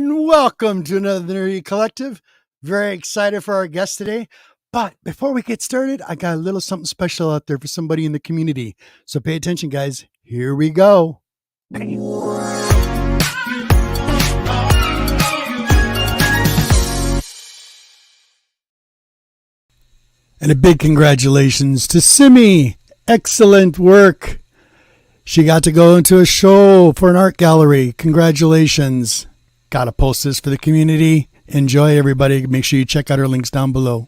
and welcome to another Nerdy Collective. Very excited for our guest today. But before we get started, I got a little something special out there for somebody in the community. So pay attention, guys. Here we go. And a big congratulations to Simi. Excellent work. She got to go into a show for an art gallery. Congratulations. Gotta post this for the community. Enjoy, everybody. Make sure you check out our links down below.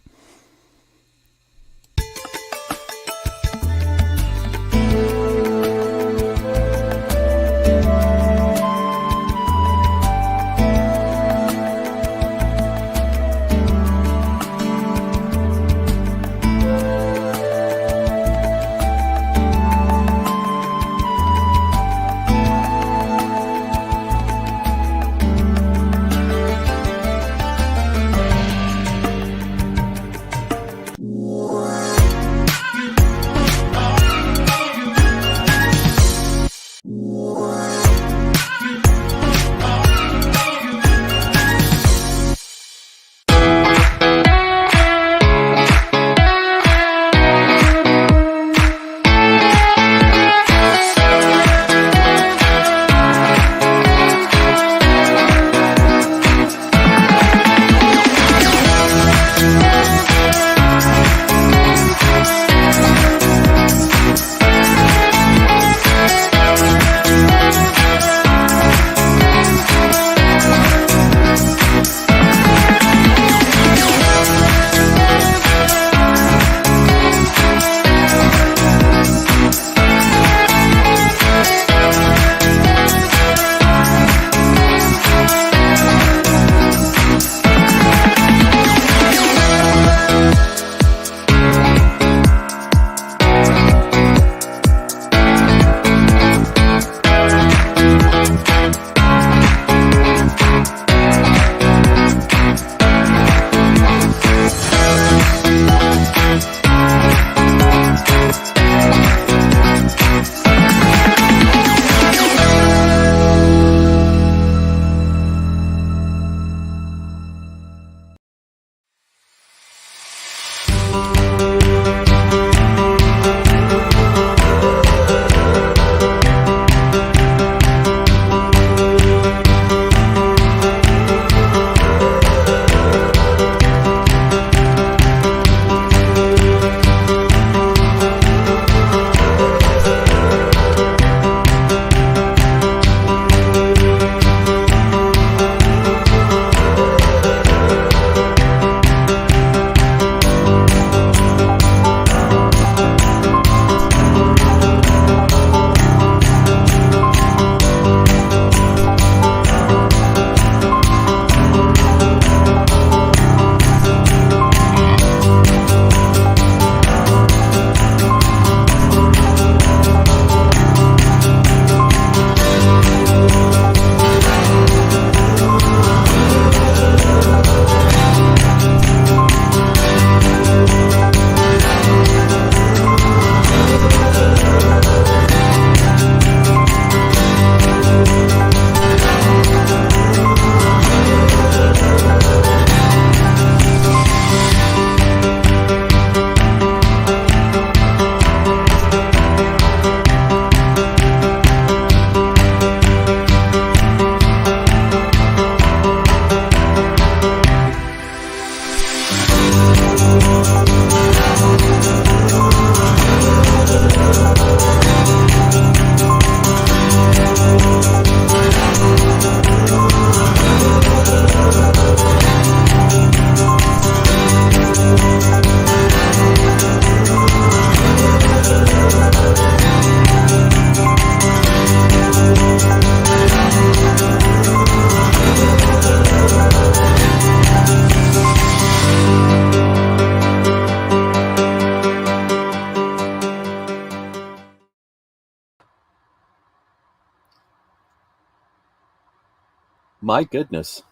My goodness.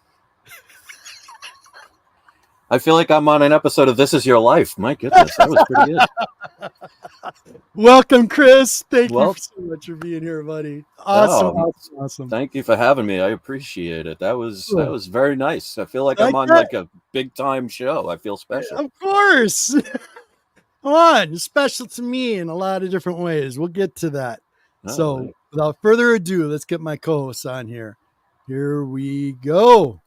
I feel like I'm on an episode of This Is Your Life. My goodness, that was pretty good. Welcome, Chris. Thank you Well- so much for being here, buddy. Awesome, awesome. Thank you for having me. I appreciate it. That was very nice. I feel like I'm on like a big time show. I feel special. Of course. Come on, special to me in a lot of different ways. We'll get to that. So without further ado, let's get my co-hosts on here. Here we go.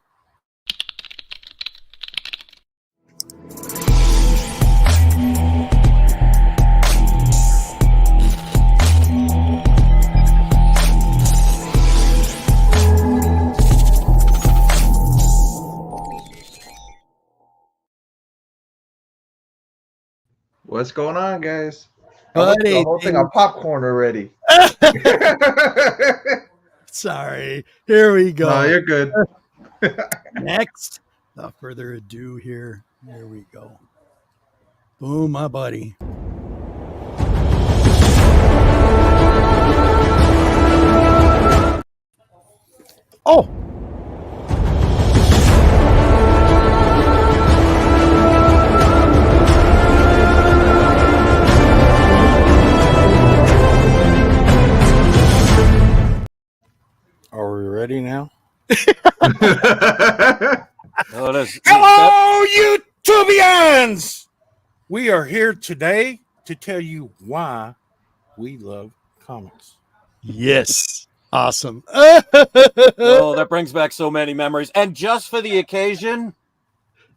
What's going on, guys? Buddy, the whole thing on popcorn already. Sorry. Here we go. No, you're good. Next, without further ado, here we go. Boom, my buddy. Oh. Are we ready now? Hello, YouTubians! We are here today to tell you why we love comics. Yes. Awesome. Oh, that brings back so many memories. And just for the occasion.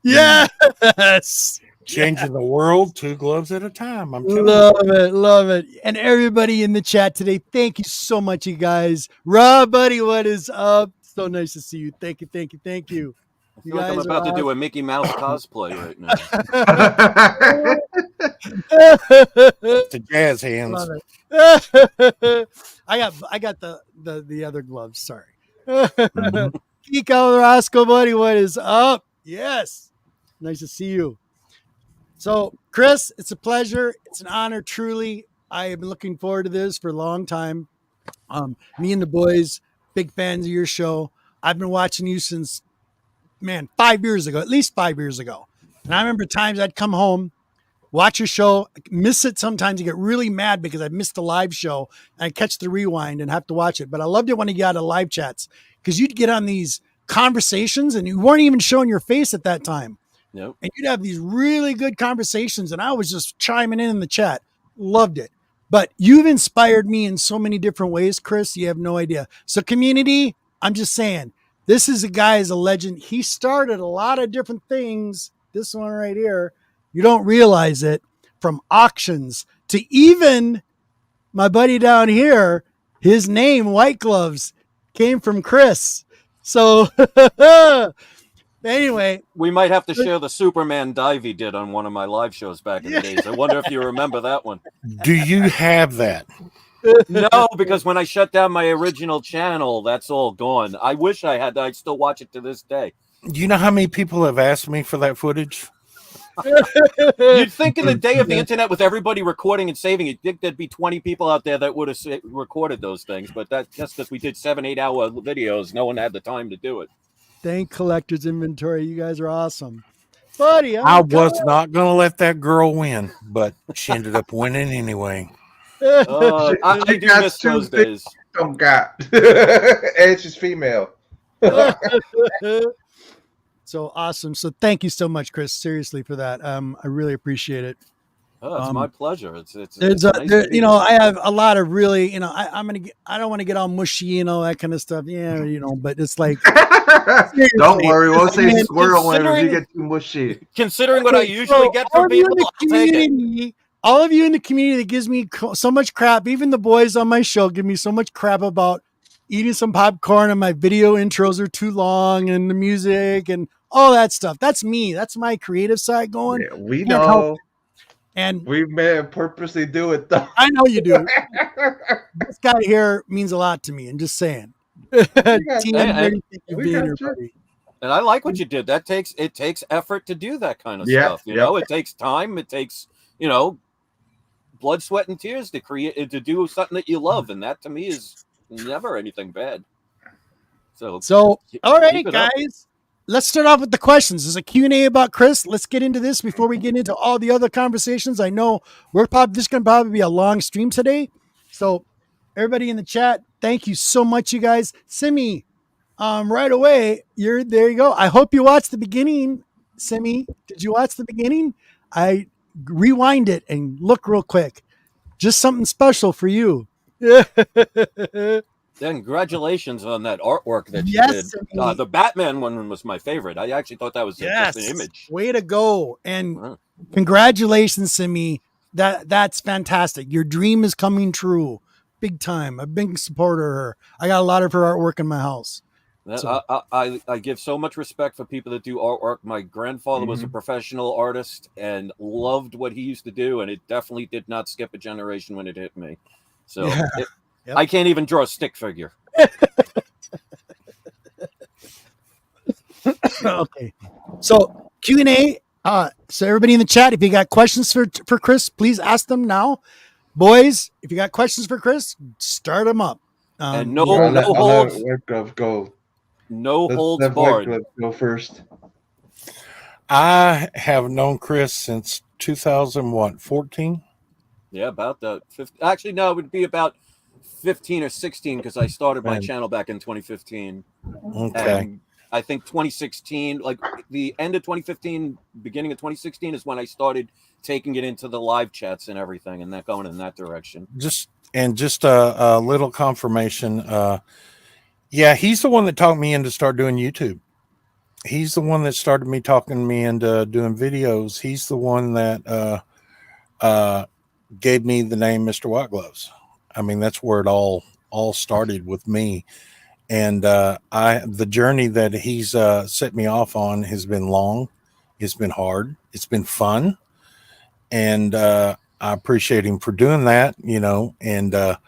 Yes. Changing the world 2 gloves at a time. I'm telling you. Love it. And everybody in the chat today, thank you so much, you guys. Rob, buddy, what is up? So nice to see you. Thank you. I feel like I'm about to do a Mickey Mouse cosplay right now. The jazz hands. I got the other gloves. Sorry. Kiko Roscoe, buddy, what is up? Yes. Nice to see you. So, Chris, it's a pleasure. It's an honor, truly. I have been looking forward to this for a long time. Me and the boys, big fans of your show. I've been watching you since, 5 years ago, at least 5 years ago. And I remember times I'd come home, watch your show, miss it sometimes. You get really mad because I missed the live show and I catch the rewind and have to watch it. But I loved it when you got to live chats because you'd get on these conversations and you weren't even showing your face at that time. Nope. And you'd have these really good conversations and I was just chiming in the chat. Loved it. But you've inspired me in so many different ways, Chris. You have no idea. So community, I'm just saying, this is a guy is a legend. He started a lot of different things. This one right here, you don't realize it, from auctions to even my buddy down here, his name, White Gloves, came from Chris. So anyway, we might have to share the Superman dive he did on one of my live shows back in the days. I wonder if you remember that one. Do you have that? No, because when I shut down my original channel, that's all gone. I wish I had that. I'd still watch it to this day. Do you know how many people have asked me for that footage? You'd think in the day of the internet with everybody recording and saving, you'd think there'd be 20 people out there that would have recorded those things. But that's just because we did 7-8 hour videos. No one had the time to do it. Thank Collector's Inventory. You guys are awesome. Buddy, I was not going to let that girl win, but she ended up winning anyway. I do miss those days. Some got. And she's female. So awesome. So thank you so much, Chris, seriously, for that. I really appreciate it. Oh, it's my pleasure. It's nice I have a lot of really, I don't want to get all mushy, that kind of stuff. Yeah, but it's like, don't worry, we'll say squirrel whenever you get too mushy. Considering what I usually get from people, I'll take it. All of you in the community that gives me so much crap, even the boys on my show give me so much crap about eating some popcorn and my video intros are too long and the music and all that stuff. That's me. That's my creative side going. Yeah, we know. And we may purposely do it though. I know you do. This guy here means a lot to me. I'm just saying. And I like what you did. It takes effort to do that kind of stuff. You know, it takes time. It takes, blood, sweat, and tears to do something that you love. And that to me is never anything bad. So all right, guys. let's start off with the questions. There's a Q&A about Chris. Let's get into this before we get into all the other conversations. I know this going to probably be a long stream today. So everybody in the chat, thank you so much, you guys. Simi, right away, there you go. I hope you watched the beginning. Simi, did you watch the beginning? I rewind it and look real quick. Just something special for you. Yeah, congratulations on that artwork that you did. The Batman one was my favorite. I actually thought that was just an image. Way to go. And congratulations, Simi. That's fantastic. Your dream is coming true. Big time. A big supporter of her. I got a lot of her artwork in my house. I give so much respect for people that do artwork. My grandfather was a professional artist and loved what he used to do, and it definitely did not skip a generation when it hit me. So I can't even draw a stick figure. Okay. So Q&A. So everybody in the chat, if you got questions for Chris, please ask them now. Boys, if you got questions for Chris, start them up. And no holds. Go. No holds barred. Go first. I have known Chris since 2014. Yeah, about that. Actually, no, it would be about 15 or 16 because I started my channel back in 2015. Okay. And I think 2016, like the end of 2015, beginning of 2016 is when I started taking it into the live chats and everything and that going in that direction. Just a little confirmation. Yeah, he's the one that talked me into start doing YouTube. He's the one that started me talking me into doing videos. He's the one that gave me the name Mr. White Gloves. I mean, that's where it all started with me. And the journey that he's set me off on has been long. It's been hard. It's been fun. And I appreciate him for doing that, you know. And the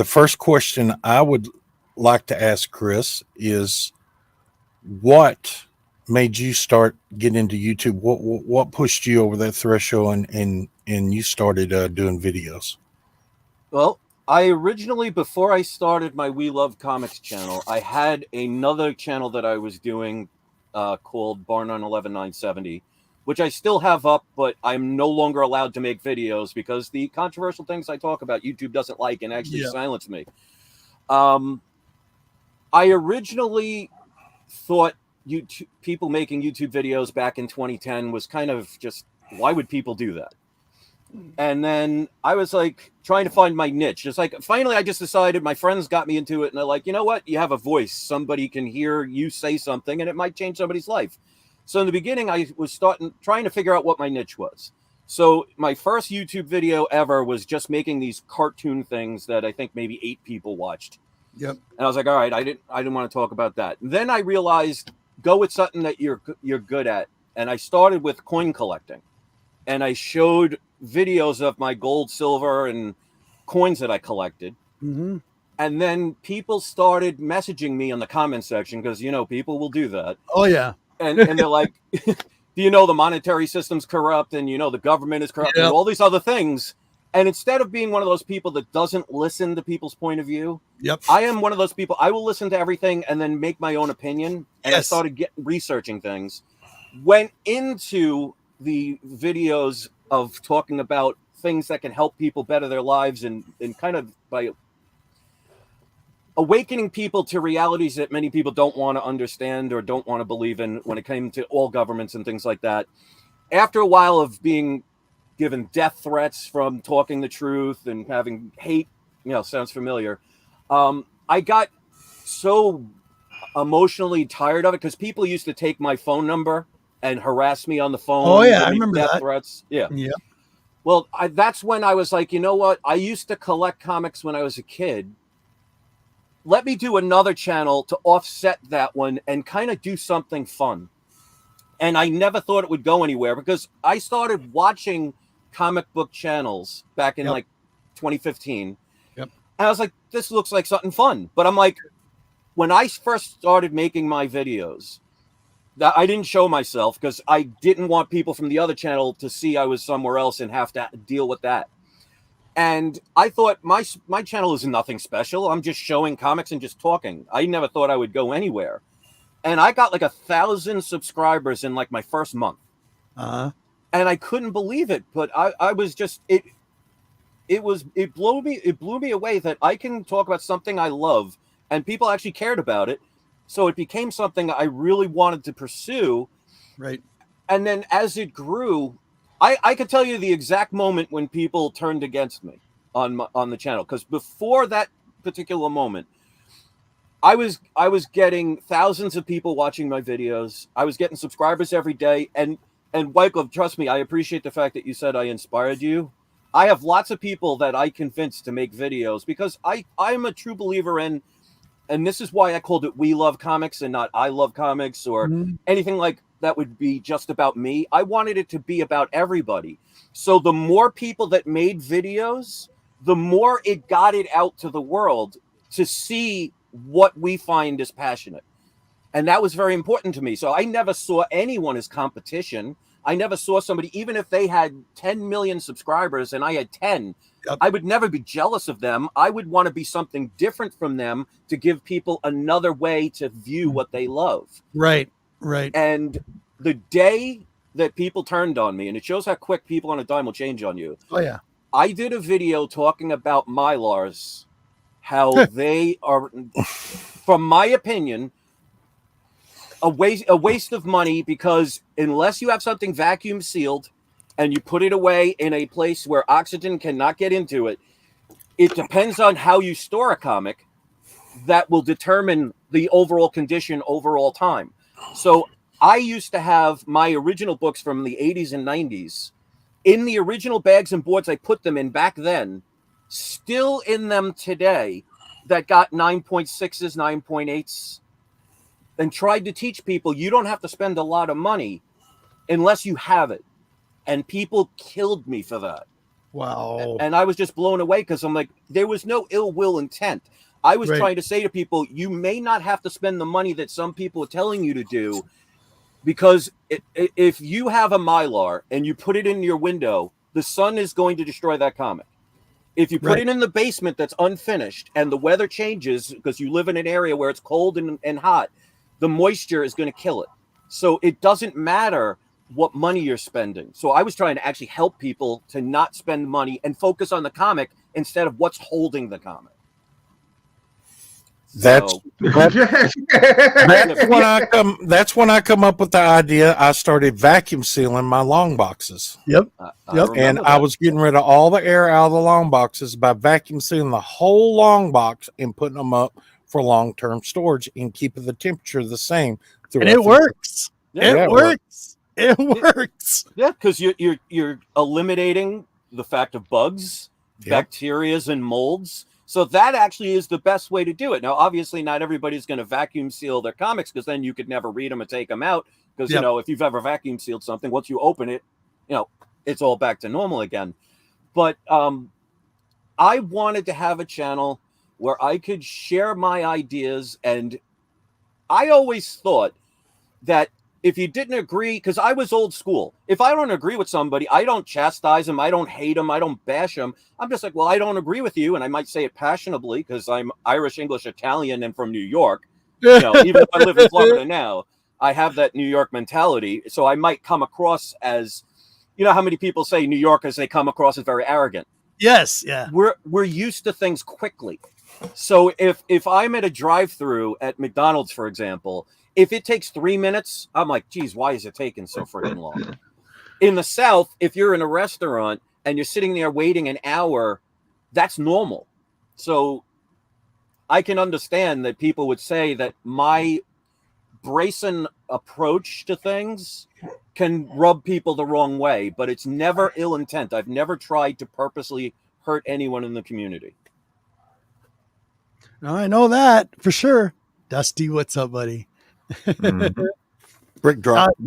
first question I would like to ask Chris is, what made you start getting into YouTube? What pushed you over that threshold and you started doing videos? Well, I originally, before I started my We Love Comics channel, I had another channel that I was doing called Bar 911-970, which I still have up, but I'm no longer allowed to make videos because the controversial things I talk about, YouTube doesn't like and actually silence me. I originally thought people making YouTube videos back in 2010 was kind of just, why would people do that? And then I was like trying to find my niche. Just like finally I just decided, my friends got me into it and they're like, you know what? You have a voice. Somebody can hear you say something and it might change somebody's life. So in the beginning, I was trying to figure out what my niche was. So my first YouTube video ever was just making these cartoon things that I think maybe 8 people watched. Yep. And I was like, all right, I didn't want to talk about that. And then I realized, go with something that you're good at. And I started with coin collecting. And I showed videos of my gold, silver, and coins that I collected. Mm-hmm. And then people started messaging me in the comment section because, you know, people will do that. Oh, yeah. And they're like, do you know the monetary system's corrupt and, you know, the government is corrupt and all these other things. And instead of being one of those people that doesn't listen to people's point of view, I am one of those people. I will listen to everything and then make my own opinion. And I started researching things. Went into the videos of talking about things that can help people better their lives and kind of by awakening people to realities that many people don't want to understand or don't want to believe in when it came to all governments and things like that. After a while of being given death threats from talking the truth and having hate, you know, sounds familiar. I got so emotionally tired of it because people used to take my phone number and harass me on the phone. Oh yeah, I remember death that. Threats. Yeah. Yeah. Well, that's when I was like, you know what? I used to collect comics when I was a kid. Let me do another channel to offset that one and kind of do something fun. And I never thought it would go anywhere because I started watching comic book channels back in like 2015. Yep. And I was like, this looks like something fun. But I'm like, when I first started making my videos, that I didn't show myself because I didn't want people from the other channel to see I was somewhere else and have to deal with that. And I thought my channel is nothing special. I'm just showing comics and just talking. I never thought I would go anywhere. and I got like 1,000 subscribers in like my first month. Uh-huh. And I couldn't believe it, but I was just it blew me away that I can talk about something I love and people actually cared about it. So it became something I really wanted to pursue. Right. And then as it grew, I could tell you the exact moment when people turned against me on the channel, because before that particular moment, I was getting thousands of people watching my videos. I was getting subscribers every day, and Wycliffe, trust me, I appreciate the fact that you said I inspired you. I have lots of people that I convinced to make videos because I'm a true believer in, and this is why I called it We Love Comics and not I Love Comics or anything like that would be just about me. I wanted it to be about everybody. So the more people that made videos, the more it got it out to the world to see what we find is passionate. And that was very important to me. So I never saw anyone as competition. I never saw somebody, even if they had 10 million subscribers and I had 10, I would never be jealous of them. I would want to be something different from them to give people another way to view what they love. Right, right. And the day that people turned on me, and it shows how quick people on a dime will change on you. Oh, yeah. I did a video talking about Mylars, how they are, from my opinion, a waste of money, because unless you have something vacuum sealed and you put it away in a place where oxygen cannot get into it, it depends on how you store a comic that will determine the overall condition overall time. So I used to have my original books from the 80s and 90s in the original bags and boards I put them in back then, still in them today, that got 9.6s, 9.8s, and tried to teach people you don't have to spend a lot of money unless you have it. And people killed me for that. Wow. And I was just blown away, because I'm like, there was no ill will intent. I was trying to say to people, you may not have to spend the money that some people are telling you to do, because if you have a Mylar and you put it in your window, the sun is going to destroy that comic. If you put it in the basement that's unfinished and the weather changes because you live in an area where it's cold and hot, the moisture is going to kill it. So it doesn't matter what money you're spending. So I was trying to actually help people to not spend money and focus on the comic instead of what's holding the comic. That's when I come up with the idea. I started vacuum sealing my long boxes. Yep. And I was getting rid of all the air out of the long boxes by vacuum sealing the whole long box and putting them up for long-term storage and keeping the temperature the same. And it works. It works. It works. Yeah, because you're eliminating the fact of bugs, bacterias, and molds. So that actually is the best way to do it. Now, obviously, not everybody's going to vacuum seal their comics, because then you could never read them and take them out. Because, you know, if you've ever vacuum sealed something, once you open it, you know, it's all back to normal again. But I wanted to have a channel where I could share my ideas. And I always thought that if you didn't agree, because I was old school, if I don't agree with somebody, I don't chastise them, I don't hate them, I don't bash them. I'm just like, well, I don't agree with you, and I might say it passionately because I'm Irish, English, Italian, and from New York. You know, even if I live in Florida now, I have that New York mentality. So I might come across as, you know, how many people say New Yorkers, they come across as very arrogant. Yes, yeah. We're used to things quickly. So if I'm at a drive-through at McDonald's, for example, if it takes 3 minutes, I'm like, geez, why is it taking so freaking long? In the South, if you're in a restaurant and you're sitting there waiting an hour, that's normal. So I can understand that people would say that my brazen approach to things can rub people the wrong way, but it's never ill intent. I've never tried to purposely hurt anyone in the community. No, I know that for sure. Dusty, what's up, buddy? Brick drop.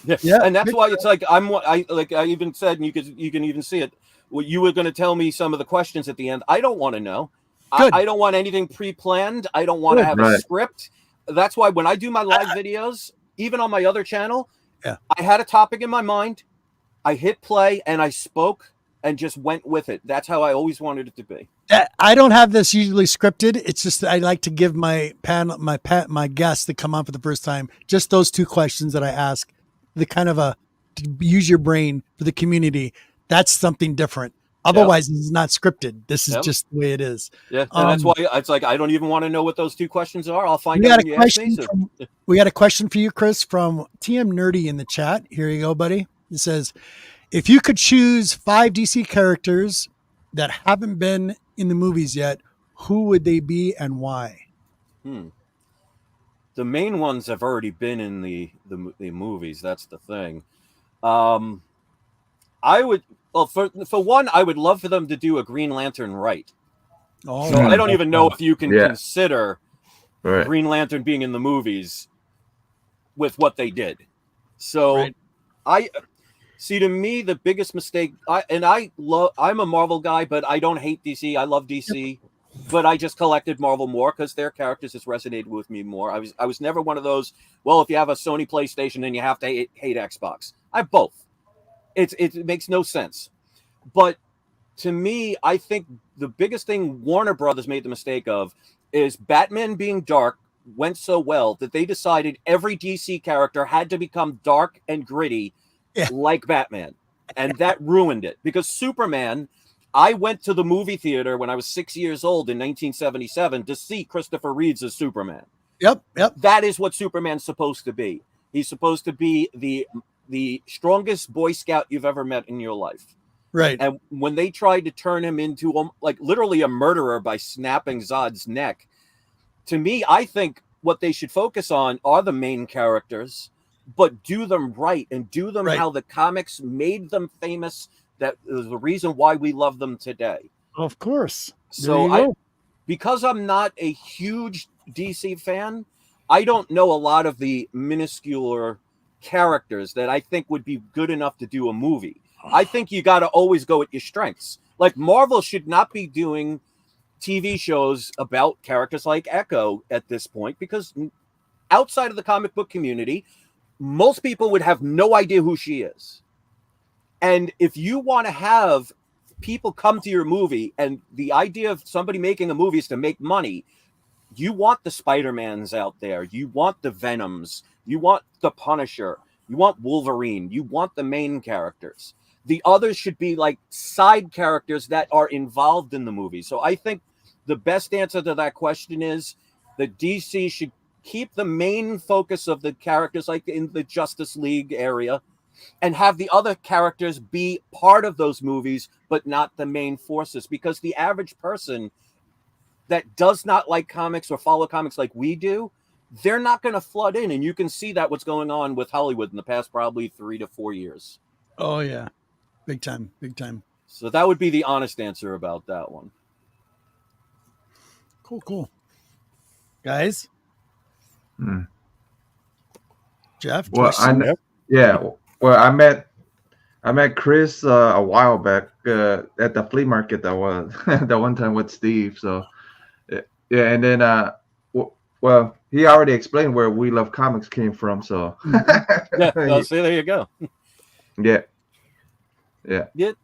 Yeah, and that's why it's like I even said, and you can even see it. Well, you were going to tell me some of the questions at the end. I don't want to know. I don't want anything pre-planned. I don't want to have a script. That's why when I do my live videos, even on my other channel, I had a topic in my mind. I hit play and I spoke, and just went with it. That's how I always wanted it to be. I don't have this usually scripted. It's just I like to give my guests that come on for the first time just those 2 questions that I ask. The kind of to use your brain for the community. That's something different. Otherwise, It's not scripted. This is just the way it is. Yeah, and that's why it's like I don't even want to know what those 2 questions are. I'll find out when you ask me. We got a question for you, Chris, from TM Nerdy in the chat. Here you go, buddy. It says, if you could choose 5 DC characters that haven't been in the movies yet, who would they be and why? The main ones have already been in the movies. That's the thing. I would, for one, I would love for them to do a Green Lantern right. So I don't even know if you can consider Green Lantern being in the movies with what they did. So I see, to me, the biggest mistake, I'm a Marvel guy, but I don't hate DC. I love DC, but I just collected Marvel more because their characters just resonated with me more. I was never one of those, well, if you have a Sony PlayStation, then you have to hate Xbox. I have both. It makes no sense. But to me, I think the biggest thing Warner Brothers made the mistake of is Batman being dark went so well that they decided every DC character had to become dark and gritty like Batman. And that ruined it. Because Superman, I went to the movie theater when I was 6 years old in 1977 to see Christopher Reeves as Superman. Yep. That is what Superman's supposed to be. He's supposed to be the strongest Boy Scout you've ever met in your life. Right. And when they tried to turn him into like literally a murderer by snapping Zod's neck, to me, I think what they should focus on are the main characters, but do them right and do them how the comics made them famous. That is the reason why we love them today. Of course. So because I'm not a huge DC fan, I don't know a lot of the minuscule characters that I think would be good enough to do a movie. I think you got to always go at your strengths. Like Marvel should not be doing TV shows about characters like Echo at this point, because outside of the comic book community, most people would have no idea who she is. And if you want to have people come to your movie, and the idea of somebody making a movie is to make money, you want the Spider-Mans out there. You want the Venoms. You want the Punisher. You want Wolverine. You want the main characters. The others should be like side characters that are involved in the movie. So I think the best answer to that question is that DC should keep the main focus of the characters, like in the Justice League area, and have the other characters be part of those movies, but not the main forces. Because the average person that does not like comics or follow comics like we do, they're not going to flood in. And you can see that what's going on with Hollywood in the past probably 3 to 4 years. Oh, yeah. Big time. Big time. So that would be the honest answer about that one. Cool. Guys? Jeff? Well, I met Chris a while back at the flea market that one time with Steve. So yeah, and then well, he already explained where We Love Comics came from. So yeah, see, there you go. Yeah.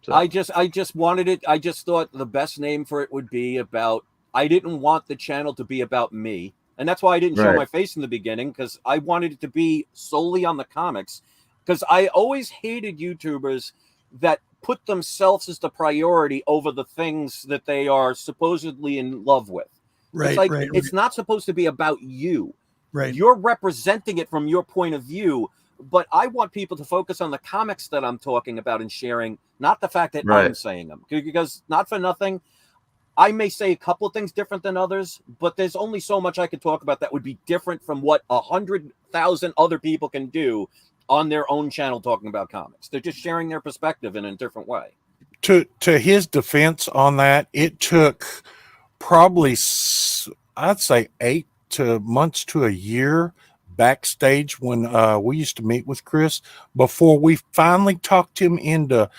So. I just wanted it. I just thought the best name for it would be about. I didn't want the channel to be about me, and that's why I didn't show my face in the beginning, because I wanted it to be solely on the comics. Because I always hated YouTubers that put themselves as the priority over the things that they are supposedly in love with. Right, it's not supposed to be about you. Right. You're representing it from your point of view, but I want people to focus on the comics that I'm talking about and sharing, not the fact that I'm saying them. Because not for nothing, I may say a couple of things different than others, but there's only so much I could talk about that would be different from what 100,000 other people can do on their own channel talking about comics. They're just sharing their perspective in a different way. To his defense on that, it took probably, I'd say 8 months to a year backstage when we used to meet with Chris before we finally talked him into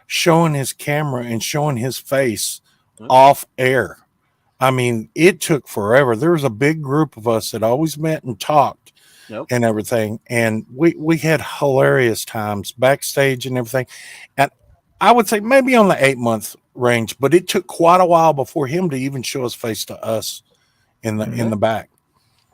showing his camera and showing his face off air. I mean, it took forever. There was a big group of us that always met and talked and everything. And we had hilarious times backstage and everything. And I would say maybe on the 8-month range, but it took quite a while before him to even show his face to us in the back.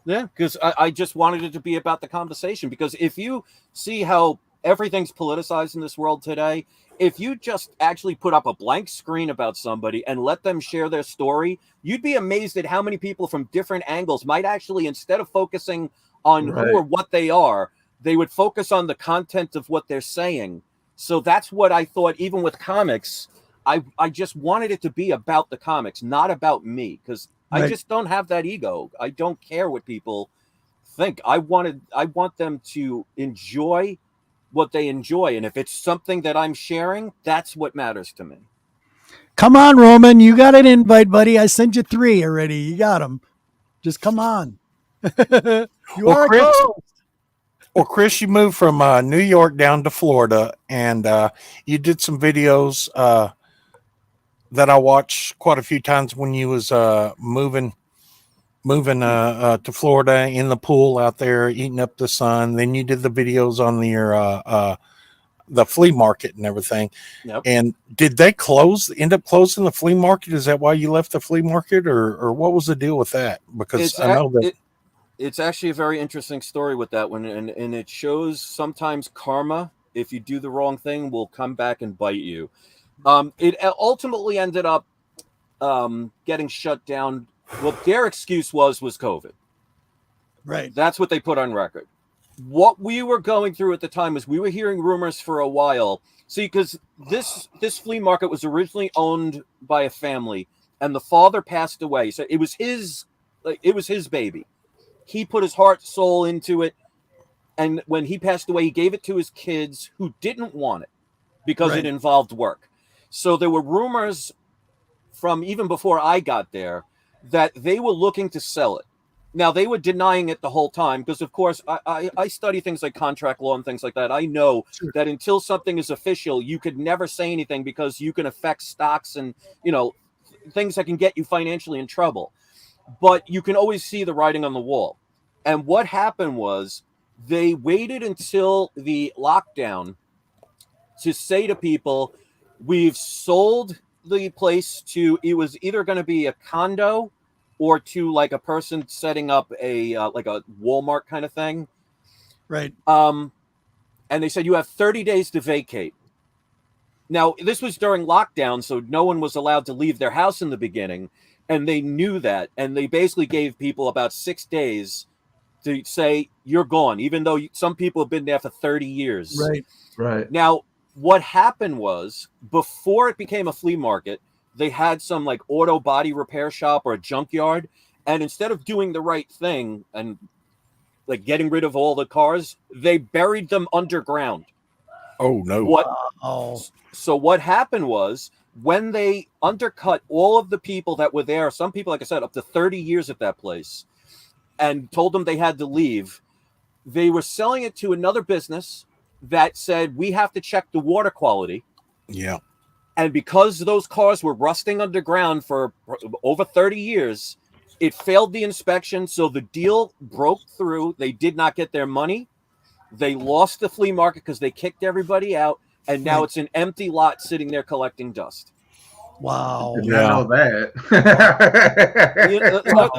Yeah, because I just wanted it to be about the conversation. Because if you see how everything's politicized in this world today, if you just actually put up a blank screen about somebody and let them share their story, you'd be amazed at how many people from different angles might actually, instead of focusing on who or what they are, they would focus on the content of what they're saying. So that's what I thought, even with comics, I just wanted it to be about the comics, not about me, because I just don't have that ego. I don't care what people think. I want them to enjoy what they enjoy, and if it's something that I'm sharing, that's what matters to me. Come on, Roman, you got an invite, buddy. I sent you 3 already. You got them. Just come on. You are Chris, a co-host. Well, Chris, you moved from New York down to Florida, and you did some videos that I watched quite a few times when you was moving to Florida, in the pool out there eating up the sun. Then you did the videos on the flea market and everything. Yep. And did they end up closing the flea market? Is that why you left the flea market, or what was the deal with that? Because I know that it's actually a very interesting story with that one, and it shows sometimes karma, if you do the wrong thing, will come back and bite you. It ultimately ended up getting shut down. What their excuse was COVID. Right. That's what they put on record. What we were going through at the time is we were hearing rumors for a while. See, because this flea market was originally owned by a family, and the father passed away. So it was his baby. He put his heart, soul into it. And when he passed away, he gave it to his kids who didn't want it because it involved work. So there were rumors from even before I got there that they were looking to sell it. Now, they were denying it the whole time because, of course, I study things like contract law and things like that. I know that until something is official, you could never say anything because you can affect stocks and, things that can get you financially in trouble. But you can always see the writing on the wall. And what happened was they waited until the lockdown to say to people, we've sold the place to, it was either going to be a condo or to like a person setting up a like a Walmart kind of thing. Right. And they said you have 30 days to vacate. Now, this was during lockdown, so no one was allowed to leave their house in the beginning, and they knew that, and they basically gave people about 6 days to say you're gone, even though some people have been there for 30 years. Right. Now, what happened was, before it became a flea market, they had some like auto body repair shop or a junkyard. And instead of doing the right thing and like getting rid of all the cars, they buried them underground. Oh, no. So what happened was when they undercut all of the people that were there, some people, like I said, up to 30 years at that place, and told them they had to leave, they were selling it to another business that said, we have to check the water quality. Yeah. And because those cars were rusting underground for over 30 years, it failed the inspection. So the deal broke through. They did not get their money. They lost the flea market because they kicked everybody out. And now it's an empty lot sitting there collecting dust. Wow. Yeah. I know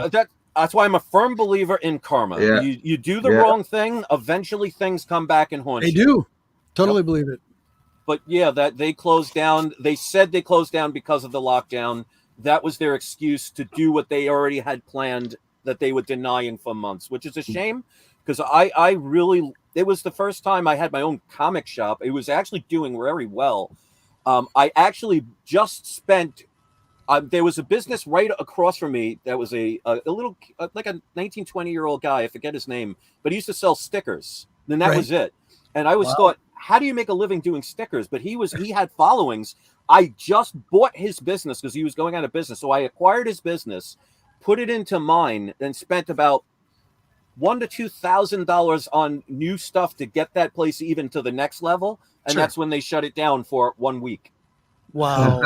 that. That's why I'm a firm believer in karma. Yeah. You do the wrong thing, eventually things come back and haunt you. They do. Totally believe it. But yeah, that they closed down. They said they closed down because of the lockdown. That was their excuse to do what they already had planned that they were denying for months, which is a shame because I really, it was the first time I had my own comic shop. It was actually doing very well. I actually just spent, there was a business right across from me that was a little, like a 19, 20-year-old guy. I forget his name, but he used to sell stickers. And that was it. And I always thought, how do you make a living doing stickers? But he had followings. I just bought his business because he was going out of business. So I acquired his business, put it into mine, and spent about $1,000 to $2,000 on new stuff to get that place even to the next level. And that's when they shut it down for 1 week. Wow.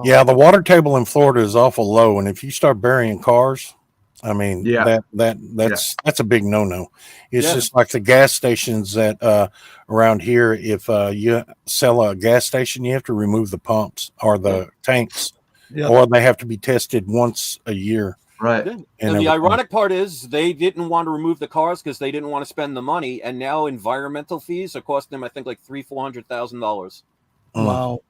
Yeah, the water table in Florida is awful low. And if you start burying cars, I mean, that's a big no-no. It's just like the gas stations that around here. If you sell a gas station, you have to remove the pumps or the tanks, or they have to be tested once a year. Right. And the ironic part is they didn't want to remove the cars because they didn't want to spend the money, and now environmental fees are costing them, I think, like $300,000-$400,000. Wow.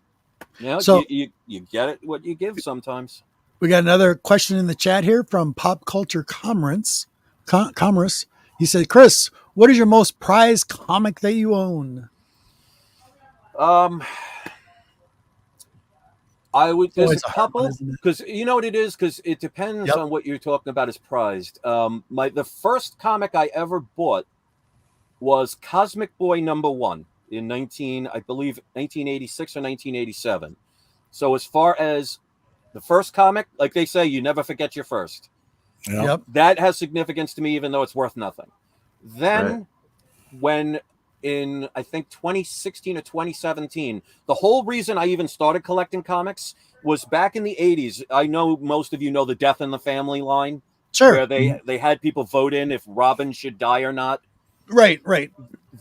Yeah, so you get it what you give sometimes. We got another question in the chat here from Pop Culture Commerce. He said, Chris, what is your most prized comic that you own? There's a couple, because you know what it is, because it depends on what you're talking about as prized. The first comic I ever bought was Cosmic Boy #1 in 1986 or 1987. So as far as the first comic, like they say, you never forget your first. That has significance to me, even though it's worth nothing. Then when in, I think, 2016 or 2017, the whole reason I even started collecting comics was back in the 80s. I know most of you know the Death in the Family line. Sure. Where they had people vote in if Robin should die or not. Right.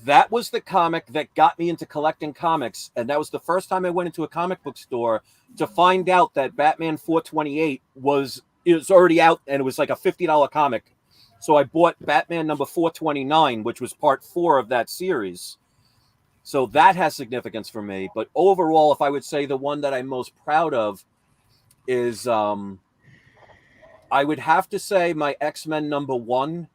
That was the comic that got me into collecting comics, and that was the first time I went into a comic book store to find out that Batman 428 was already out, and it was like a $50 comic. So I bought Batman number 429, which was part 4 of that series. So that has significance for me. But overall, if I would say the one that I'm most proud of is, I would have to say my X-Men #1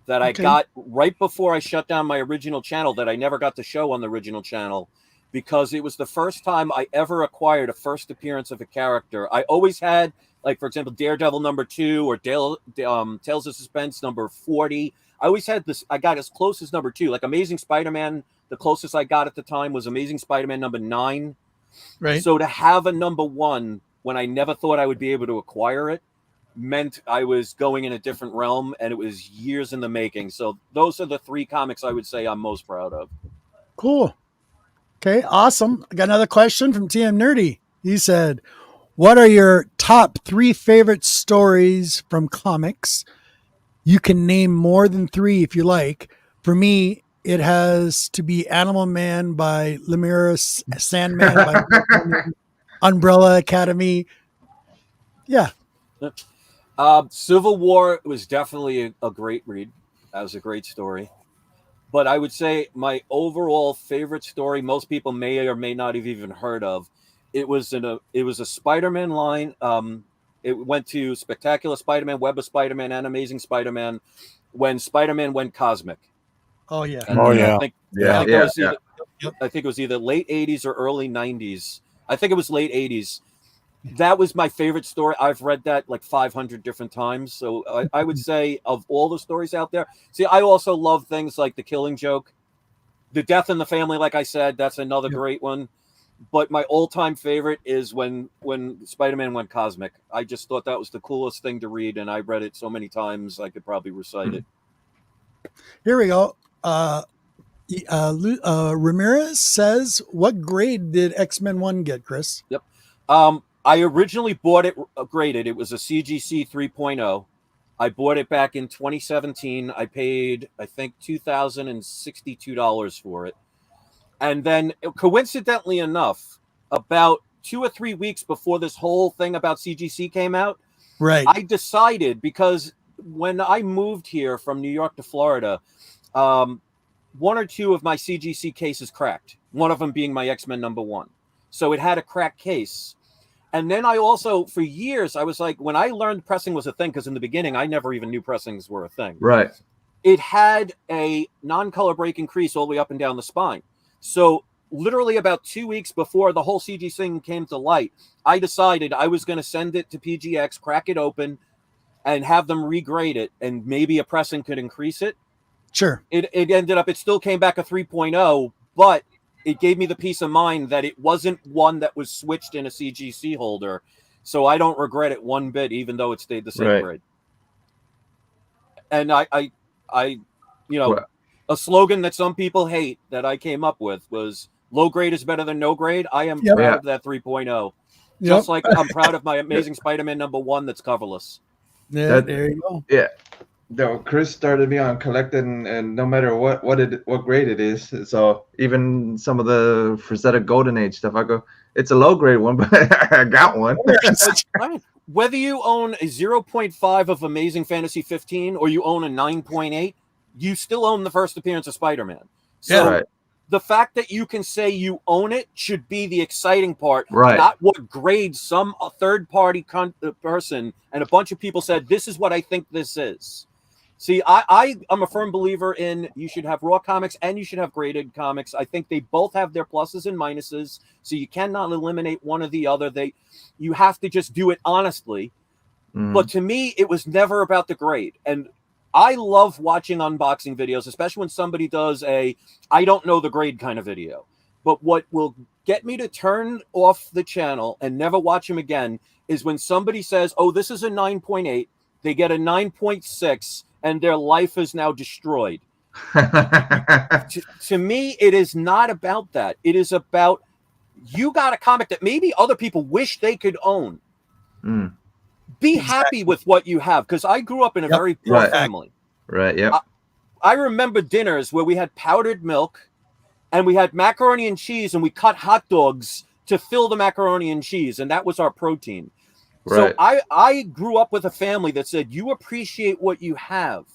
that I got right before I shut down my original channel, that I never got to show on the original channel, because it was the first time I ever acquired a first appearance of a character. I always had, like, for example, Daredevil #2 or Tales of Suspense #40. I always had this. I got as close as #2. Like Amazing Spider-Man, the closest I got at the time was Amazing Spider-Man #9. Right. So to have a #1 when I never thought I would be able to acquire it meant I was going in a different realm, and it was years in the making. So those are the 3 comics I would say I'm most proud of. Cool. Okay, awesome. I got another question from TM Nerdy. He said, what are your top 3 favorite stories from comics? You can name more than 3 if you like. For me, it has to be Animal Man by Lemire, Sandman by Umbrella Academy. Yeah. Civil War was definitely a great read. That was a great story. But I would say my overall favorite story, most people may or may not have even heard of, it was a Spider-Man line. It went to Spectacular Spider-Man, Web of Spider-Man, and Amazing Spider-Man when Spider-Man went cosmic. Oh yeah. And I think it was either late 80s or early 90s. I think it was late 80s. That was my favorite story. I've read that like 500 different times. So I would say of all the stories out there, see, I also love things like The Killing Joke, The Death in the Family. Like I said, that's another great one. But my all-time favorite is when Spider-Man went cosmic. I just thought that was the coolest thing to read, and I read it so many times I could probably recite it. Here we go. Ramirez says, what grade did X-Men 1 get, Chris? Yep. I originally bought it graded. It was a CGC 3.0. I bought it back in 2017. I paid, I think, $2,062 for it. And then, coincidentally enough, about 2 or 3 weeks before this whole thing about CGC came out, I decided, because when I moved here from New York to Florida, 1 or 2 of my CGC cases cracked, one of them being my X-Men #1. So it had a cracked case. And then I also, for years, I was like, when I learned pressing was a thing, because in the beginning, I never even knew pressings were a thing. Right. It had a non-color breaking crease all the way up and down the spine. So literally about 2 weeks before the whole CG thing came to light, I decided I was going to send it to PGX, crack it open, and have them regrade it, and maybe a pressing could increase it. Sure. It ended up, it still came back a 3.0, but it gave me the peace of mind that it wasn't one that was switched in a CGC holder. So I don't regret it one bit, even though it stayed the same grade. And I a slogan that some people hate that I came up with was low grade is better than no grade. I am proud of that 3.0. Just like I'm proud of my Amazing Spider-Man #1 that's coverless. Yeah, there you go. Yeah. Though Chris started me on collecting, and no matter what grade it is, so even some of the Frazetta Golden Age stuff, I go, it's a low grade one, but I got one. Right. Whether you own a 0.5 of Amazing Fantasy 15 or you own a 9.8, you still own the first appearance of Spider-Man. So Yeah, right. The fact that you can say you own it should be the exciting part, Right. not what grade some third-party person and a bunch of people said, this is what I think this is. See, I'm a firm believer in you should have raw comics and you should have graded comics. I think they both have their pluses and minuses, so you cannot eliminate one or the other. You have to just do it honestly. Mhm. But to me, it was never about the grade. And I love watching unboxing videos, especially when somebody does a I don't know the grade kind of video. But what will get me to turn off the channel and never watch them again is when somebody says, oh, this is a 9.8, they get a 9.6, and their life is now destroyed. To me, it is not about that. It is about you got a comic that maybe other people wish they could own. Mm. Be happy with what you have, because I grew up in a very poor family. Right, yeah. I remember dinners where we had powdered milk and we had macaroni and cheese, and we cut hot dogs to fill the macaroni and cheese, and that was our protein. Right. So I grew up with a family that said, you appreciate what you have.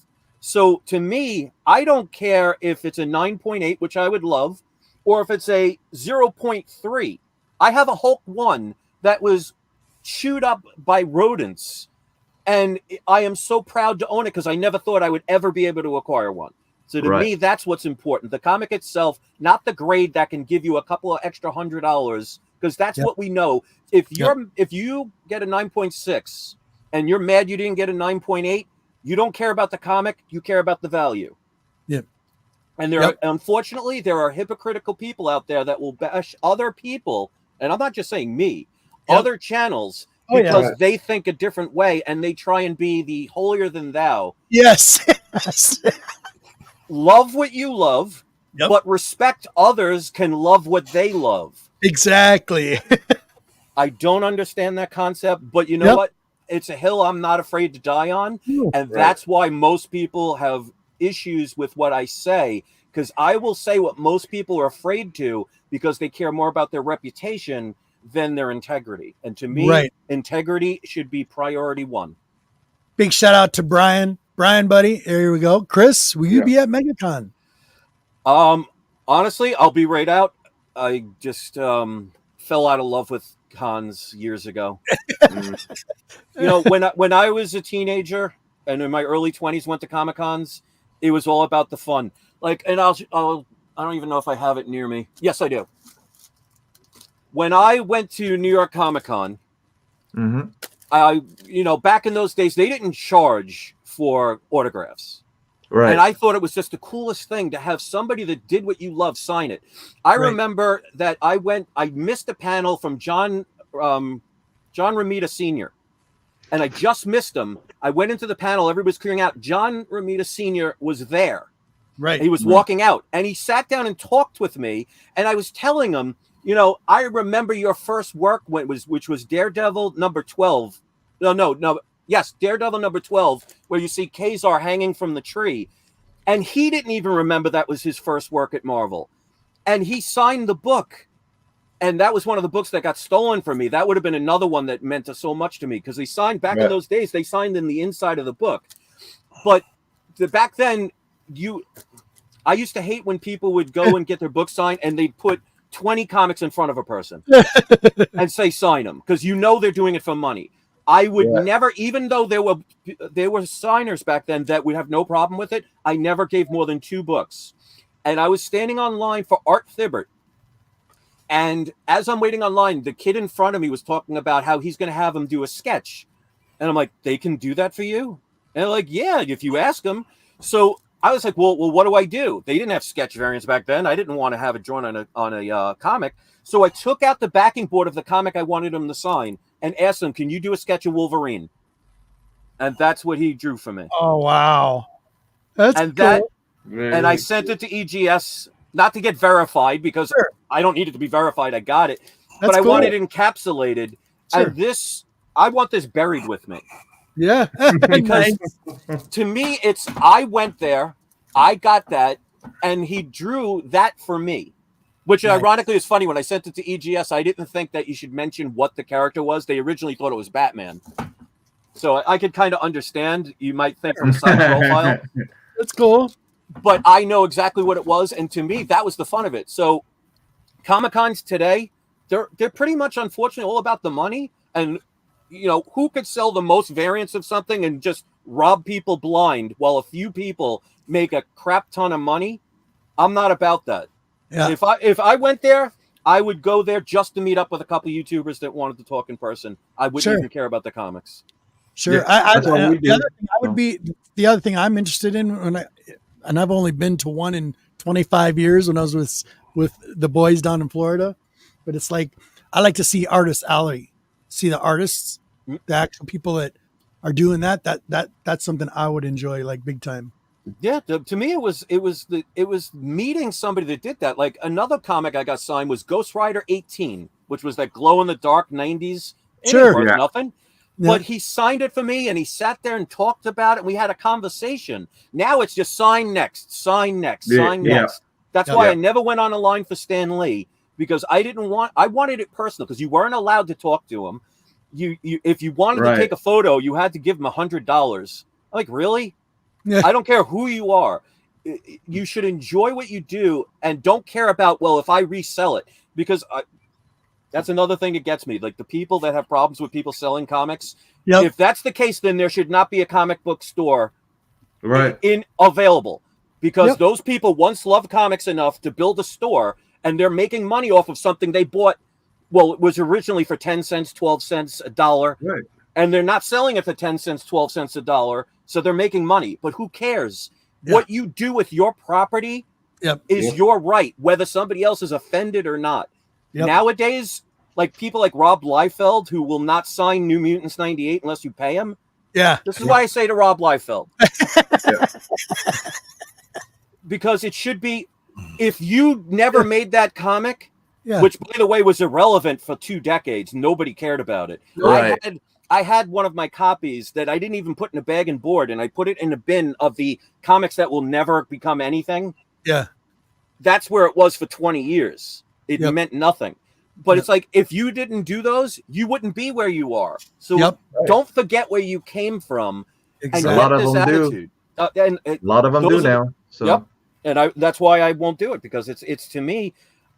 So to me, I don't care if it's a 9.8, which I would love, or if it's a 0.3. I have a Hulk 1 that was chewed up by rodents, and I am so proud to own it because I never thought I would ever be able to acquire one. So to me, that's what's important. The comic itself, not the grade that can give you a couple of extra $100, because that's what we know. If you get a 9.6 and you're mad you didn't get a 9.8, you don't care about the comic, you care about the value. Yep. And unfortunately, there are hypocritical people out there that will bash other people, and I'm not just saying me, other channels, because they think a different way and they try and be the holier than thou. Yes. Love what you love, but respect others can love what they love. Exactly. I don't understand that concept, but you know what? It's a hill I'm not afraid to die on. And that's why most people have issues with what I say, because I will say what most people are afraid to because they care more about their reputation than their integrity. And to me, integrity should be priority one. Big shout out to Brian. Brian, buddy, here we go. Chris, will you be at MegaCon? Honestly, I'll be right out. I just fell out of love with cons years ago. You know, when I was a teenager and in my early 20s went to Comic Cons, it was all about the fun. Like, and I don't even know if I have it near me. Yes, I do. When I went to New York Comic Con, back in those days, they didn't charge for autographs. Right. And I thought it was just the coolest thing to have somebody that did what you love sign it. I remember that I missed a panel from John Romita Sr. And I just missed him. I went into the panel, everybody was clearing out. John Romita Sr. was there. Right. He was walking out and he sat down and talked with me. And I was telling him, you know, I remember your first work which was Daredevil number 12. Yes, Daredevil number 12, where you see Kazar hanging from the tree. And he didn't even remember that was his first work at Marvel. And he signed the book. And that was one of the books that got stolen from me. That would have been another one that meant so much to me because they signed back in those days. They signed in the inside of the book. But back then, I used to hate when people would go and get their book signed and they'd put 20 comics in front of a person and say sign them because you know they're doing it for money. I would never, even though there were signers back then that would have no problem with it, I never gave more than 2 books. And I was standing online for Art Thibbert. And as I'm waiting online, the kid in front of me was talking about how he's going to have him do a sketch. And I'm like, they can do that for you? And they're like, yeah, if you ask them. So I was like, well, what do I do? They didn't have sketch variants back then. I didn't want to have it drawn on a comic. So I took out the backing board of the comic I wanted him to sign and asked him, can you do a sketch of Wolverine? And that's what he drew for me. Oh, wow. That's cool. And I sent it to EGS, not to get verified because I don't need it to be verified. I got it. But I want it encapsulated. And I want this buried with me. Yeah. Because to me, I went there, I got that, and he drew that for me. Which ironically is funny. When I sent it to EGS, I didn't think that you should mention what the character was. They originally thought it was Batman. So I could kind of understand. You might think from side profile. That's cool. But I know exactly what it was. And to me, that was the fun of it. So Comic-Cons today, they're pretty much, unfortunately, all about the money. And, who could sell the most variants of something and just rob people blind while a few people make a crap ton of money? I'm not about that. Yeah. If I went there, I would go there just to meet up with a couple of YouTubers that wanted to talk in person. I wouldn't even care about the comics. Sure. Yeah, the other thing I'm interested in, and I've only been to one in 25 years when I was with the boys down in Florida, but it's like I like to see Artist Alley, see the artists, the actual people that are doing that. That's something I would enjoy, like, big time. Yeah, to me it was meeting somebody that did that. Like, another comic I got signed was Ghost Rider 18, which was that glow in the dark 90s. Sure, nothing. Yeah. But he signed it for me, and he sat there and talked about it, and we had a conversation. Now it's just sign next, sign next, sign next. That's why I never went on a line for Stan Lee, because I wanted it personal, because you weren't allowed to talk to him. You if you wanted to take a photo, you had to give him $100. I'm like, really? Yeah. I don't care who you are. You should enjoy what you do and don't care about, well, if I resell it, because that's another thing that gets me. Like, the people that have problems with people selling comics. Yep. If that's the case, then there should not be a comic book store in available, because those people once loved comics enough to build a store, and they're making money off of something they bought. Well, it was originally for 10 cents, 12 cents, $1. Right. And they're not selling it for 10 cents, 12 cents, $1. So they're making money. But who cares? Yeah. What you do with your property is your right, whether somebody else is offended or not. Yep. Nowadays, like, people like Rob Liefeld, who will not sign New Mutants 98 unless you pay him. Yeah. This is why I say to Rob Liefeld. Because it should be, if you never made that comic, which, by the way, was irrelevant for 2 decades, nobody cared about it. Right. I had one of my copies that I didn't even put in a bag and board, and I put it in a bin of the comics that will never become anything. Yeah. That's where it was for 20 years. It meant nothing. But it's like, if you didn't do those, you wouldn't be where you are. So don't forget where you came from. Exactly. A lot of them attitude. A lot of them do now. So. And that's why I won't do it, because it's to me,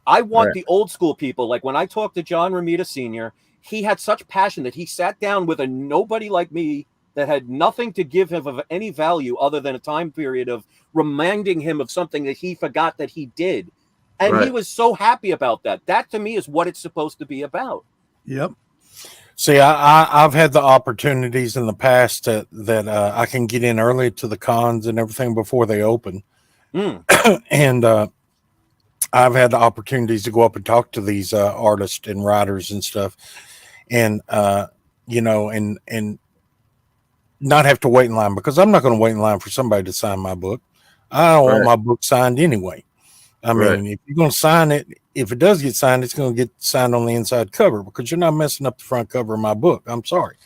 I want the old school people. Like, when I talked to John Romita Sr., he had such passion that he sat down with a nobody like me that had nothing to give him of any value other than a time period of reminding him of something that he forgot that he did. And he was so happy about that. That, to me, is what it's supposed to be about. Yep. See, I've had the opportunities in the past that I can get in early to the cons and everything before they open. And I've had the opportunities to go up and talk to these artists and writers and stuff. And, and not have to wait in line, because I'm not going to wait in line for somebody to sign my book. I don't want my book signed anyway. I mean, if you're going to sign it, if it does get signed, it's going to get signed on the inside cover, because you're not messing up the front cover of my book. I'm sorry.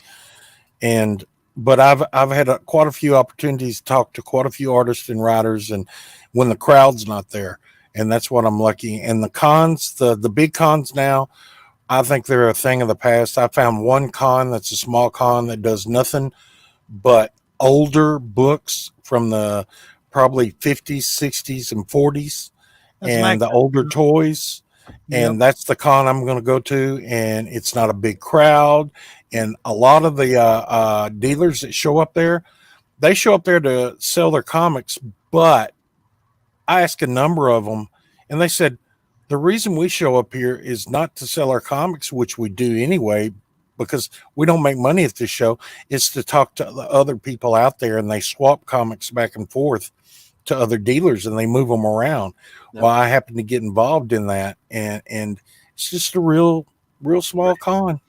But I've had quite a few opportunities to talk to quite a few artists and writers, and when the crowd's not there, and that's what I'm lucky. And the cons, the big cons now, I think they're a thing of the past. I found one con that's a small con that does nothing but older books from the probably 50s, 60s, and 40s, and the older toys. And that's the con I'm going to go to. And it's not a big crowd. And a lot of the dealers that show up there, they show up there to sell their comics. But I asked a number of them, and they said, the reason we show up here is not to sell our comics, which we do anyway, because we don't make money at this show. It's to talk to the other people out there, and they swap comics back and forth to other dealers, and they move them around. Well, I happen to get involved in that, and it's just a real small con.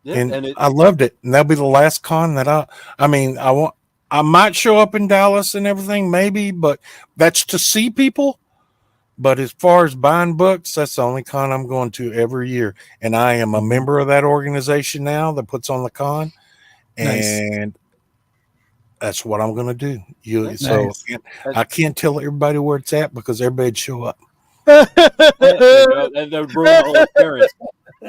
And I loved it. And that'll be the last con that I might show up in Dallas and everything, maybe, but that's to see people. But as far as buying books, that's the only con I'm going to every year. And I am a member of that organization now that puts on the con. And That's what I'm going to do. Nice. So I can't tell everybody where it's at because everybody'd show up. And they'll ruin the whole experience.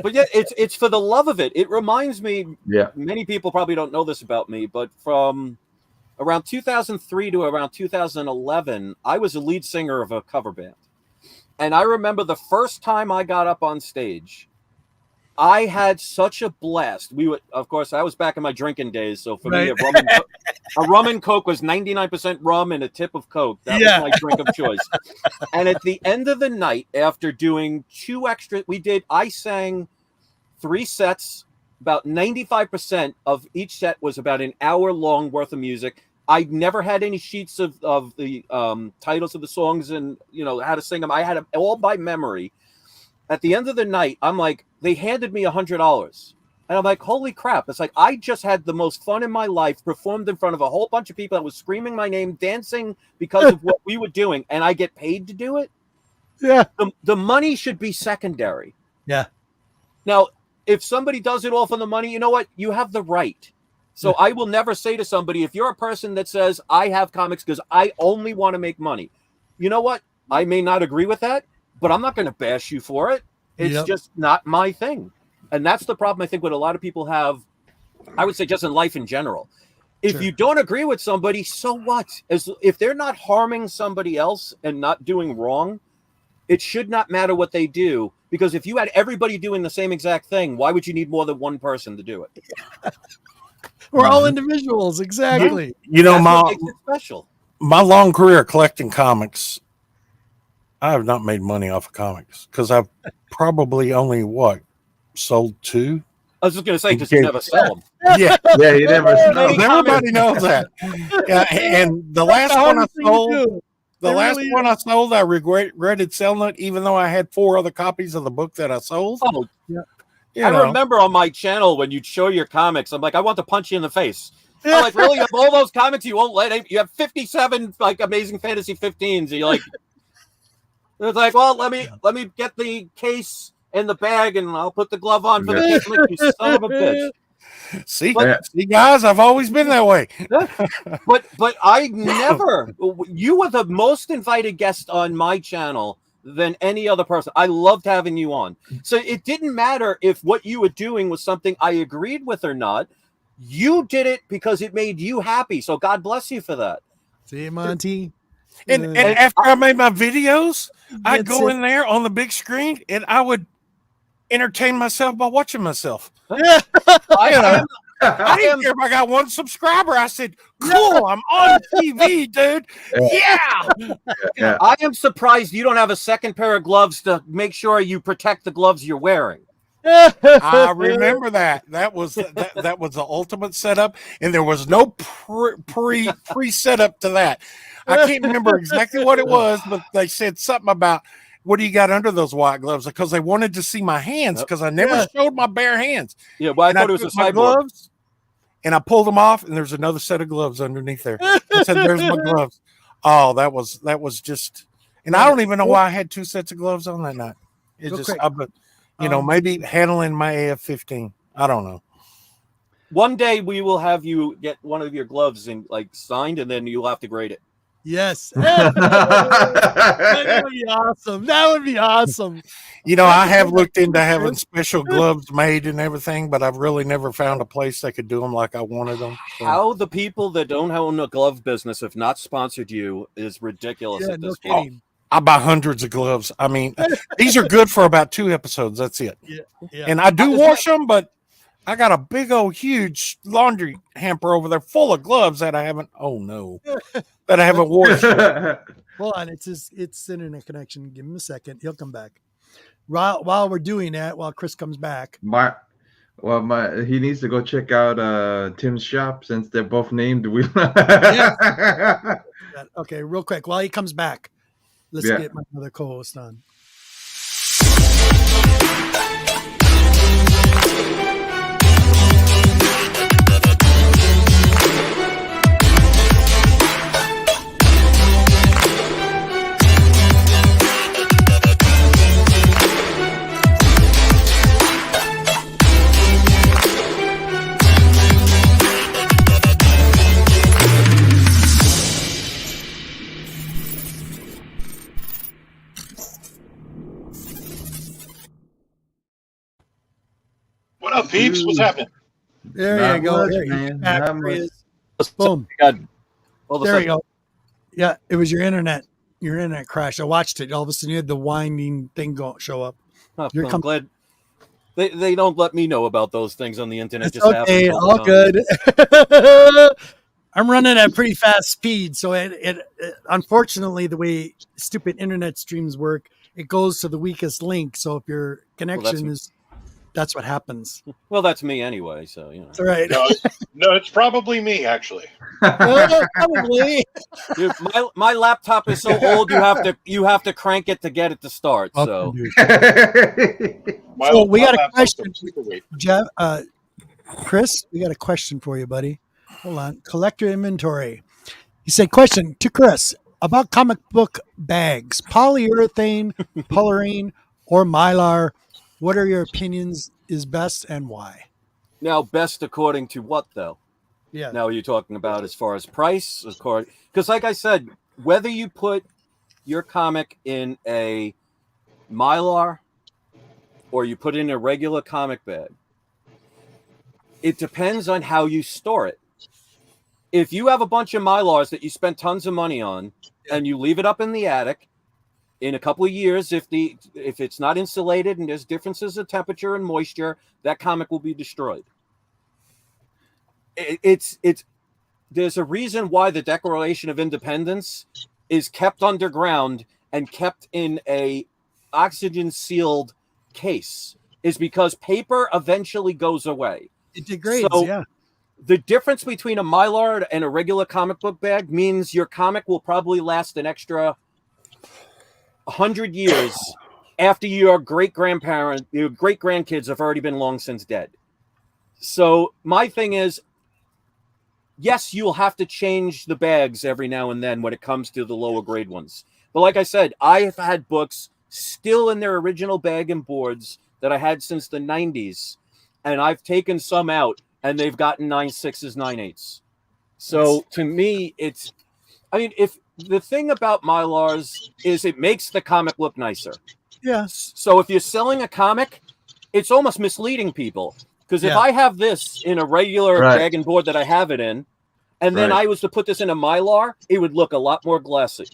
But yeah, it's for the love of it. It reminds me. Yeah. Many people probably don't know this about me, but from around 2003 to around 2011, I was a lead singer of a cover band, and I remember the first time I got up on stage. I had such a blast. Of course, I was back in my drinking days. So for me, a rum and Coke was 99% rum and a tip of Coke. That was my drink of choice. And at the end of the night, after doing I sang 3 sets. About 95% of each set was about an hour long worth of music. I never had any sheets of the titles of the songs and, how to sing them. I had them all by memory. At the end of the night, I'm like, they handed me $100. And I'm like, holy crap. It's like, I just had the most fun in my life, performed in front of a whole bunch of people that was screaming my name, dancing because of what we were doing. And I get paid to do it. Yeah. The money should be secondary. Yeah. Now, if somebody does it all for the money, you know what? You have the right. So I will never say to somebody, if you're a person that says, I have comics because I only want to make money, you know what? I may not agree with that, but I'm not going to bash you for it. It's just not my thing. And that's the problem I think what a lot of people have, I would say just in life in general. If you don't agree with somebody, so what? If they're not harming somebody else and not doing wrong, it should not matter what they do. Because if you had everybody doing the same exact thing, why would you need more than one person to do it? We're all individuals. Exactly. What makes it special. My long career collecting comics, I have not made money off of comics because I've probably only sold 2. I was just going to say, because you never sell them. Yeah, you never sell them. Everybody knows that. Yeah, and the last one I sold, I regretted selling it, even though I had 4 other copies of the book that I sold. Oh, yeah. I remember on my channel when you'd show your comics, I'm like, I want to punch you in the face. I'm like, really? You have all those comics you won't you have 57 like Amazing Fantasy 15s. And you're like, it's like, well, let me get the case in the bag and I'll put the glove on for the case. Like, you son of a bitch. See, guys, I've always been that way. but I never. You were the most invited guest on my channel than any other person. I loved having you on. So it didn't matter if what you were doing was something I agreed with or not. You did it because it made you happy. So God bless you for that. See, Monty. And after I made my videos, I'd go in there on the big screen and I would entertain myself by watching myself. Yeah. I didn't care if I got 1 subscriber. I said, cool, I'm on TV, dude. Yeah. I am surprised you don't have a second pair of gloves to make sure you protect the gloves you're wearing. I remember that. That was the ultimate setup, and there was no pre setup to that. I can't remember exactly what it was, but they said something about, what do you got under those white gloves? Because they wanted to see my hands, because I never showed my bare hands. Yeah, well, I thought it was a cyborg. Gloves, and I pulled them off, and there's another set of gloves underneath there. I said, "There's my gloves." Oh, that was just, and I don't even know why I had 2 sets of gloves on that night. It's just, maybe handling my AF-15. I don't know. One day we will have you get one of your gloves signed, and then you'll have to grade it. Yes. That would be awesome. That would be awesome. I have looked into having special gloves made and everything, but I've really never found a place that could do them like I wanted them. So. How the people that don't own a glove business have not sponsored you is ridiculous at this point. I buy hundreds of gloves. I mean, these are good for about 2 episodes. That's it. Yeah. And I do wash them, but I got a big old huge laundry hamper over there full of gloves that I haven't. Oh no, that I haven't washed. Hold on, it's internet connection. Give him a second. He'll come back. While we're doing that, while Chris comes back, he needs to go check out Tim's shop since they're both named. Okay, real quick. While he comes back, let's get my other co-host on. What up, peeps? What's happening? There you go. Boom. There you go. Yeah, it was your internet. Your internet crashed. I watched it. All of a sudden, you had the winding thing show up. I'm glad they don't let me know about those things on the internet. It's okay, all good. I'm running at pretty fast speed, so it unfortunately the way stupid internet streams work, it goes to the weakest link. So if your connection that's what happens. Well, that's me anyway. So you know. That's right. No, it's probably me actually. Probably. Dude, my laptop is so old. You have to crank it to get it to start. So, so we got a question, Jeff. Chris, we got a question for you, buddy. Hold on. Collector inventory. He said, question to Chris about comic book bags, polyurethane, polyurine, or mylar. What are your opinions is best and why? Now, best according to what, though? Yeah. Now, are you talking about as far as price? Because like I said, whether you put your comic in a mylar or you put it in a regular comic bag, it depends on how you store it. If you have a bunch of mylars that you spent tons of money on and you leave it up in the attic, in a couple of years, if it's not insulated and there's differences of temperature and moisture, that comic will be destroyed. There's a reason why the Declaration of Independence is kept underground and kept in a oxygen sealed case, is because paper eventually goes away. It degrades. So, yeah. The difference between a mylar and a regular comic book bag means your comic will probably last an extra 100 years after your great grandkids have already been long since dead. So my thing is, yes, you'll have to change the bags every now and then when it comes to the lower grade ones. But like I said, I have had books still in their original bag and boards that I had since the 90s, and I've taken some out, and they've gotten 9.6s, 9.8s. So to me, if the thing about mylars is it makes the comic look nicer. Yes. So if you're selling a comic, it's almost misleading people. Because if I have this in a regular bag and board that I have it in, and then I was to put this in a mylar, it would look a lot more glossy.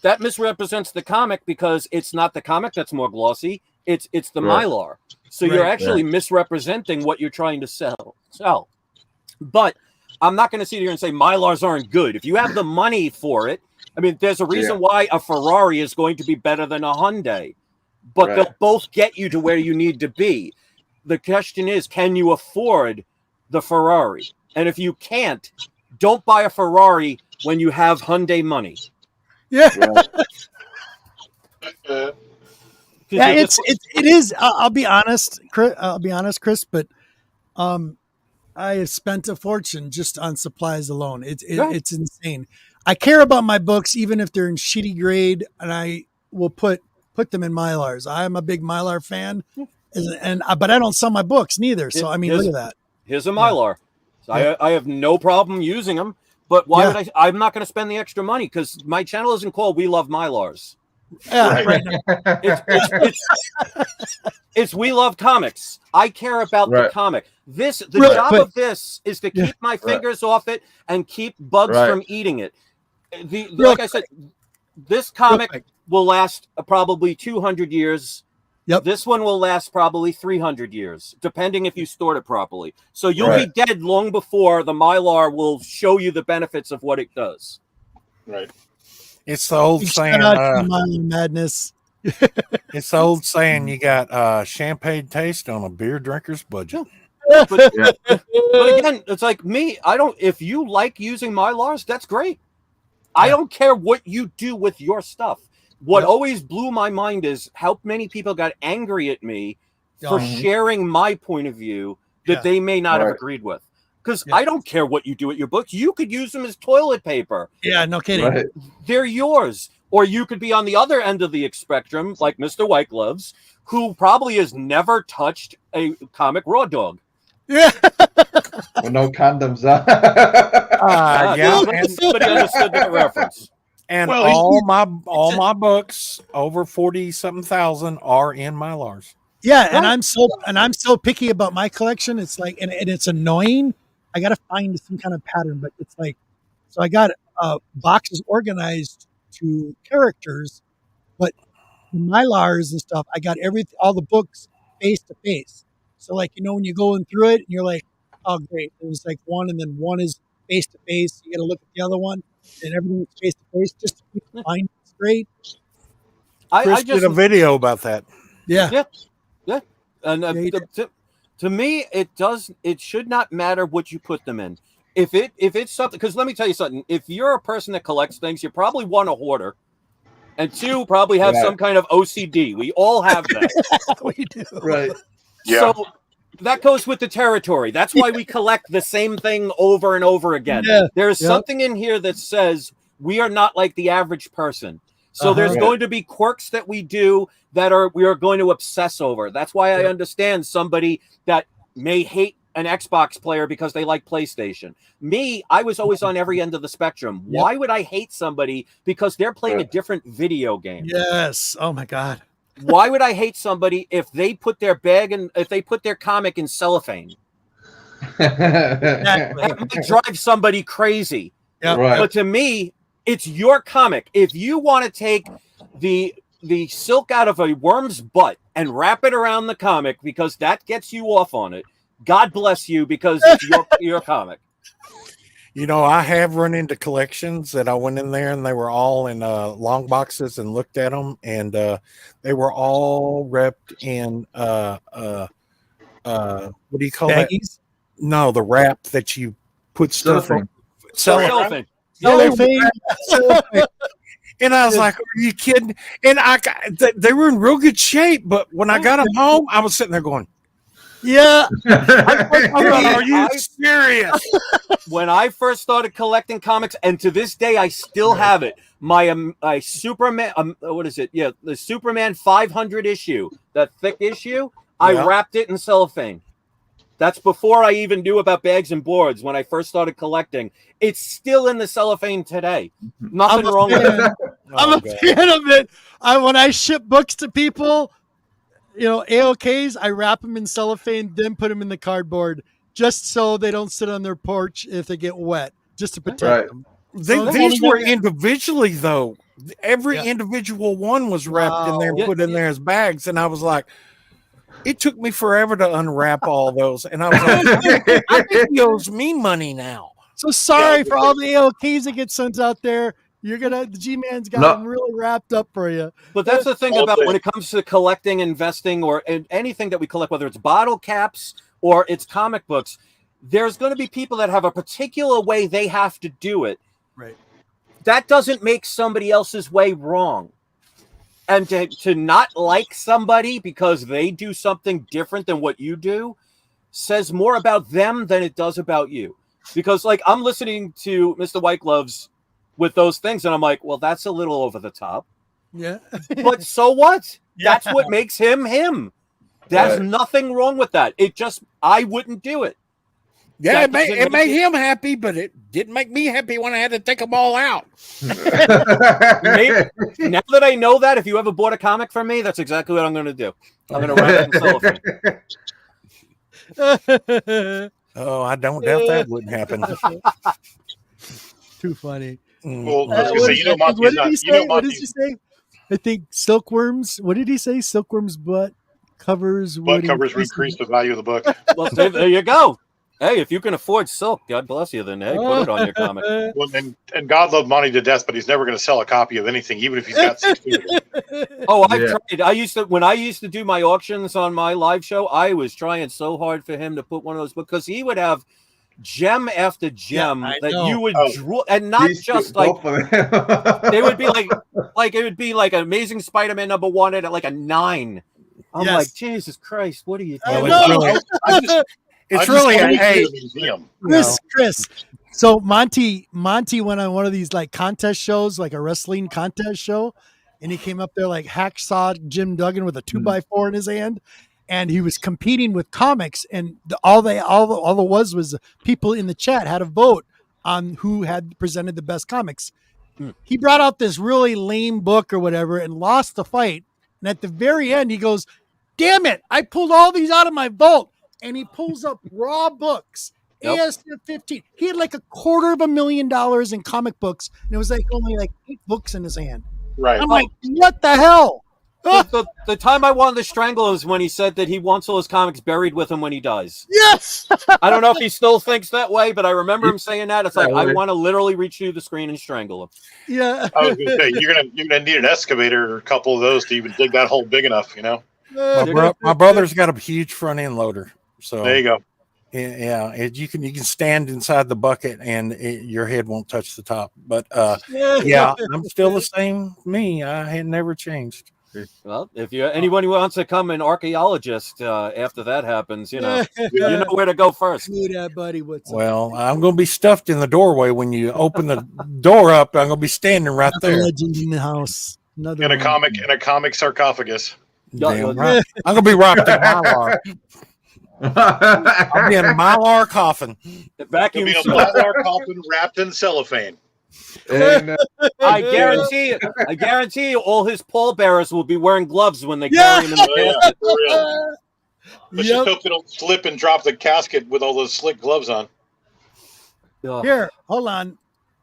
That misrepresents the comic because it's not the comic that's more glossy. It's the mylar. So you're actually misrepresenting what you're trying to sell. But I'm not going to sit here and say mylars aren't good. If you have the money for it, I mean, there's a reason why a Ferrari is going to be better than a Hyundai. But they'll both get you to where you need to be. The question is, can you afford the Ferrari? And if you can't, don't buy a Ferrari when you have Hyundai money. Yeah. It is. I'll be honest, Chris. But I have spent a fortune just on supplies alone. It's insane. I care about my books, even if they're in shitty grade, and I will put them in mylars. I'm a big mylar fan, but I don't sell my books neither. So I mean, look at that. Here's a mylar. So I have no problem using them. But why would I'm not going to spend the extra money because my channel isn't called We Love Mylars. Yeah, it's We Love Comics. I care about the comic. The job of this is to keep my fingers off it and keep bugs from eating it. Like I said, this comic will last probably 200 years. Yep. This one will last probably 300 years, depending if you stored it properly. So you'll be dead long before the mylar will show you the benefits of what it does. Right. It's the old saying. Madness. It's the old saying. You got champagne taste on a beer drinker's budget. But again, it's like me. If you like using mylars, that's great. I don't care what you do with your stuff. What always blew my mind is how many people got angry at me for sharing my point of view that they may not have agreed with. Because I don't care what you do with your books. You could use them as toilet paper. Yeah, no kidding. Right. They're yours. Or you could be on the other end of the spectrum, like Mr. White Gloves, who probably has never touched a comic raw dog. Yeah. With no condoms. Somebody understood that reference. And all my books over 40-something thousand are in mylars. Yeah, and I'm so picky about my collection. It's like, and it's annoying. I got to find some kind of pattern, but it's like, so I got boxes organized to characters, but the Mylars and stuff, I got all the books face to face. So like, when you're going through it and you're like, oh great, there's like one, and then one is face to face. You got to look at the other one, and everything's face to face just to keep the line straight. Chris did a video about that. Yeah. And to me, it should not matter what you put them in. If it's something, because let me tell you something. If you're a person that collects things, you're probably one, a hoarder, and two, probably have some kind of OCD. We all have that. We do. Right. Yeah. So that goes with the territory. That's why we collect the same thing over and over again. Yeah. There's something in here that says we are not like the average person. So there's going to be quirks that we do that we are going to obsess over. That's why I understand somebody that may hate an Xbox player because they like PlayStation. Me, I was always on every end of the spectrum. Yep. Why would I hate somebody because they're playing a different video game? Yes. Oh my God. Why would I hate somebody if they put their comic in cellophane? That might drive somebody crazy. Yep. Right. But to me, it's your comic. If you want to take the silk out of a worm's butt and wrap it around the comic because that gets you off on it, God bless you, because it's your comic. I have run into collections that I went in there and they were all in long boxes and looked at them, and they were all wrapped in what do you call Baggies? that? No, the wrap that you put stuff in. Cellophane. And I was like, "Are you kidding?" And they were in real good shape, but when I got them home, I was sitting there going, Yeah. "Are you serious?" When I first started collecting comics, and to this day I still have it, my Superman, what is it? Yeah, the Superman 500 issue, that thick issue. I wrapped it in cellophane. That's before I even knew about bags and boards. When I first started collecting, it's still in the cellophane today. Nothing wrong with it. I'm a fan of it. When I ship books to people, AOKs, I wrap them in cellophane, then put them in the cardboard, just so they don't sit on their porch if they get wet, just to protect them. These were individually, though. Every individual one was wrapped in there and put in there as bags, and I was like, it took me forever to unwrap all those, and I was like, I think he owes me money now. So sorry for all the AOKs that get sent out there. The G-Man's got them really wrapped up for you. But that's the thing about when it comes to collecting, investing, or anything that we collect, whether it's bottle caps or it's comic books, there's going to be people that have a particular way they have to do it. Right. That doesn't make somebody else's way wrong. And to not like somebody because they do something different than what you do says more about them than it does about you. Because, like, I'm listening to Mr. White Gloves with those things, and I'm like, well, that's a little over the top. Yeah. But so what? That's what makes him him. There's nothing wrong with that. I wouldn't do it. Yeah, it made him happy, but it didn't make me happy when I had to take them all out. Maybe, now that I know that, if you ever bought a comic from me, that's exactly what I'm going to do. I'm going to wrap it in cellophane. Oh, I don't doubt that wouldn't happen. Too funny. Well, I was going to say, what did he say? I think silkworms. What did he say? Silkworms' butt covers would increase the value of the book. Well, there you go. Hey, if you can afford silk, God bless you. Then hey, put it on your comic. Well, and God loved Monty to death, but he's never going to sell a copy of anything, even if he's got 16 of them. Oh, I've tried. When I used to do my auctions on my live show, I was trying so hard for him to put one of those books because he would have gem after gem you would draw, and not just like they would be like it would be like Amazing Spider-Man #1 at like a 9. I'm like, Jesus Christ, what are you doing? It's really a museum. Chris. So Monty went on one of these like contest shows, like a wrestling contest show, and he came up there like hacksaw Jim Duggan with a 2x4 in his hand, and he was competing with comics, and all there was people in the chat had a vote on who had presented the best comics. He brought out this really lame book or whatever and lost the fight, and at the very end he goes, damn it, I pulled all these out of my vault. And he pulls up raw books. Yep. ASF 15. He had like $250,000 in comic books, and it was like only like 8 books in his hand. Right. I'm like, what the hell? The time I wanted to strangle is when he said that he wants all his comics buried with him when he dies. Yes. I don't know if he still thinks that way, but I remember him saying that. It's like, I want to literally reach through the screen and strangle him. Yeah. I was gonna say you're gonna need an excavator or a couple of those to even dig that hole big enough, you know. My brother's got a huge front end loader, so There you go. yeah, you can stand inside the bucket and your head won't touch the top. But yeah, I'm still the same. Me, I had never changed. Well, if anyone who wants to come an archaeologist after that happens, you know where to go first. Do that, buddy. What's up? Well, I'm going to be stuffed in the doorway when you open the door up. I'm going to be standing right there. Legend in the house. In a comic sarcophagus. Damn right. I'm going to be wrapped in Mylar. I'll be in a Mylar coffin. The vacuum It'll be a Mylar coffin wrapped in cellophane. And, I guarantee you, all his pallbearers will be wearing gloves when they carry him in the casket. For real. But just hope they don't slip and drop the casket with all those slick gloves on. Here, hold on.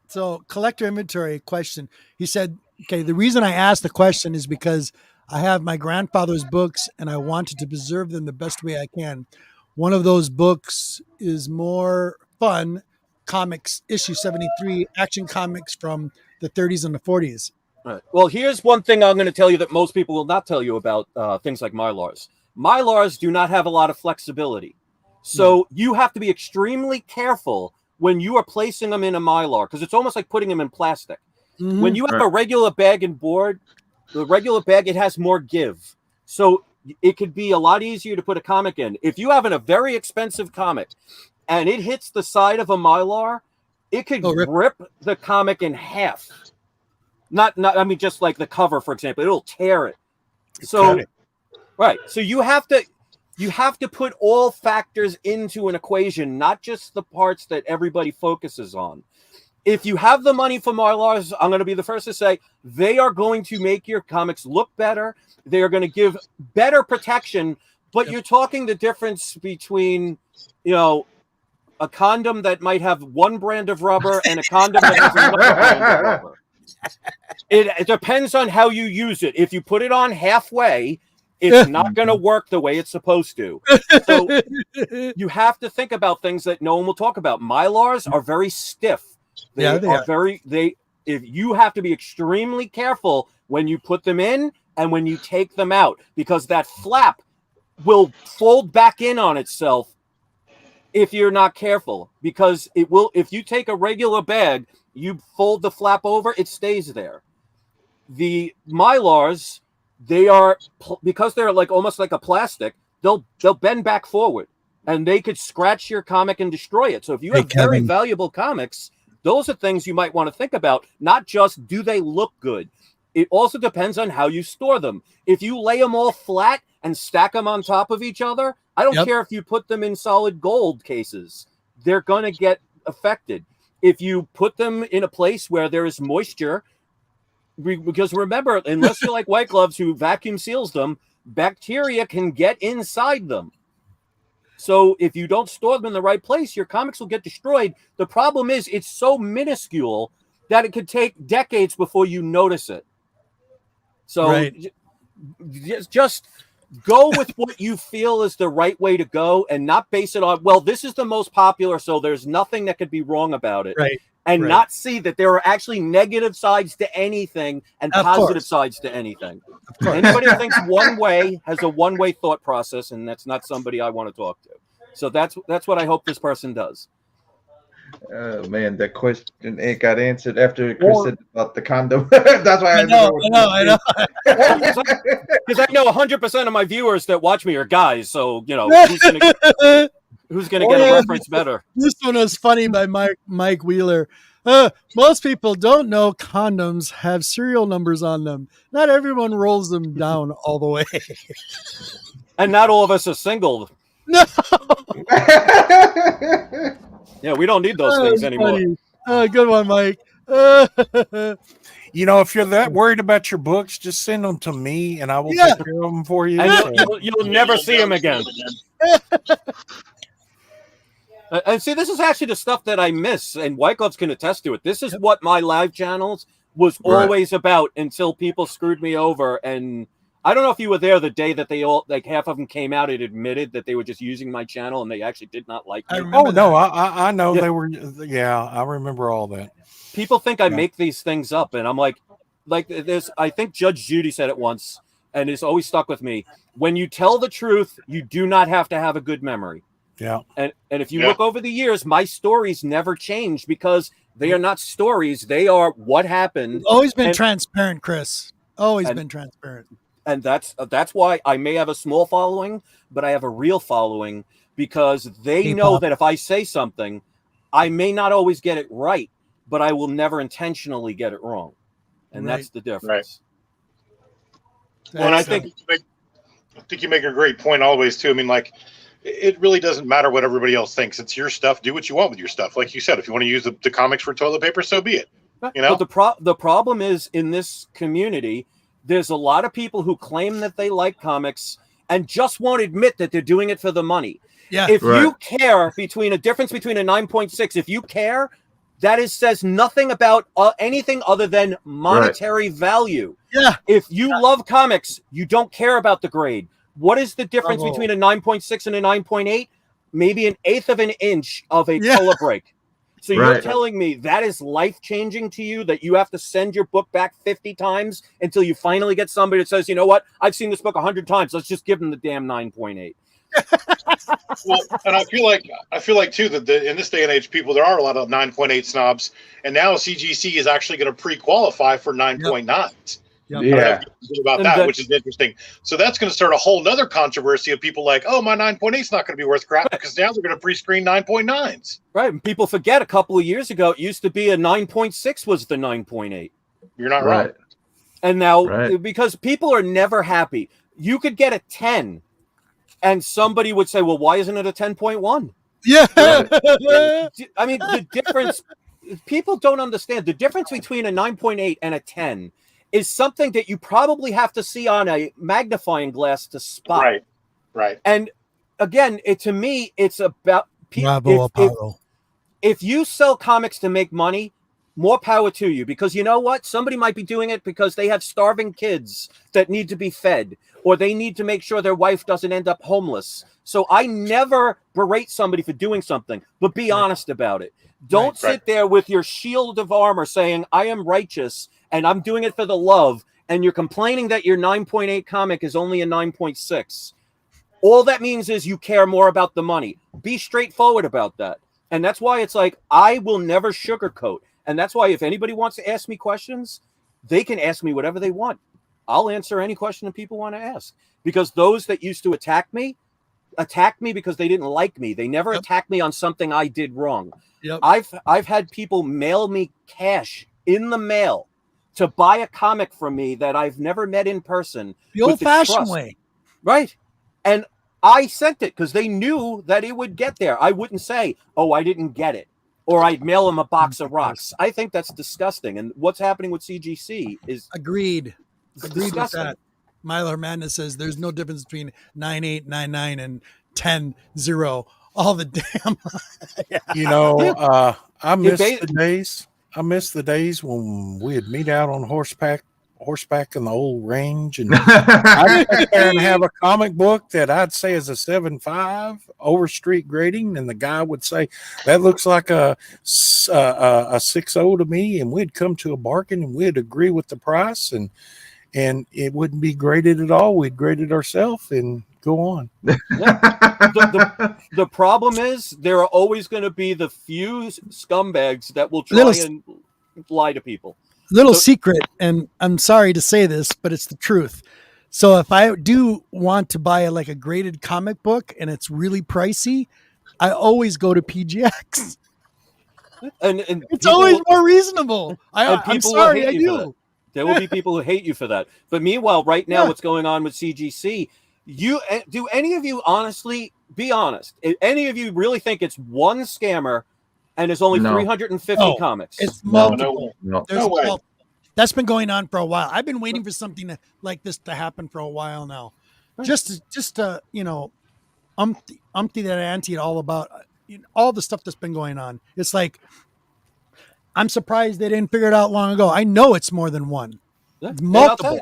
So, collector inventory question. He said, okay, the reason I asked the question is because I have my grandfather's books and I wanted to preserve them the best way I can. One of those books is More Fun Comics, issue 73, Action Comics from the 30s and the 40s. Right. Well, here's one thing I'm going to tell you that most people will not tell you about things like Mylars. Mylars do not have a lot of flexibility. So you have to be extremely careful when you are placing them in a Mylar, because it's almost like putting them in plastic. Mm-hmm. When you have a regular bag and board, the regular bag, it has more give. So it could be a lot easier to put a comic in. If you have a very expensive comic and it hits the side of a Mylar, it could rip the comic in half. I mean, just like the cover, for example, it'll tear it. So, right. So you have to put all factors into an equation, not just the parts that everybody focuses on. If you have the money for Mylars, I'm going to be the first to say they are going to make your comics look better. They are going to give better protection, but you're talking the difference between, a condom that might have one brand of rubber and a condom that has another brand of rubber. It depends on how you use it. If you put it on halfway, it's not going to work the way it's supposed to. So you have to think about things that no one will talk about. Mylars are very stiff. They are very. If you have to be extremely careful when you put them in and when you take them out, because that flap will fold back in on itself if you're not careful, because it will. If you take a regular bag, you fold the flap over, it stays there. The Mylars, because they're like almost like a plastic, they'll bend back forward, and they could scratch your comic and destroy it. So if you have very valuable comics, those are things you might want to think about. Not just do they look good. It also depends on how you store them. If you lay them all flat and stack them on top of each other, I don't care if you put them in solid gold cases. They're going to get affected. If you put them in a place where there is moisture, because remember, unless you're like White Gloves who vacuum seals them, bacteria can get inside them. So if you don't store them in the right place, your comics will get destroyed. The problem is it's so minuscule that it could take decades before you notice it. So just go with what you feel is the right way to go and not base it on, well, this is the most popular, so there's nothing that could be wrong about it. Right. And not see that there are actually negative sides to anything and positive sides to anything. Anybody who thinks one way has a one-way thought process, and that's not somebody I want to talk to. So that's what I hope this person does. Oh man, that question it got answered after Chris said about the condom. That's why I know. Because I know 100% of my viewers that watch me are guys, so who's gonna get a reference better? This one was funny by Mike Wheeler. Most people don't know condoms have serial numbers on them. Not everyone rolls them down all the way. And not all of us are single. No. Yeah, we don't need those things anymore. Funny. Good one, Mike. You know, if you're that worried about your books, just send them to me, and I will take care of them for you. And you'll never see them again. And see, this is actually the stuff that I miss, and White Gloves can attest to it. This is what my live channels was always about until people screwed me over. And I don't know if you were there the day that they all, like half of them came out and admitted that they were just using my channel and they actually did not like me. Oh, no, I know they were. Yeah, I remember all that. People think I make these things up, and I'm like this. I think Judge Judy said it once, and it's always stuck with me. When you tell the truth, you do not have to have a good memory. Yeah. And if you look over the years, my stories never change because they are not stories. They are what happened. Always been transparent, Chris. Always been transparent. And that's why I may have a small following, but I have a real following because they know that if I say something, I may not always get it right, but I will never intentionally get it wrong. And that's the difference. Right. Well, and I think you make a great point always too. I mean, like, it really doesn't matter what everybody else thinks. It's your stuff. Do what you want with your stuff. Like you said, if you want to use the comics for toilet paper, so be it. You know. But the problem is in this community, there's a lot of people who claim that they like comics and just won't admit that they're doing it for the money. Yeah. If you care between a difference between a 9.6, if you care, that says nothing about anything other than monetary value. Yeah. If you love comics, you don't care about the grade. What is the difference between a 9.6 and a 9.8? Maybe an eighth of an inch of a color break. So you're telling me that is life-changing to you, that you have to send your book back 50 times until you finally get somebody that says, you know what, I've seen this book 100 times. Let's just give them the damn 9.8. Well, and I feel like too that in this day and age, there are a lot of 9.8 snobs, and now CGC is actually going to pre-qualify for 9.9s. Yeah, about that, which is interesting. So that's going to start a whole nother controversy of people like, oh, my 9.8 is not going to be worth crap because now they're going to pre-screen 9.9s. Right, and people forget a couple of years ago it used to be a 9.6 was the 9.8. You're not wrong. And now because people are never happy, you could get a 10, and somebody would say, well, why isn't it a 10.1? Yeah, I mean the difference. People don't understand the difference between a 9.8 and a 10. Is something that you probably have to see on a magnifying glass to spot. Right. And again, to me, it's about if you sell comics to make money, more power to you. Because you know what? Somebody might be doing it because they have starving kids that need to be fed, or they need to make sure their wife doesn't end up homeless. So I never berate somebody for doing something, but be honest about it. Don't sit there with your shield of armor saying, I am righteous, and I'm doing it for the love, and you're complaining that your 9.8 comic is only a 9.6. All that means is you care more about the money. Be straightforward about that. And that's why it's like, I will never sugarcoat. And that's why if anybody wants to ask me questions, they can ask me whatever they want. I'll answer any question that people want to ask. Because those that used to attack me because they didn't like me. They never attacked me on something I did wrong. I've had people mail me cash in the mail to buy a comic from me that I've never met in person. The old-fashioned way. Right. And I sent it because they knew that it would get there. I wouldn't say, oh, I didn't get it. Or I'd mail them a box of rocks. I think that's disgusting. And what's happening with CGC is... Agreed with that. Mylar Madness says there's no difference between 9899 and 10-0. All the damn... You know, I miss the days... I miss the days when we'd meet out on horseback in the old range, and I'd sit there and have a comic book that I'd say is a 7.5 over street grading, and the guy would say that looks like a 6.0 to me, and we'd come to a bargain and we'd agree with the price, and it wouldn't be graded at all. We'd grade it ourselves and go on. The problem is there are always going to be the few scumbags that will try and lie to people. Secret, and I'm sorry to say this, but it's the truth. So if I do want to buy a graded comic book and it's really pricey, I always go to PGX. And it's always more reasonable. I'm sorry, I do. There will be people who hate you for that. But meanwhile, right now, what's going on with CGC? Do any of you honestly, be honest, any of you really think it's one scammer and there's only 350 comics? It's multiple. No way. That's been going on for a while. I've been waiting for something like this to happen for a while now. Just to umpty that ante all about all the stuff that's been going on. It's like, I'm surprised they didn't figure it out long ago. I know it's more than one. It's multiple.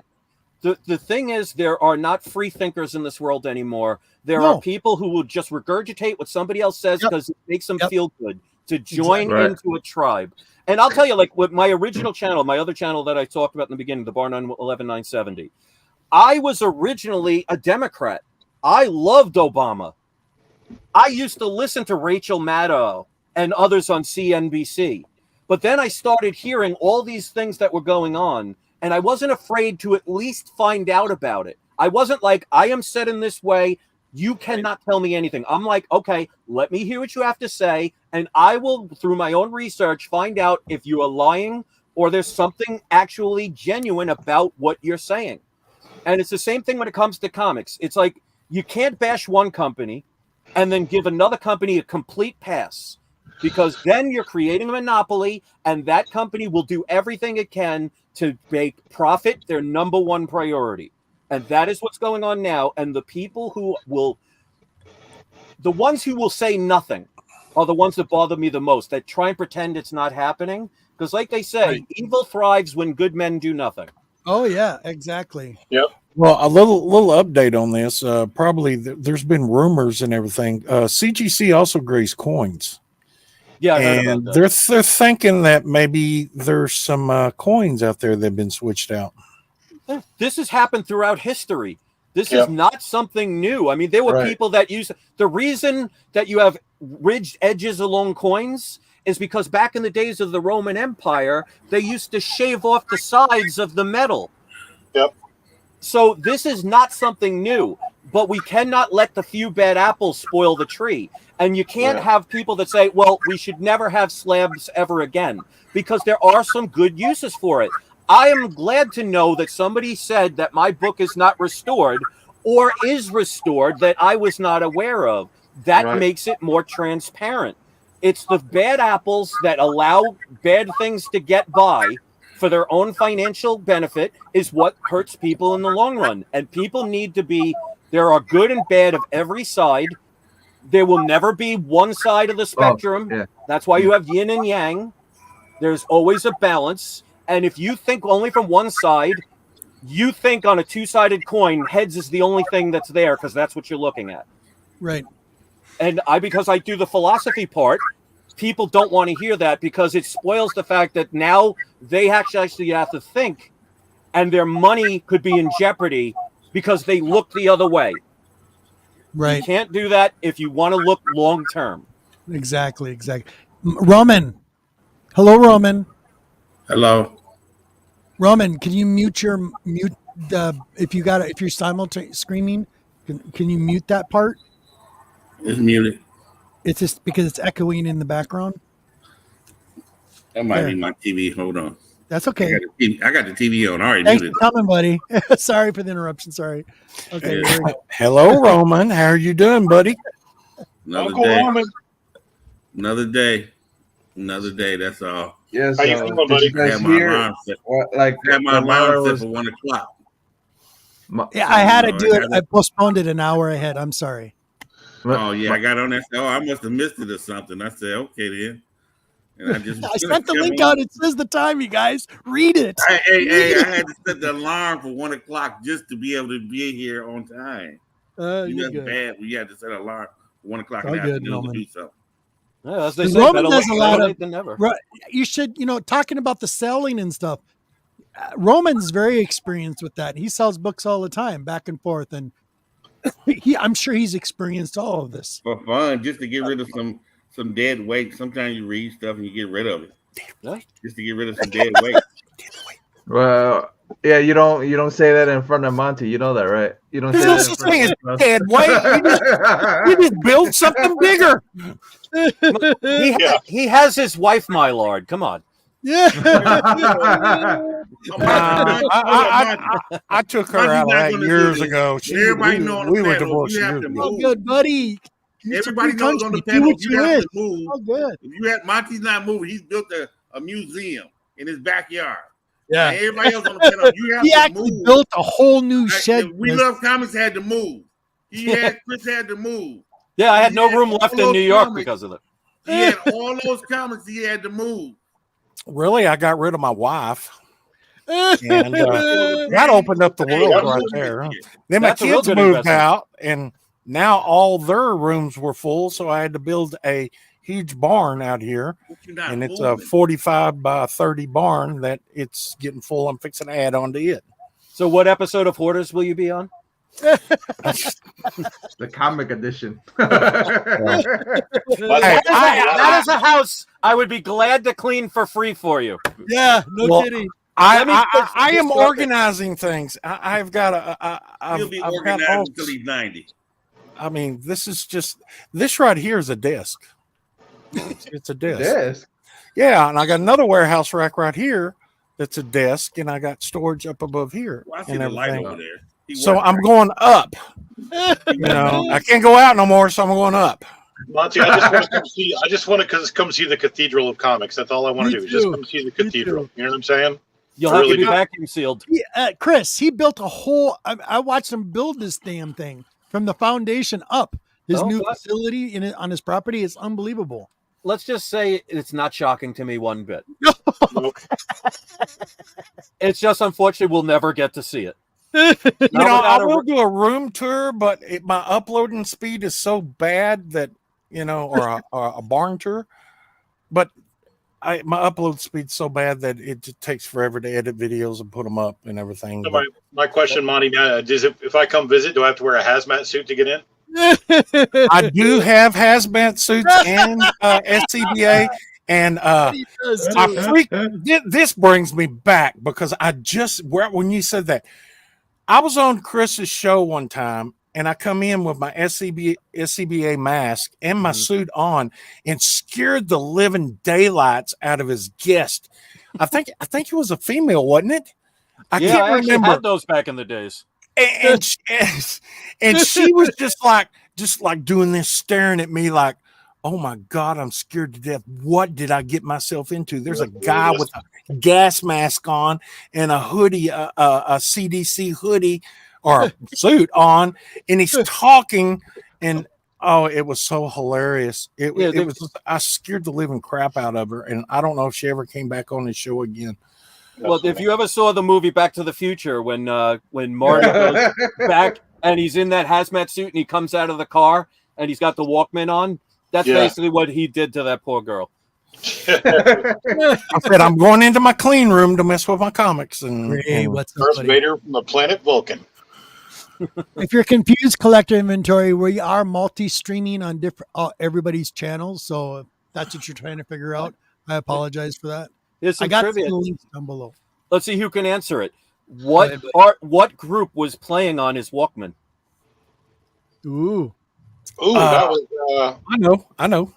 The thing is, there are not free thinkers in this world anymore. There are people who will just regurgitate what somebody else says because it makes them feel good to join into a tribe. And I'll tell you, like with my original channel, my other channel that I talked about in the beginning, the Bar 11970, I was originally a Democrat. I loved Obama. I used to listen to Rachel Maddow and others on CNBC. But then I started hearing all these things that were going on, and I wasn't afraid to at least find out about it. I wasn't like, I am set in this way. You cannot tell me anything. I'm like, okay, let me hear what you have to say, and I will, through my own research, find out if you are lying or there's something actually genuine about what you're saying. And it's the same thing when it comes to comics. It's like you can't bash one company and then give another company a complete pass, because then you're creating a monopoly, and that company will do everything it can to make profit their number one priority. And that is what's going on now. And the people the ones who will say nothing are the ones that bother me the most, that try and pretend it's not happening. Because like they say, evil thrives when good men do nothing. Oh, yeah, exactly. Yep. Well, a little update on this. Probably there's been rumors and everything. CGC also grays coins. Yeah, I heard and about that. they're thinking that maybe there's some coins out there that have been switched out. This has happened throughout history. This is not something new. I mean, there were people that use the reason that you have ridged edges along coins is because back in the days of the Roman Empire, they used to shave off the sides of the metal. Yep. So this is not something new, but we cannot let the few bad apples spoil the tree. And you can't have people that say, well, we should never have slabs ever again, because there are some good uses for it. I am glad to know that somebody said that my book is not restored or is restored that I was not aware of. That makes it more transparent. It's the bad apples that allow bad things to get by for their own financial benefit is what hurts people in the long run. And people need to be, there are good and bad of every side. There will never be one side of the spectrum. That's why you have yin and yang. There's always a balance. And if you think only from one side, you think on a two-sided coin, heads is the only thing that's there because that's what you're looking at. Right. And because I do the philosophy part, people don't want to hear that because it spoils the fact that now they actually have to think, and their money could be in jeopardy because they look the other way. Right. You can't do that if you want to look long-term. Exactly. Roman. Hello, Roman. Hello. Roman, can you mute if you're simultaneously screaming, can you mute that part? It's muted. It's just because it's echoing in the background. That might be my TV. Hold on. That's okay. I got the TV on. All right, Thanks muted. for coming, buddy. Sorry for the interruption. Sorry. Okay. Hello, Roman. How are you doing, buddy? Another day. That's all. Yes. How you feeling, buddy? You guys hear? I had my alarm set for 1 o'clock. Yeah, I had to do it. I postponed it an hour ahead. I'm sorry. Oh yeah, I got on that. Oh, I must have missed it or something. I said, okay then. And I sent the link out. It says the time, you guys. Read it. Hey, I had to set the alarm for 1 o'clock just to be able to be here on time. That's bad. We had to set an alarm for 1 o'clock in the afternoon to do something. Yeah, as they say, Roman does a lot of. Than never. You should, talking about the selling and stuff. Roman's very experienced with that. He sells books all the time, back and forth, and I'm sure he's experienced all of this for fun, just to get rid of some dead weight. Sometimes you read stuff and you get rid of it, just to get rid of some dead weight. Well, yeah, you don't say that in front of Monty. You know that, right? You don't say that in front of dead weight. You just build something bigger. He has his wife, my lord. Come on. Yeah. I took her out of that years ago. We were divorced years ago. Oh, good, buddy. Everybody knows on the panel you have to move. Oh, good. If you had Monty's not moving, he's built a museum in his backyard. Yeah. And everybody else on the panel, you have he to actually move. built a whole new shed. We Love Comics had to move. Chris had to move. Yeah, I had no room left in New York because of it. He had all those comics he had to move. Really, I got rid of my wife. And that opened up the world right there. Then my kids moved out, and now all their rooms were full, so I had to build a huge barn out here, and it's a 45 by 30 barn that it's getting full. I'm fixing to add on to it. So what episode of Hoarders will you be on? The comic edition. That is a house I would be glad to clean for free for you. Yeah, no kidding. I am organizing things. I've got He'll be organized until he's 90. I mean, this right here is a desk. It's a desk. Yeah, and I got another warehouse rack right here that's a desk, and I got storage up above here. Well, I see the light over there. So I'm going up. I can't go out no more, so I'm going up. Monty, I just want to come see. I just want to come see the Cathedral of Comics. That's all I want to do. Just come see the cathedral. You know what I'm saying? You'll have to be vacuum sealed. Chris, he built a whole. I watched him build this damn thing from the foundation up. His new facility on his property is unbelievable. Let's just say it's not shocking to me one bit. It's just unfortunate we'll never get to see it. I will do a room tour, but my uploading speed is so bad that or a barn tour, but my upload speed's so bad that it just takes forever to edit videos and put them up and everything. So my question, Monty, is if I come visit, do I have to wear a hazmat suit to get in? I do have hazmat suits and SCBA. And this brings me back because when you said that, I was on Chris's show one time, and I come in with my SCBA mask and my suit on, and scared the living daylights out of his guest. I think it was a female, wasn't it? I can't remember. Had those back in the days, and she was just like doing this, staring at me like, oh my God, I'm scared to death. What did I get myself into? There's a guy with a gas mask on and a hoodie, a CDC hoodie or a suit on, and he's talking, and it was so hilarious. It was I scared the living crap out of her, and I don't know if she ever came back on his show again. Well, if you ever saw the movie Back to the Future, when Marty goes back and he's in that hazmat suit and he comes out of the car and he's got the Walkman on, that's basically what he did to that poor girl. I said, I'm going into my clean room to mess with my comics. What's Darth Vader from the planet Vulcan. If you're confused, Collector Inventory, we are multi-streaming on everybody's channels. So if that's what you're trying to figure out, I apologize for that. I got trivia. The links down below. Let's see who can answer it. What group was playing on his Walkman? Ooh, that was. I know.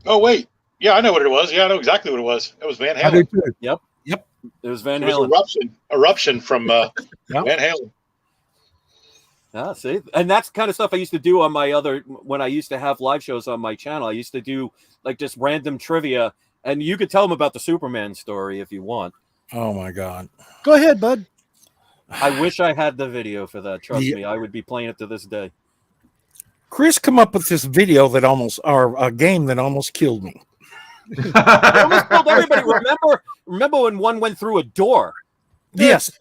Oh wait, yeah, I know what it was. Yeah, I know exactly what it was. It was Van Halen. I do too. Yep. It was Van Halen. Eruption from Van Halen. See, and that's the kind of stuff I used to do on when I used to have live shows on my channel. I used to do like just random trivia, and you could tell them about the Superman story if you want. Oh my God. Go ahead, bud. I wish I had the video for that. Trust me, I would be playing it to this day. Chris come up with this video or a game that almost killed me. I almost killed everybody. Remember when one went through a door? Yes.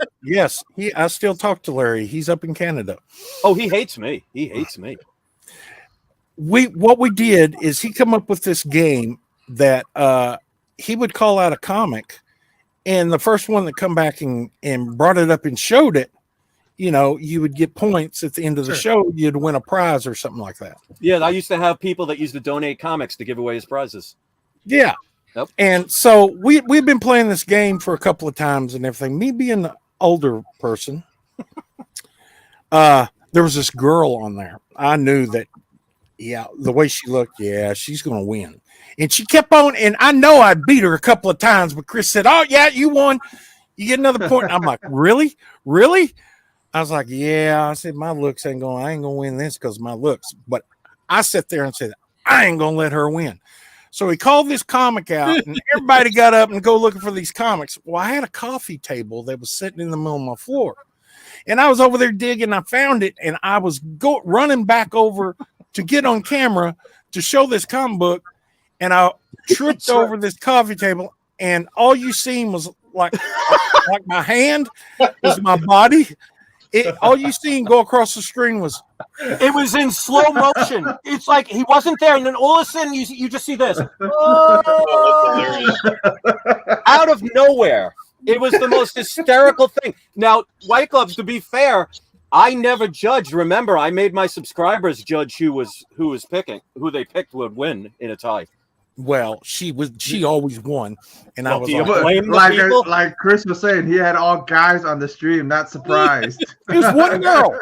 I still talk to Larry. He's up in Canada. Oh, he hates me. What we did is he come up with this game that he would call out a comic, and the first one that come back and brought it up and showed it, you would get points at the end of the show. You'd win a prize or something like that. Yeah, I used to have people that used to donate comics to give away as prizes. Yeah. Yep. And so we've been playing this game for a couple of times and everything. Me being an older person, there was this girl on there. I knew that, the way she looked, she's going to win. And she kept on, and I know I beat her a couple of times, but Chris said, oh, yeah, you won. You get another point. I'm like, really? Really? I was like, I said, I ain't going to win this because of my looks. But I sat there and said, I ain't going to let her win. So he called this comic out, and everybody got up and go looking for these comics. Well, I had a coffee table that was sitting in the middle of my floor, and I was over there digging. I found it, and I was running back over to get on camera to show this comic book, and I tripped over this coffee table, and all you seen was like my hand was my body. All you seen go across the screen was it was in slow motion. It's like he wasn't there, and then all of a sudden you just see this out of nowhere. It was the most hysterical thing. Now, White Gloves, to be fair, I never judged. Remember, I made my subscribers judge who they picked would win in a tie. Well, she always won, and I was like Chris was saying, he had all guys on the stream, not surprised. It was one girl.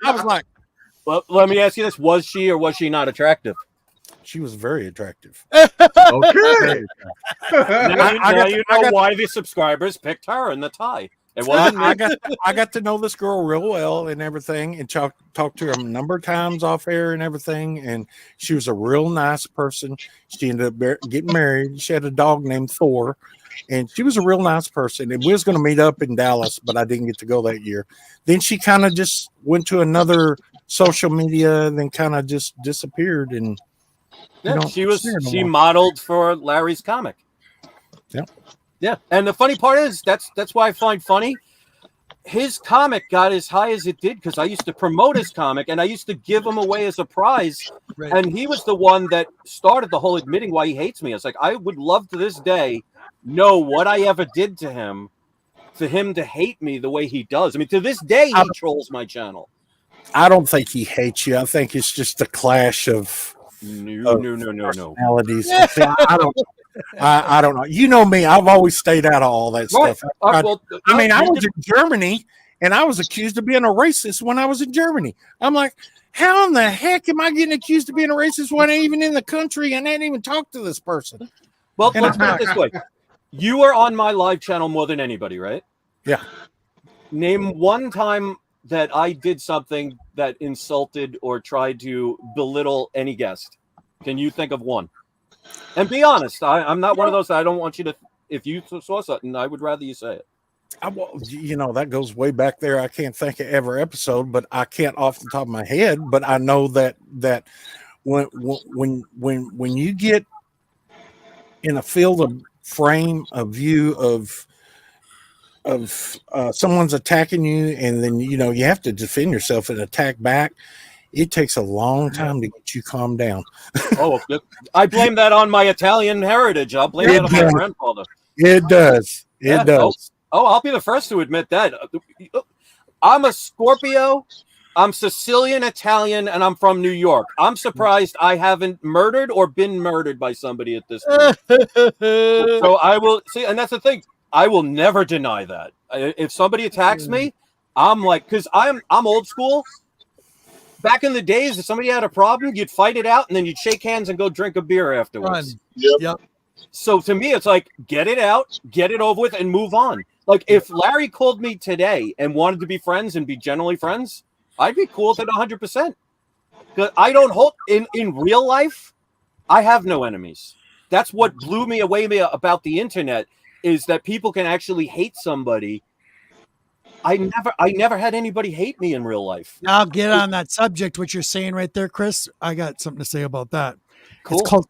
I was like, well, let me ask you this: was she or was she not attractive? She was very attractive. Okay. Now you know why the subscribers picked her in the tie. It wasn't I got to know this girl real well and everything, and talked to her a number of times off air and everything. And she was a real nice person. She ended up getting married. She had a dog named Thor, and she was a real nice person. And we was going to meet up in Dallas, but I didn't get to go that year. Then she kind of just went to another social media, and then kind of just disappeared. And she modeled for Larry's comic. Yeah. Yeah, and the funny part is that's why I find funny. His comic got as high as it did because I used to promote his comic and I used to give him away as a prize. Right. And he was the one that started the whole admitting why he hates me. It's like I would love to this day know what I ever did to him for him to hate me the way he does. I mean, to this day, he trolls my channel. I don't think he hates you. I think it's just a clash of no personalities. Yeah. I don't know. You know me. I've always stayed out of all that stuff. I was in Germany, and I was accused of being a racist when I was in Germany. I'm like, how in the heck am I getting accused of being a racist when I ain't even in the country and I didn't even talk to this person? Well, let's put it this way. You are on my live channel more than anybody, right? Yeah. Name one time that I did something that insulted or tried to belittle any guest. Can you think of one? And be honest. I'm not one of those that I don't want you to. If you saw something, I would rather you say it. That goes way back there. I can't think of every episode, but I can't off the top of my head. But I know that when you get in a field of frame of view of someone's attacking you, and then you have to defend yourself and attack back. It takes a long time to get you calmed down. I blame that on my Italian heritage. I'll blame that on my grandfather. It does. It does. I'll be the first to admit that. I'm a Scorpio. I'm Sicilian, Italian, and I'm from New York. I'm surprised I haven't murdered or been murdered by somebody at this point. So I will see, and that's the thing. I will never deny that. If somebody attacks me, I'm like, because I'm old school. Back in the days, if somebody had a problem, you'd fight it out, and then you'd shake hands and go drink a beer afterwards. Yep. So to me, it's like, get it out, get it over with, and move on. Like, if Larry called me today and wanted to be friends and be generally friends, I'd be cool with it 100%. Because I don't hold, in real life, I have no enemies. That's what blew me away about the internet, is that people can actually hate somebody. I never had anybody hate me in real life. Now I'll get on that subject, what you're saying right there, Chris. I got something to say about that. Cool. It's called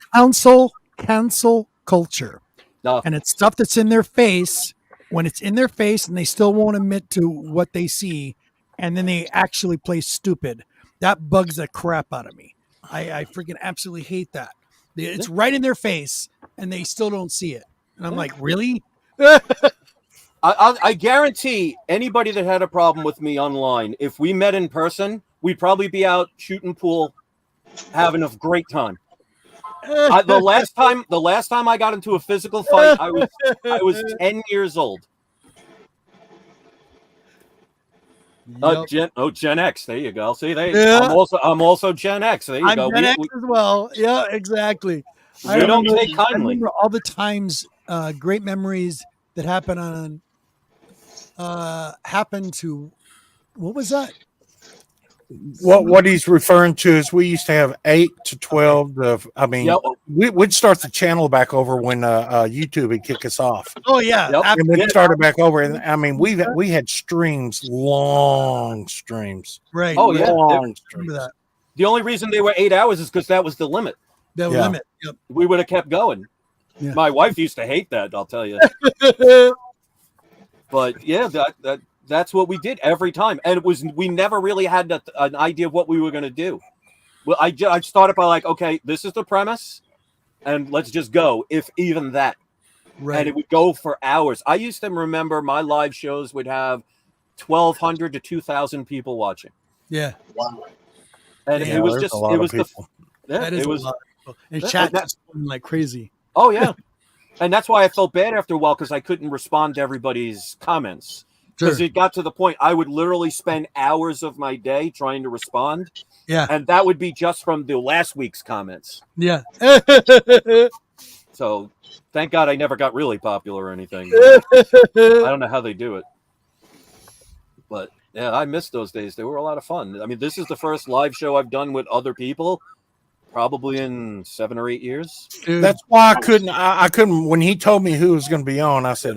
cancel culture. No. And it's stuff that's in their face. When it's in their face and they still won't admit to what they see, and then they actually play stupid. That bugs the crap out of me. I freaking absolutely hate that. It's right in their face and they still don't see it. And I'm like, really? I guarantee anybody that had a problem with me online, if we met in person, we'd probably be out shooting pool, having a great time. The last time I got into a physical fight, I was 10 years old. Yep. Gen X. There you go. See, I'm also Gen X. There you go. Gen X as well. Yeah, exactly. I don't take kindly. I remember all the times, great memories that happened to, what was that? What he's referring to is we used to have 8 to 12. We'd start the channel back over when YouTube would kick us off. Oh yeah, and we'd start it back over. And I mean, we had streams, long streams. Right. Oh yeah, long remember that. The only reason they were 8 hours is because that was the limit. The limit. Yep. We would have kept going. Yeah. My wife used to hate that, I'll tell you. But yeah, that's what we did every time, and we never really had an idea of what we were going to do. Well, I started by like, okay, this is the premise, and let's just go, if even that. Right. And it would go for hours. I used to remember my live shows would have 1,200 to 2,000 people watching. Yeah. Wow. And it was just, it was it was a lot. And chat just going like crazy. Oh yeah. And that's why I felt bad after a while, because I couldn't respond to everybody's comments. Because it got to the point I would literally spend hours of my day trying to respond. Yeah. And that would be just from the last week's comments. Yeah. So thank God I never got really popular or anything. I don't know how they do it. But yeah, I miss those days. They were a lot of fun. I mean, this is the first live show I've done with other people, probably in 7 or 8 years. Dude. That's why I couldn't, when he told me who was going to be on, I said,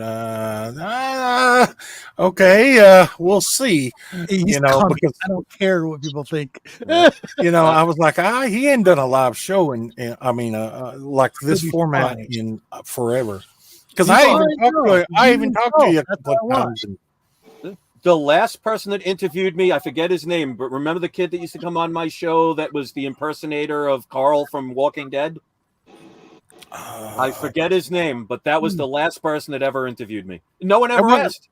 okay, we'll see. Because I don't care what people think. I was like, he ain't done a live show like this format in forever. Because I even talked to you a couple of times. The last person that interviewed me, I forget his name, but remember the kid that used to come on my show that was the impersonator of Carl from Walking Dead? I forget his name, but that was the last person that ever interviewed me. No one ever asked.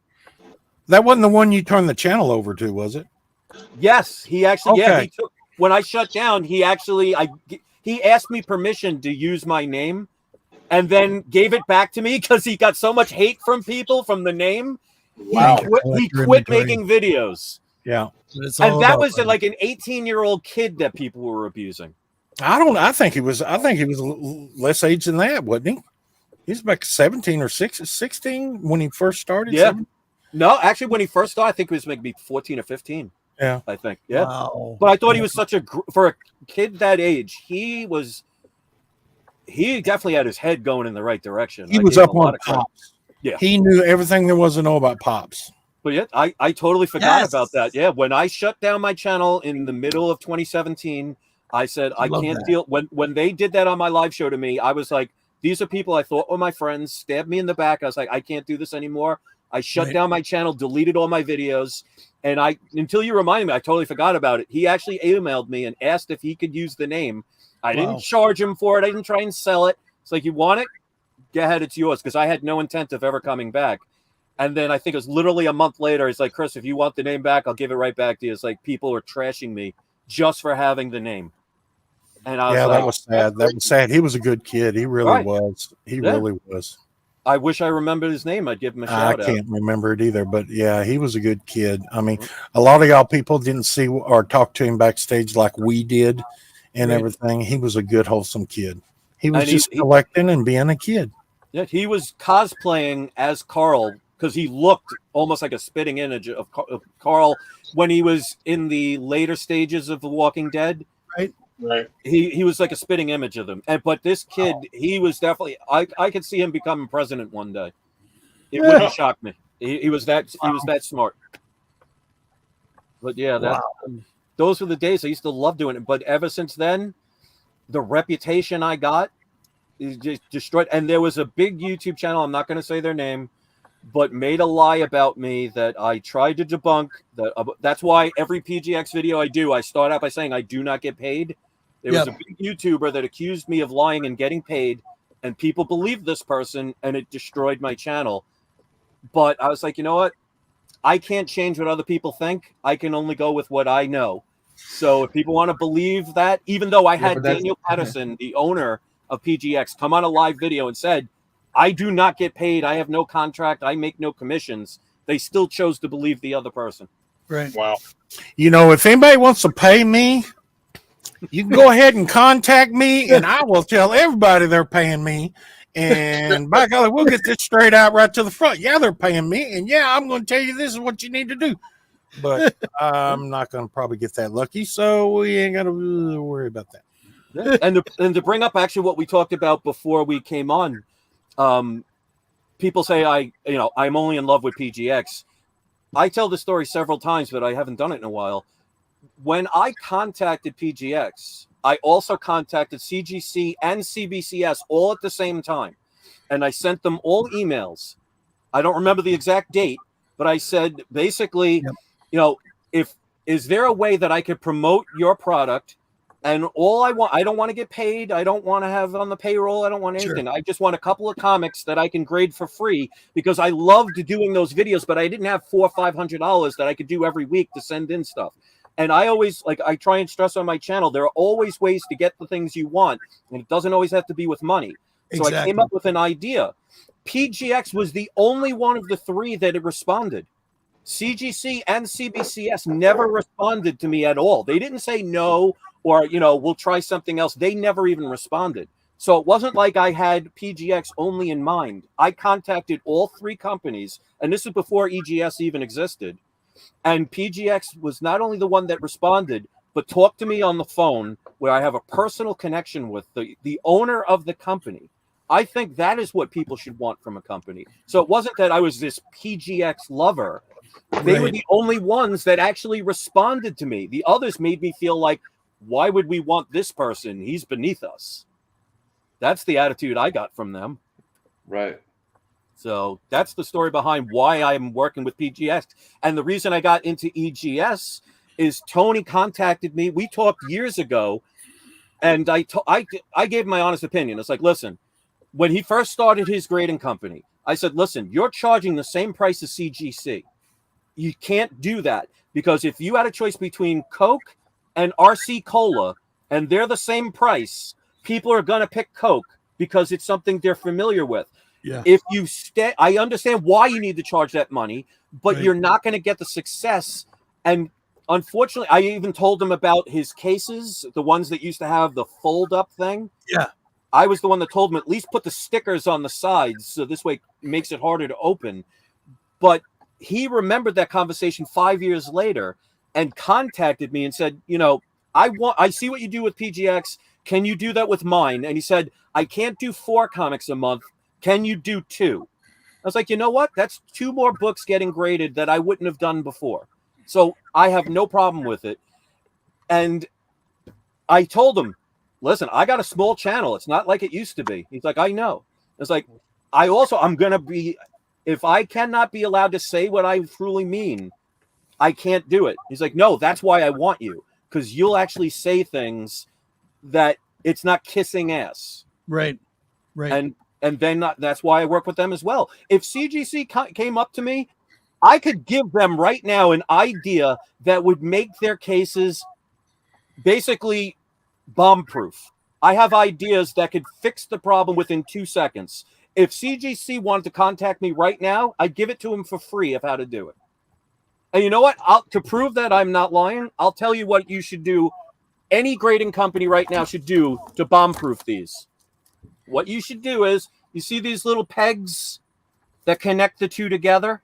That wasn't the one you turned the channel over to, was it? Yes, he actually, when I shut down, he asked me permission to use my name and then gave it back to me because he got so much hate from people from the name. Wow. He quit making videos. Yeah. And that was like an 18-year-old kid that people were abusing. I think he was less age than that, wasn't he? He's about 17 or 16 when he first started. Yeah. 17? No, actually, when he first started, I think it was maybe 14 or 15. Yeah. I think. Yeah. Wow. But I thought he was for a kid that age, he definitely had his head going in the right direction. He was up on Pops. Yeah. He knew everything there was to know about Pops. But yeah, I totally forgot about that. Yeah. When I shut down my channel in the middle of 2017, I said, I can't deal. When they did that on my live show to me, I was like, these are people I thought were my friends, stabbed me in the back. I was like, I can't do this anymore. I shut down my channel, deleted all my videos. And until you reminded me, I totally forgot about it. He actually emailed me and asked if he could use the name. I didn't charge him for it. I didn't try and sell it. It's like, you want it? Go ahead, it's yours, because I had no intent of ever coming back. And then I think it was literally a month later, he's like, Chris, if you want the name back, I'll give it right back to you. It's like people are trashing me just for having the name. And I was that was sad. That was sad. He was a good kid. He really was. He really was. I wish I remembered his name. I'd give him a shout out. I can't remember it either, but yeah, he was a good kid. I mean, a lot of y'all people didn't see or talk to him backstage like we did and everything. He was a good, wholesome kid. He was just collecting and being a kid. Yeah, he was cosplaying as Carl because he looked almost like a spitting image of Carl when he was in the later stages of The Walking Dead. Right. He was like a spitting image of them. But this kid, he was definitely. I could see him becoming president one day. It wouldn't shock me. He was that smart. But yeah, those were the days I used to love doing it. But ever since then, the reputation I got is just destroyed. And there was a big YouTube channel, I'm not going to say their name, but made a lie about me that I tried to debunk. That's why every PGX video I do, I start out by saying I do not get paid. There was a big YouTuber that accused me of lying and getting paid, and people believed this person, and it destroyed my channel. But I was like, you know what? I can't change what other people think. I can only go with what I know. So if people want to believe that, even though I had Daniel Patterson, the owner of PGX, come on a live video and said, I do not get paid. I have no contract. I make no commissions. They still chose to believe the other person. Right. Wow. You know, if anybody wants to pay me, you can go ahead and contact me, and I will tell everybody they're paying me. And by golly, we'll get this straight out right to the front. Yeah, they're paying me, and yeah, I'm going to tell you this is what you need to do. but I'm not going to probably get that lucky, so we ain't got to worry about that. And to bring up actually what we talked about before we came on, people say I'm only in love with PGX. I tell the story several times, but I haven't done it in a while. When I contacted PGX, I also contacted CGC and CBCS all at the same time. And I sent them all emails. I don't remember the exact date, but I said, basically, is there a way that I could promote your product? And I don't want to get paid. I don't want to have on the payroll. I don't want anything. Sure. I just want a couple of comics that I can grade for free because I loved doing those videos, but I didn't have $400 or $500 that I could do every week to send in stuff. And I always, I try and stress on my channel, there are always ways to get the things you want. And it doesn't always have to be with money. Exactly. So I came up with an idea. PGX was the only one of the three that had responded. CGC and CBCS never responded to me at all. They didn't say no or, we'll try something else. They never even responded. So it wasn't like I had PGX only in mind. I contacted all three companies, and this is before EGS even existed. And PGX was not only the one that responded, but talked to me on the phone where I have a personal connection with the owner of the company. I think that is what people should want from a company. So it wasn't that I was this PGX lover. They were the only ones that actually responded to me. The others made me feel like, why would we want this person? He's beneath us. That's the attitude I got from them. Right. So that's the story behind why I'm working with PGX. And the reason I got into EGS is Tony contacted me. We talked years ago, and I gave my honest opinion. It's like, listen, when he first started his grading company, I said, listen, you're charging the same price as CGC. You can't do that because if you had a choice between Coke and RC Cola, and they're the same price, people are going to pick Coke because it's something they're familiar with. Yeah. If you stay, I understand why you need to charge that money, but you're not going to get the success. And unfortunately, I even told him about his cases, the ones that used to have the fold-up thing. Yeah. I was the one that told him at least put the stickers on the sides, so this way it makes it harder to open. But he remembered that conversation 5 years later and contacted me and said, I see what you do with PGX. Can you do that with mine? And he said, I can't do 4 comics a month. Can you do 2? I was like, you know what? That's 2 more books getting graded that I wouldn't have done before. So I have no problem with it. And I told him, listen, I got a small channel. It's not like it used to be. He's like, I know. It's like, I'm going to be, if I cannot be allowed to say what I truly mean, I can't do it. He's like, no, that's why I want you. Because you'll actually say things that it's not kissing ass. Right. And then that's why I work with them as well. If CGC came up to me, I could give them right now an idea that would make their cases basically bomb-proof. I have ideas that could fix the problem within 2 seconds. If CGC wanted to contact me right now, I'd give it to them for free of how to do it. And you know what? To prove that I'm not lying, I'll tell you what you should do. Any grading company right now should do to bomb-proof these. What you should do is, you see these little pegs that connect the two together?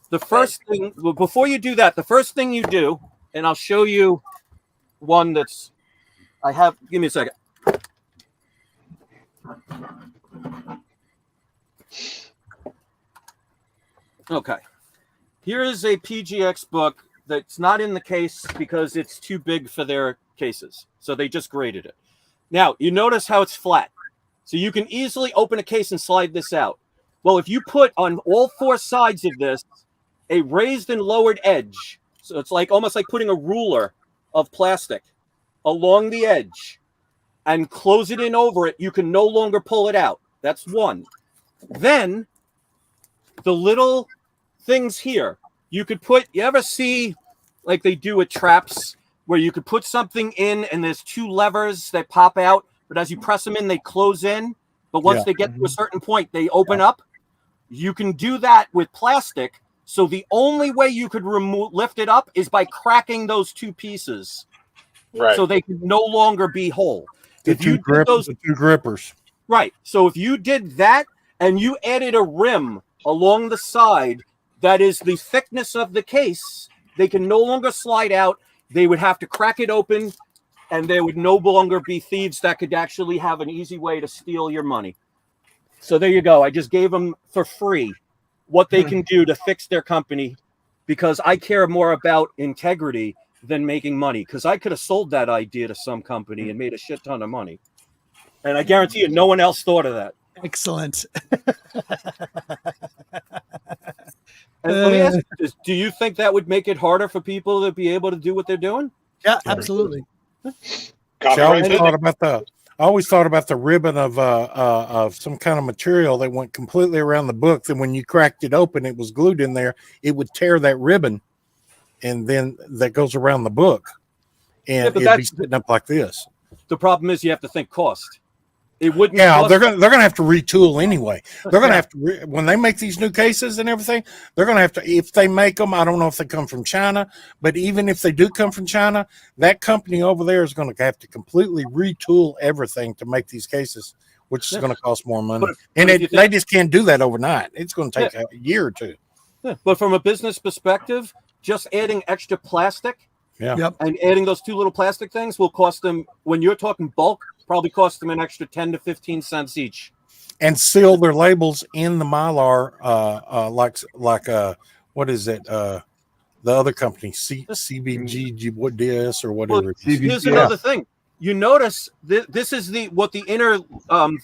The first thing, before you do that, the first thing you do, and I'll show you one that's, give me a second. Okay. Here is a PGX book that's not in the case because it's too big for their cases. So they just graded it. Now, you notice how it's flat. So you can easily open a case and slide this out. Well, if you put on all 4 sides of this a raised and lowered edge, so it's like almost like putting a ruler of plastic along the edge and close it in over it, you can no longer pull it out. That's one. Then the little things here, you could put, you ever see like they do with traps where you could put something in and there's 2 levers that pop out, but as you press them in, they close in. But once they get to a certain point, they open up. You can do that with plastic. So the only way you could lift it up is by cracking those 2 pieces. Right. So they can no longer be whole. The 2 grippers. Right. So if you did that and you added a rim along the side that is the thickness of the case, they can no longer slide out. They would have to crack it open, and there would no longer be thieves that could actually have an easy way to steal your money. So there you go. I just gave them for free what they can do to fix their company, because I care more about integrity than making money, because I could have sold that idea to some company and made a shit ton of money. And I guarantee you no one else thought of that. Excellent. And let me ask you this, do you think that would make it harder for people to be able to do what they're doing? Yeah, absolutely. I always thought about the ribbon of some kind of material that went completely around the book. Then when you cracked it open, it was glued in there. It would tear that ribbon, and then that goes around the book, and it'd be sitting up like this. The problem is you have to think cost. It wouldn't. Yeah, they're gonna have to retool anyway. They're gonna have to when they make these new cases and everything. They're gonna have to, if they make them. I don't know if they come from China, but even if they do come from China, that company over there is going to have to completely retool everything to make these cases, which is going to cost more money. They just can't do that overnight. It's going to take a year or two. Yeah. But from a business perspective, just adding extra plastic, and adding those two little plastic things will cost them. When you're talking bulk, probably cost them an extra 10 to 15 cents each, and seal their labels in the Mylar, like what is it? The other company, CBG, what DS or whatever. Here's another thing. You notice this is what the inner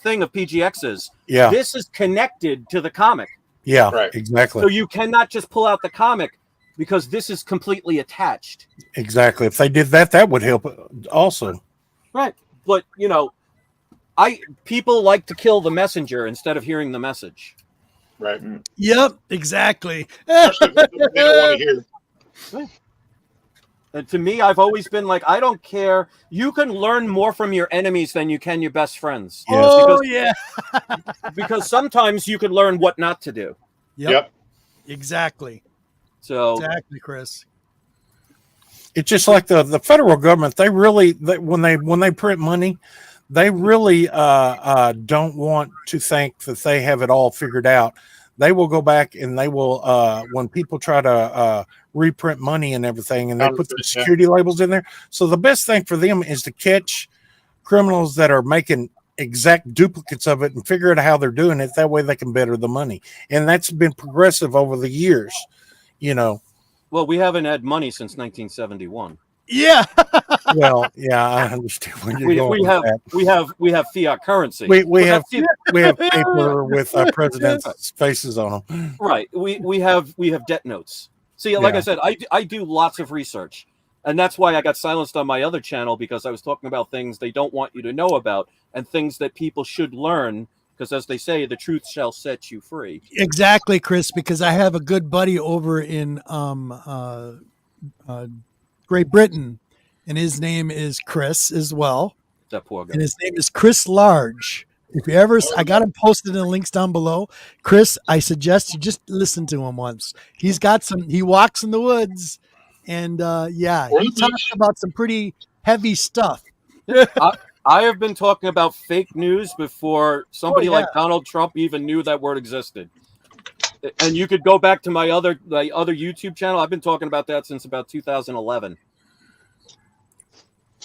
thing of PGX is. Yeah, this is connected to the comic. Yeah, right. Exactly. So you cannot just pull out the comic, because this is completely attached. Exactly. If they did that, that would help also. Right. But, people like to kill the messenger instead of hearing the message. Right. Yep, exactly. They don't want to hear. And to me, I've always been like, I don't care. You can learn more from your enemies than you can your best friends. Yes. Oh, yeah. Because sometimes you can learn what not to do. Yep. Exactly. So exactly, Chris. It's just like the federal government. They really, when they print money, they really don't want to think that they have it all figured out. They will go back and they will, when people try to reprint money and everything, and they put the security labels in there. So the best thing for them is to catch criminals that are making exact duplicates of it and figure out how they're doing it. That way they can better the money. And that's been progressive over the years, Well, we haven't had money since 1971. Yeah. Well, yeah, I understand when you're going with that. We have fiat currency. We have paper with presidents' faces on them. Right. We have debt notes. See, like I said, I do lots of research, and that's why I got silenced on my other channel, because I was talking about things they don't want you to know about and things that people should learn. Because as they say, the truth shall set you free. Exactly, Chris, because I have a good buddy over in Great Britain, and his name is Chris as well. That poor guy. And his name is Chris Large. If you ever, I got him posted in the links down below. Chris, I suggest you just listen to him once. He walks in the woods, and he talks about some pretty heavy stuff. I have been talking about fake news before somebody like Donald Trump even knew that word existed. And you could go back to my other YouTube channel. I've been talking about that since about 2011.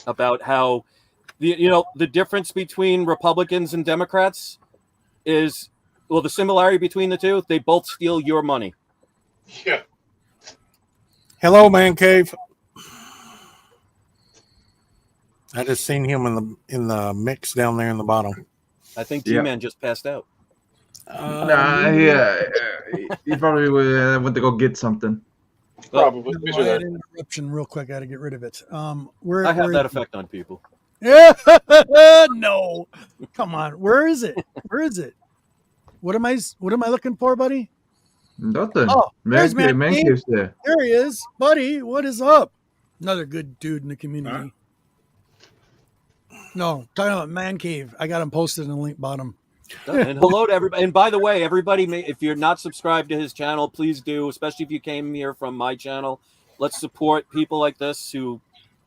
About how the difference between Republicans and Democrats is, the similarity between the two, they both steal your money. Yeah. Hello, Man Cave. I just seen him in the mix down there in the bottom. I think G-Man just passed out. He probably went to go get something. Probably. I had an interruption real quick. I got to get rid of it. I have that effect on people. No, come on. Where is it? What am I looking for, buddy? Nothing. Oh, there's Man Cave. There. There he is, buddy. What is up? Another good dude in the community. Huh? No, talking about Man Cave. I got him posted in the link bottom. And hello to everybody. And by the way, everybody, if you're not subscribed to his channel, please do, especially if you came here from my channel. Let's support people like this who,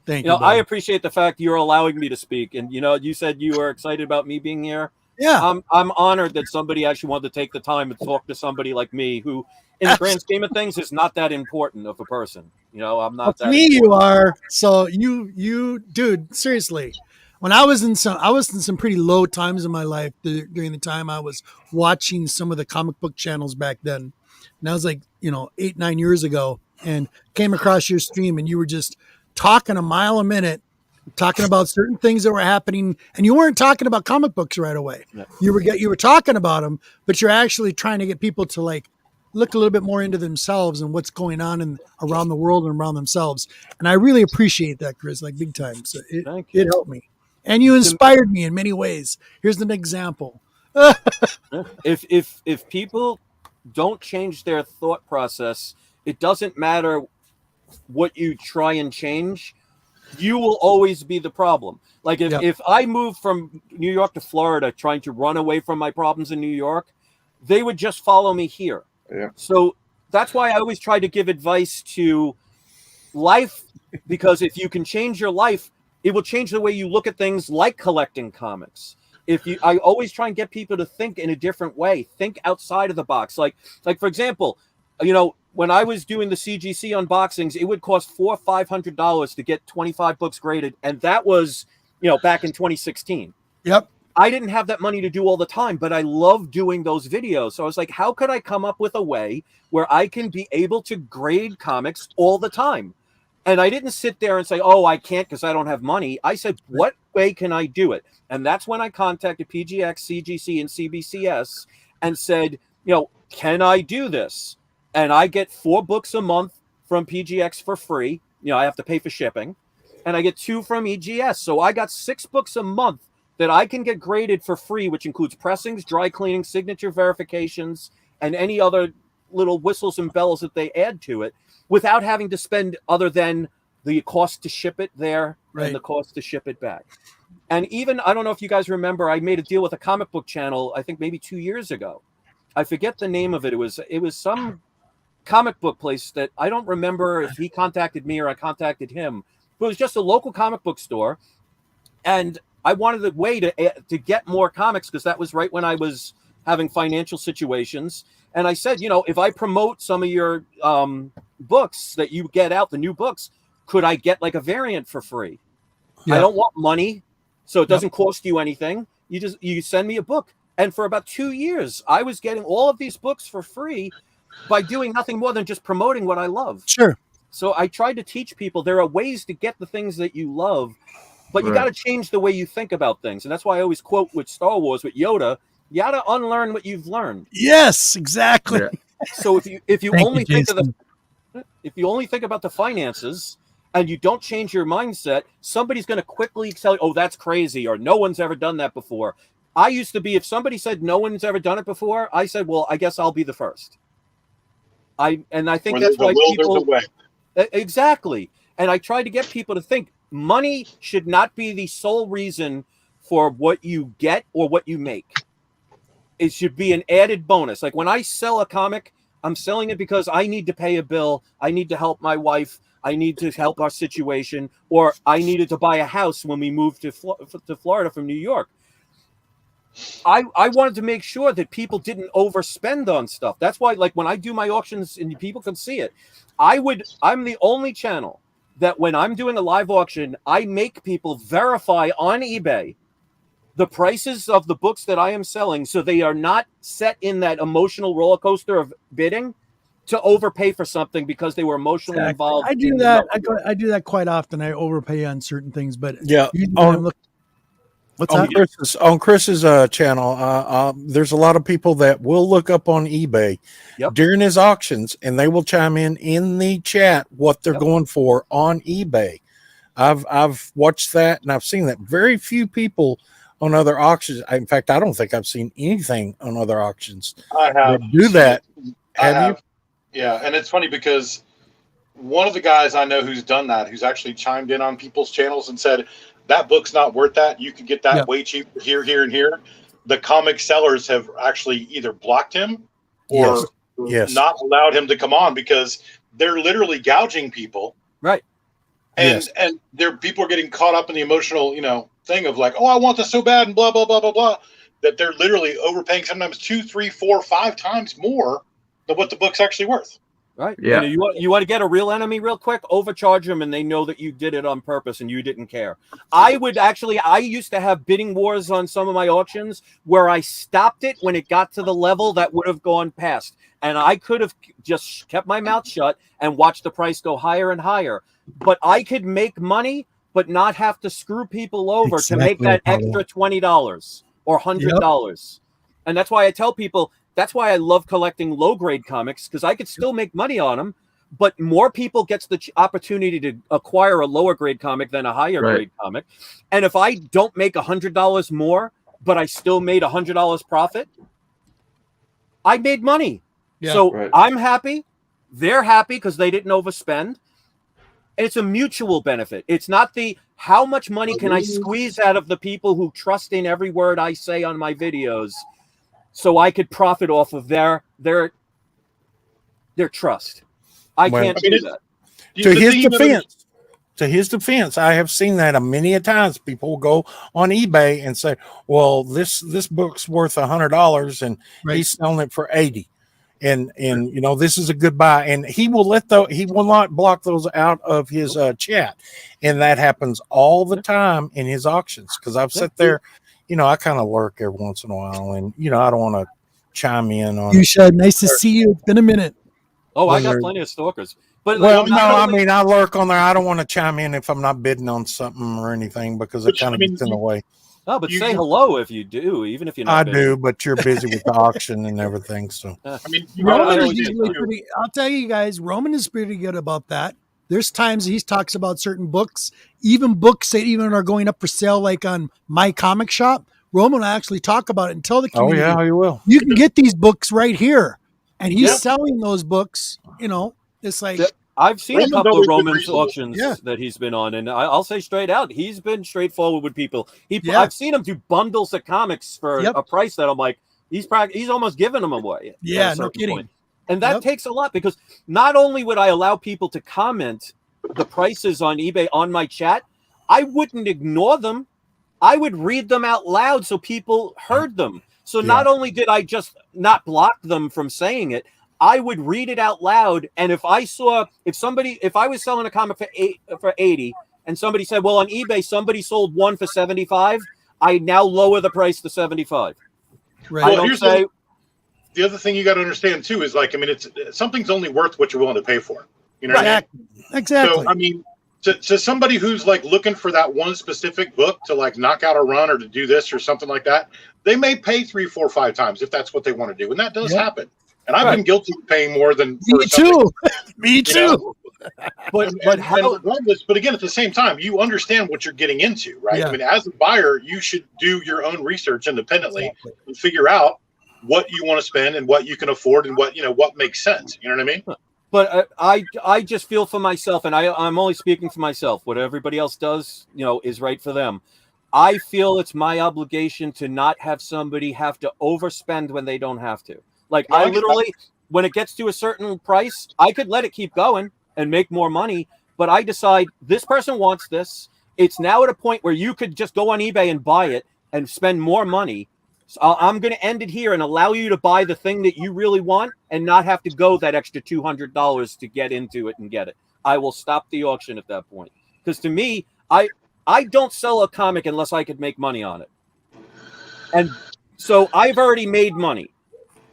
Thank you. I appreciate the fact you're allowing me to speak. And, you said you were excited about me being here. Yeah. I'm honored that somebody actually wanted to take the time to talk to somebody like me who, in the grand scheme of things, is not that important of a person. You know, I'm not that. To me, you are. So you, dude, seriously. When I was in some pretty low times in my life during the time I was watching some of the comic book channels back then. And that was like, 8-9 years ago, and came across your stream, and you were just talking a mile a minute, talking about certain things that were happening, and you weren't talking about comic books right away. No. You were talking about them, but you're actually trying to get people to like look a little bit more into themselves and what's going on around the world and around themselves. And I really appreciate that, Chris, like big time. So it helped me. And you inspired me in many ways. Here's an example. If people don't change their thought process, it doesn't matter what you try and change. You will always be the problem. Like if I moved from New York to Florida trying to run away from my problems in New York, they would just follow me here. Yeah. So that's why I always try to give advice to life, because if you can change your life, it will change the way you look at things like collecting comics. I always try and get people to think in a different way, think outside of the box. Like for example, when I was doing the CGC unboxings, it would cost $400 or $500 to get 25 books graded, and that was back in 2016. Yep. I didn't have that money to do all the time, but I love doing those videos. So I was like, how could I come up with a way where I can be able to grade comics all the time? And I didn't sit there and say, oh, I can't because I don't have money. I said, what way can I do it? And that's when I contacted PGX, CGC, and CBCS and said, can I do this? And I get 4 books a month from PGX for free. I have to pay for shipping. And I get 2 from EGS. So I got 6 books a month that I can get graded for free, which includes pressings, dry cleaning, signature verifications, and any other little whistles and bells that they add to it, without having to spend other than the cost to ship it there and the cost to ship it back. And even, I don't know if you guys remember, I made a deal with a comic book channel, I think maybe 2 years ago. I forget the name of it. It was some comic book place that I don't remember if he contacted me or I contacted him. But it was just a local comic book store. And I wanted a way to get more comics, because that was right when I was having financial situations. And I said, if I promote some of your books that you get out, the new books, could I get like a variant for free? Yeah. I don't want money, so it doesn't cost you anything. You send me a book. And for about 2 years, I was getting all of these books for free by doing nothing more than just promoting what I love. Sure. So I tried to teach people there are ways to get the things that you love, but you got to change the way you think about things. And that's why I always quote with Star Wars, with Yoda, you got to unlearn what you've learned. Yes, exactly. Yeah. So if you only think about the finances and you don't change your mindset, somebody's going to quickly tell you, oh, that's crazy, or no one's ever done that before. I used to be, if somebody said no one's ever done it before, I said, well, I guess I'll be the first. I think that's why people... Exactly. And I try to get people to think money should not be the sole reason for what you get or what you make. It should be an added bonus. Like when I sell a comic, I'm selling it because I need to pay a bill. I need to help my wife. I need to help our situation, or I needed to buy a house when we moved to Florida from New York. I wanted to make sure that people didn't overspend on stuff. That's why, like, when I do my auctions and people can see it, I'm the only channel that when I'm doing a live auction, I make people verify on eBay the prices of the books that I am selling, so they are not set in that emotional roller coaster of bidding to overpay for something because they were emotionally involved. I do that. I do that quite often. I overpay on certain things, but yeah. What's that? On Chris's channel, there's a lot of people that will look up on eBay during his auctions, and they will chime in the chat what they're going for on eBay. I've watched that, and I've seen that. Very few people on other auctions. In fact, I don't think I've seen anything on other auctions. I have do that. Have you? Yeah, and it's funny because one of the guys I know who's done that, who's actually chimed in on people's channels and said, that book's not worth that. You could get that way cheaper here, here, and here. The comic sellers have actually either blocked him or not allowed him to come on because they're literally gouging people. Right. And people are getting caught up in the emotional, thing of like, oh, I want this so bad and blah, blah, blah, blah, blah. that they're literally overpaying sometimes 2, 3, 4, 5 times more than what the book's actually worth. Right. Yeah. And you want to get a real enemy real quick, overcharge them, and they know that you did it on purpose and you didn't care. I used to have bidding wars on some of my auctions where I stopped it when it got to the level that would have gone past. And I could have just kept my mouth shut and watched the price go higher and higher. But I could make money, but not have to screw people over to make that extra $20 or $100. And that's why I tell people, that's why I love collecting low-grade comics, because I could still make money on them, but more people gets the opportunity to acquire a lower-grade comic than a higher-grade comic. And if I don't make $100 more, but I still made $100 profit, I made money. Yeah, so I'm happy. They're happy because they didn't overspend. And it's a mutual benefit. It's not the how much money can I squeeze out of the people who trust in every word I say on my videos, so I could profit off of their trust. I can't do that. To his defense, I have seen that many a times. People will go on eBay and say, "Well, this book's worth $100, and he's selling it for $80, and this is a good buy." And he will not block those out of his chat, and that happens all the time in his auctions, because I've sat there. I kind of lurk every once in a while, and I don't want to chime in on. You should. Nice to see you. It's been a minute. Oh, I got plenty of stalkers. But I lurk on there. I don't want to chime in if I'm not bidding on something or anything, because it kind of gets in the way. Oh, but say hello if you do, even if you're not. I do, but you're busy with the auction and everything. So Roman is usually pretty. I'll tell you guys, Roman is pretty good about that. There's times he talks about certain books, even books that even are going up for sale, like on My Comic Shop. Roman will actually talk about it and tell the community. Oh, yeah, he will. You can get these books right here. And he's selling those books, it's like. I've seen a couple of Roman's auctions that he's been on, and I'll say straight out, he's been straightforward with people. I've seen him do bundles of comics for a price that I'm like, he's almost giving them away. Yeah, no kidding. Point. And that takes a lot, because not only would I allow people to comment the prices on eBay on my chat, I wouldn't ignore them. I would read them out loud so people heard them. So not only did I just not block them from saying it, I would read it out loud. And if I was selling a comic for 80 and somebody said, well, on eBay, somebody sold one for 75, I now lower the price to 75. Right. I don't say. The other thing you got to understand too is it's something's only worth what you're willing to pay for. You know what I mean? Exactly. So to somebody who's looking for that one specific book to knock out a run or to do this or something like that, they may pay 3, 4, 5 times if that's what they want to do, and that does happen. And I've been guilty of paying more than. Me too. Me too. But again, at the same time, you understand what you're getting into, right? Yeah. I mean, as a buyer, you should do your own research independently and figure out what you want to spend and what you can afford and what makes sense. You know what I mean? But I just feel for myself, and I'm only speaking for myself. What everybody else does, is right for them. I feel it's my obligation to not have somebody have to overspend when they don't have to. I literally, when it gets to a certain price, I could let it keep going and make more money. But I decide this person wants this. It's now at a point where you could just go on eBay and buy it and spend more money. So I'm going to end it here and allow you to buy the thing that you really want and not have to go that extra $200 to get into it and get it. I will stop the auction at that point. Because to me, I don't sell a comic unless I could make money on it. And so I've already made money.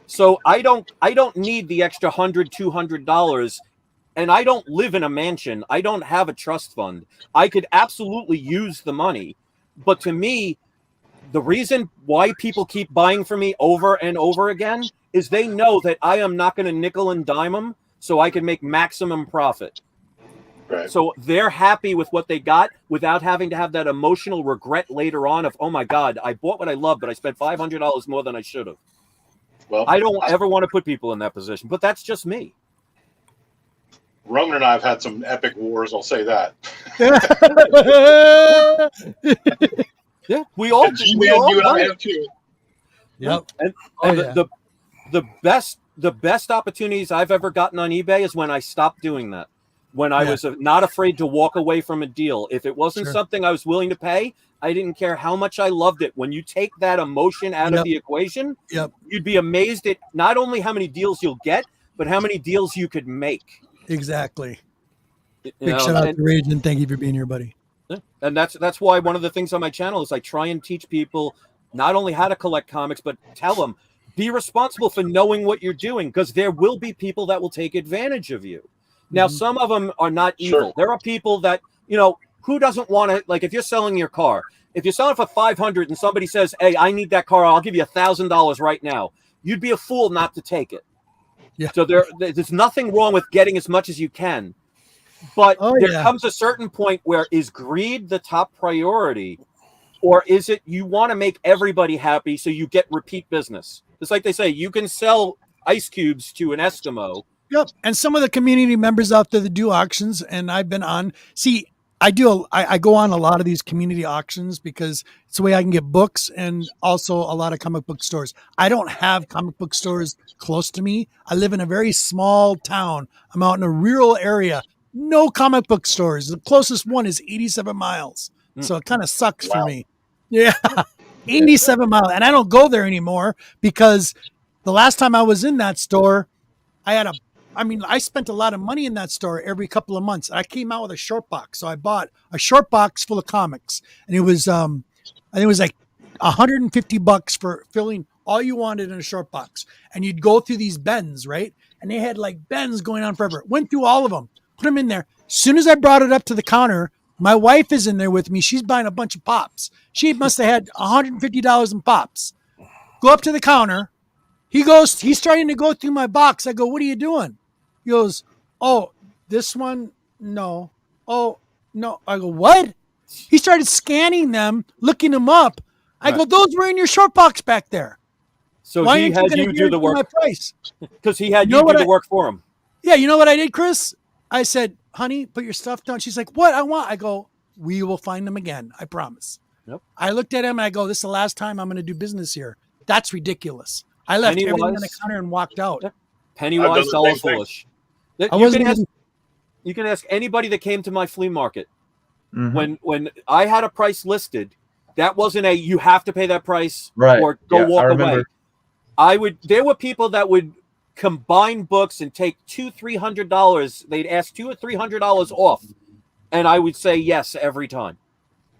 So I don't need the extra $100, $200, and I don't live in a mansion. I don't have a trust fund. I could absolutely use the money. But to me, the reason why people keep buying from me over and over again is they know that I am not going to nickel and dime them so I can make maximum profit. Right. So they're happy with what they got without having to have that emotional regret later on of, oh my God, I bought what I love, but I spent $500 more than I should have. Well, I don't ever want to put people in that position, but that's just me. Roman and I have had some epic wars. I'll say that. Yeah, we all you and I have too. Yep. And the best opportunities I've ever gotten on eBay is when I stopped doing that. when I was not afraid to walk away from a deal. If it wasn't something I was willing to pay, I didn't care how much I loved it. When you take that emotion out of the equation, you'd be amazed at not only how many deals you'll get, but how many deals you could make. Exactly. Big shout out to Rage, and thank you for being here, buddy. And that's why one of the things on my channel is I try and teach people not only how to collect comics, but tell them, be responsible for knowing what you're doing, because there will be people that will take advantage of you. Now, some of them are not evil. There are people that, who doesn't want to, like, if you're selling your car, if you're selling for $500 and somebody says, hey, I need that car, I'll give you $1,000 right now, you'd be a fool not to take it. Yeah. So there's nothing wrong with getting as much as you can. But there comes a certain point where is greed the top priority, or is it you want to make everybody happy so you get repeat business? It's like they say, you can sell ice cubes to an Eskimo. Yep. And some of the community members out there that do auctions, and I've been on, I go on a lot of these community auctions because it's the way I can get books and also a lot of comic book stores. I don't have comic book stores close to me. I live in a very small town. I'm out in a rural area. No comic book stores. The closest one is 87 miles. So it kind of sucks for me. Yeah. 87 miles. And I don't go there anymore because the last time I was in that store, I spent a lot of money in that store every couple of months. I came out with a short box. So I bought a short box full of comics. And it was, I think it was like $150 for filling all you wanted in a short box. And you'd go through these bins, right? And they had like bins going on forever. Went through all of them. Put them in there. As soon as I brought it up to the counter, my wife is in there with me. She's buying a bunch of pops. She must have had $150 in pops. Go up to the counter. He's starting to go through my box. I go, what are you doing? He goes, oh, this one? No. Oh, no. I go, what? He started scanning them, looking them up. I go, those were in your short box back there. So he had you do the work. Because he had you do the work for him. Yeah, you know what I did, Chris? I said, honey, put your stuff down. She's like, what? I go, we will find them again. I promise. Yep. I looked at him and I go, this is the last time I'm going to do business here. That's ridiculous. I left everything on the counter and walked out. Pennywise, dollar foolish. You can ask anybody that came to my flea market. Mm-hmm. When I had a price listed, that wasn't you have to pay that price or go walk away. There were people that would combine books and take $200-$300. They'd ask $200 or $300 off, and I would say yes every time,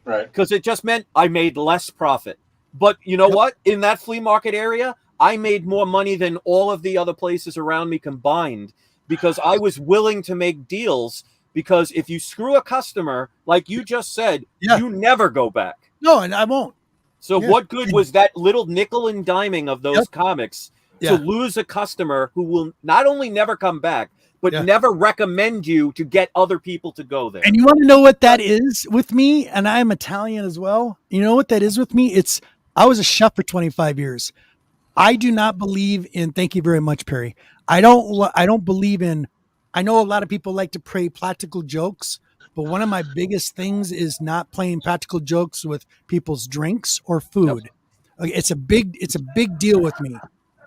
right? Because it just meant I made less profit. But you know what? In that flea market area, I made more money than all of the other places around me combined because I was willing to make deals. Because if you screw a customer, like you just said, you never go back. No, and I won't. So what good was that little nickel and diming of those comics to lose a customer who will not only never come back, but never recommend you to get other people to go there? And you want to know what that is with me? And I'm Italian as well. You know what that is with me? I was a chef for 25 years. I do not believe in, thank you very much, Perry. I don't believe in, I know a lot of people like to play practical jokes, but one of my biggest things is not playing practical jokes with people's drinks or food. Yep. It's a big deal with me,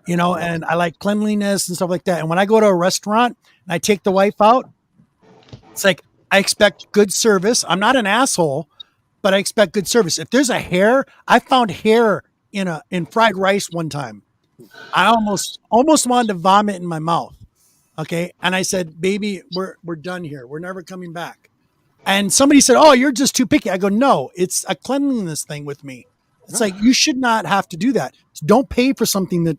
and I like cleanliness and stuff like that. And when I go to a restaurant and I take the wife out, it's like, I expect good service. I'm not an asshole, but I expect good service. If there's a hair, I found hair in fried rice one time. I almost wanted to vomit in my mouth. Okay. And I said, baby, we're done here. We're never coming back. And somebody said, oh, you're just too picky. I go, no, it's a cleanliness thing with me. It's like, you should not have to do that. Don't pay for something that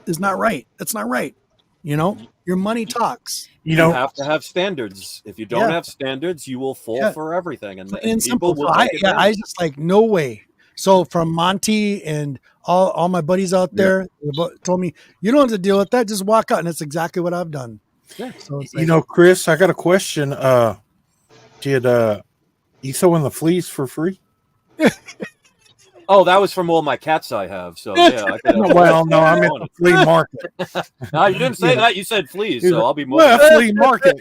is not right. That's not right. Your money talks. You have to have standards. If you don't have standards, you will fall for everything. And people will I just like, no way. So from Monty and all my buddies out there told me, you don't have to deal with that. Just walk out. And that's exactly what I've done. Yeah. So Chris, I got a question. Did you throw in the fleas for free? Oh, that was from all my cats I have. So yeah. Well, no, I'm at the flea market. No, you didn't say that. You said fleas. So I'll be more. Flea market.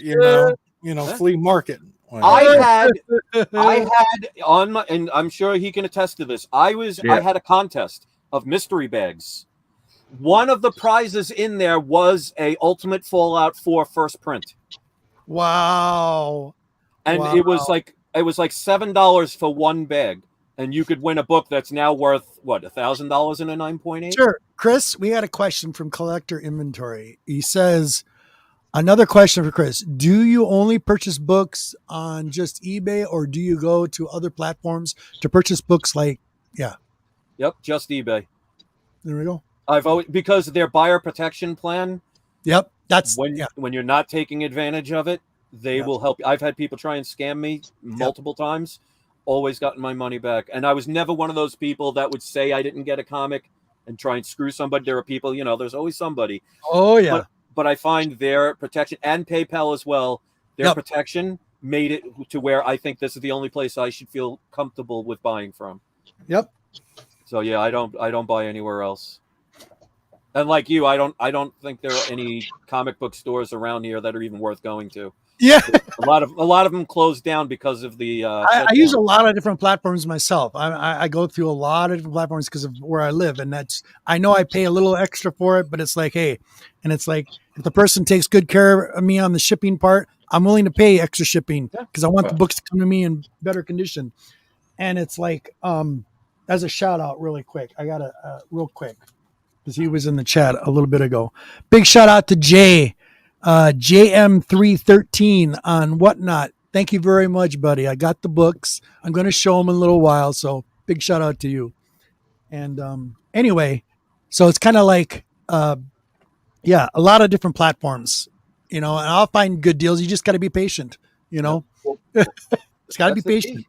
Flea market. I had on my, and I'm sure he can attest to this. I had a contest of mystery bags. One of the prizes in there was a Ultimate Fallout 4 first print. Wow. And it was like $7 for one bag. And you could win a book that's now worth what, $1,000 in a 9.8? Sure. Chris, we had a question from Collector Inventory. He says, another question for Chris. Do you only purchase books on just eBay, or do you go to other platforms to purchase books like, Yep, just eBay. There we go. I've always, because their buyer protection plan. Yep. That's when you're not taking advantage of it, they will help you. I've had people try and scam me multiple times, always gotten my money back. And I was never one of those people that would say I didn't get a comic and try and screw somebody. There are people, there's always somebody. Oh, yeah. But I find their protection, and PayPal as well, their protection made it to where I think this is the only place I should feel comfortable with buying from. Yep. So yeah, I don't buy anywhere else. And like you, I don't think there are any comic book stores around here that are even worth going to. Yeah. a lot of them closed down because of the I use a lot of different platforms myself. I go through a lot of different platforms because of where I live, and I know I pay a little extra for it, but it's like, hey, and it's like, if the person takes good care of me on the shipping part, I'm willing to pay extra shipping because I want the books to come to me in better condition. And it's like, as a shout out really quick, I got real quick, because he was in the chat a little bit ago. Big shout out to Jay, JM313 on Whatnot. Thank you very much, buddy. I got the books. I'm going to show them in a little while. So big shout out to you. And anyway, so it's kind of like, a lot of different platforms, and I'll find good deals. You just got to be patient, It's got to be patient.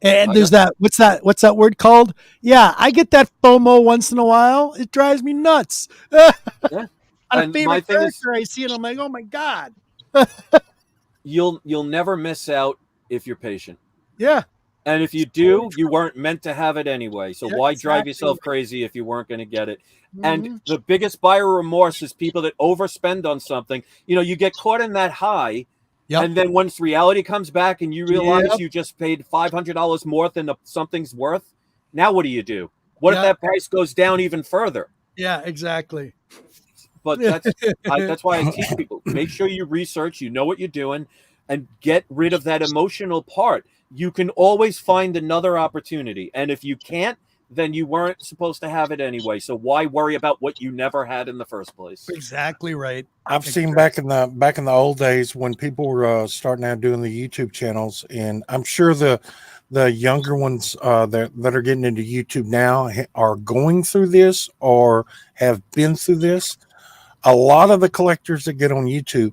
And there's what's that word called? Yeah, I get that FOMO once in a while. It drives me nuts. On a favorite character, I see it, I'm like, oh my God. You'll never miss out if you're patient. Yeah. And if you do, you weren't meant to have it anyway. So why drive yourself crazy if you weren't going to get it? Mm-hmm. And the biggest buyer remorse is people that overspend on something. You get caught in that high. Yep. And then once reality comes back and you realize you just paid $500 more than something's worth, now what do? What if that price goes down even further? Yeah, exactly. But that's why I teach people, make sure you research, what you're doing, and get rid of that emotional part. You can always find another opportunity. And if you can't, then you weren't supposed to have it anyway. So why worry about what you never had in the first place? Exactly right. I've seen back in the old days when people were starting out doing the YouTube channels, and I'm sure the younger ones that are getting into YouTube now are going through this or have been through this. A lot of the collectors that get on YouTube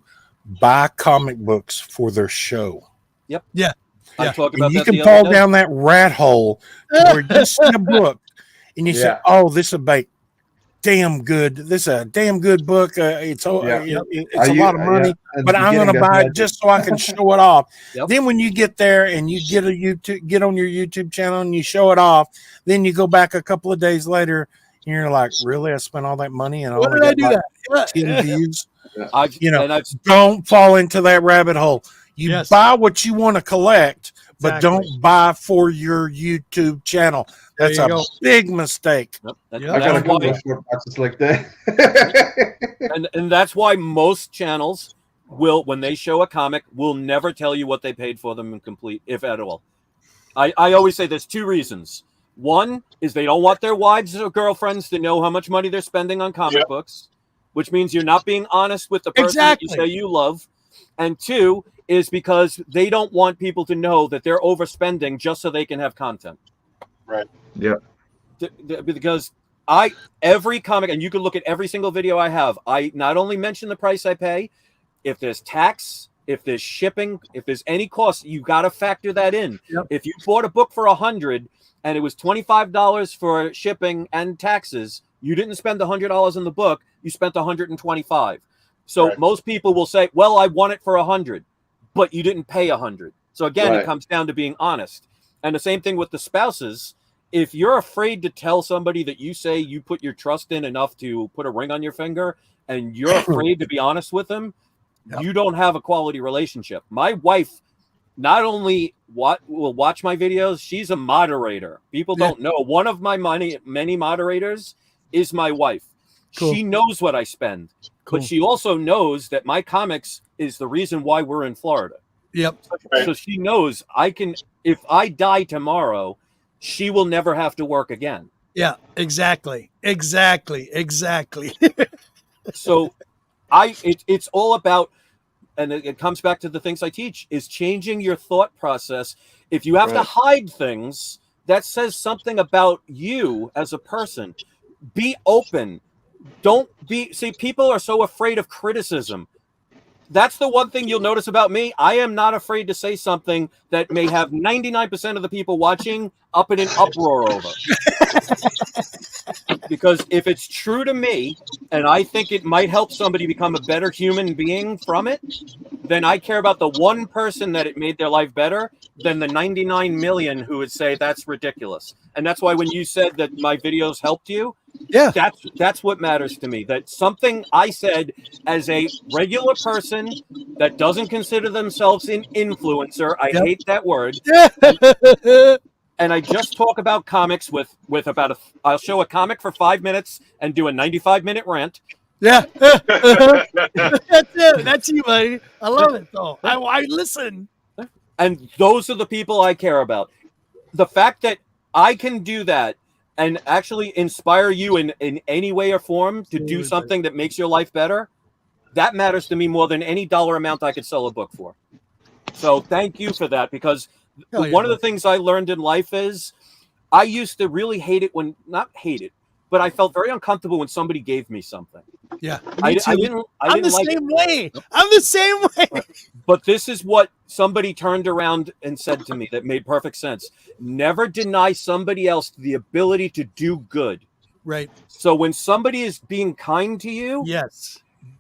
buy comic books for their show. Yep. Yeah. And you can fall down that rat hole where you see a book and you say, "Oh, this is a damn good. This is a damn good book. It's a lot of money, but I'm going to buy it just so I can show it off." Yep. Then when you get there and you get on your YouTube channel and you show it off, then you go back a couple of days later and you're like, "Really? I spent all that money and what did I do that? 10 views." Don't fall into that rabbit hole. You buy what you want to collect, but don't buy for your YouTube channel. That's a big mistake. I got a couple of short boxes like that. and that's why most channels will, when they show a comic, will never tell you what they paid for them in complete, if at all. I always say there's two reasons. One is they don't want their wives or girlfriends to know how much money they're spending on comic books, which means you're not being honest with the person that you say you love. And two is because they don't want people to know that they're overspending just so they can have content. Right. Yeah. Because every comic, and you can look at every single video I have, I not only mention the price I pay, if there's tax, if there's shipping, if there's any cost, you got to factor that in. Yep. If you bought a book for $100 and it was $25 for shipping and taxes, you didn't spend $100 on the book, you spent $125. So most people will say, well, I want it for $100, but you didn't pay $100. So again, it comes down to being honest. And the same thing with the spouses. If you're afraid to tell somebody that you say you put your trust in enough to put a ring on your finger, and you're afraid to be honest with them, you don't have a quality relationship. My wife not only will watch my videos, she's a moderator. People don't know. One of my many moderators is my wife. Cool. She knows what I spend, but she also knows that my comics is the reason why we're in Florida. Yep. So she knows if I die tomorrow, she will never have to work again. Yeah, exactly. So it's all about, and it comes back to the things I teach, is changing your thought process. If you have to hide things, that says something about you as a person. Be open. See, people are so afraid of criticism. That's the one thing you'll notice about me. I am not afraid to say something that may have 99% of the people watching up in an uproar over. Because if it's true to me, and I think it might help somebody become a better human being from it, then I care about the one person that it made their life better than the 99 million who would say that's ridiculous. And that's why when you said that my videos helped you, that's what matters to me. That something I said as a regular person that doesn't consider themselves an influencer, I hate that word. And I just talk about comics with about I'll show a comic for 5 minutes and do a 95-minute rant. Yeah. That's it. That's you, buddy. I love it, though. I listen. And those are the people I care about. The fact that I can do that and actually inspire you in any way or form to do something that makes your life better, that matters to me more than any dollar amount I could sell a book for. So thank you for that, because one of the things I learned in life is I used to really hate it not hate it, but I felt very uncomfortable when somebody gave me something. Yeah. I didn't I'm the like same way. I'm the same way. But this is what somebody turned around and said to me that made perfect sense. Never deny somebody else the ability to do good. Right. So when somebody is being kind to you,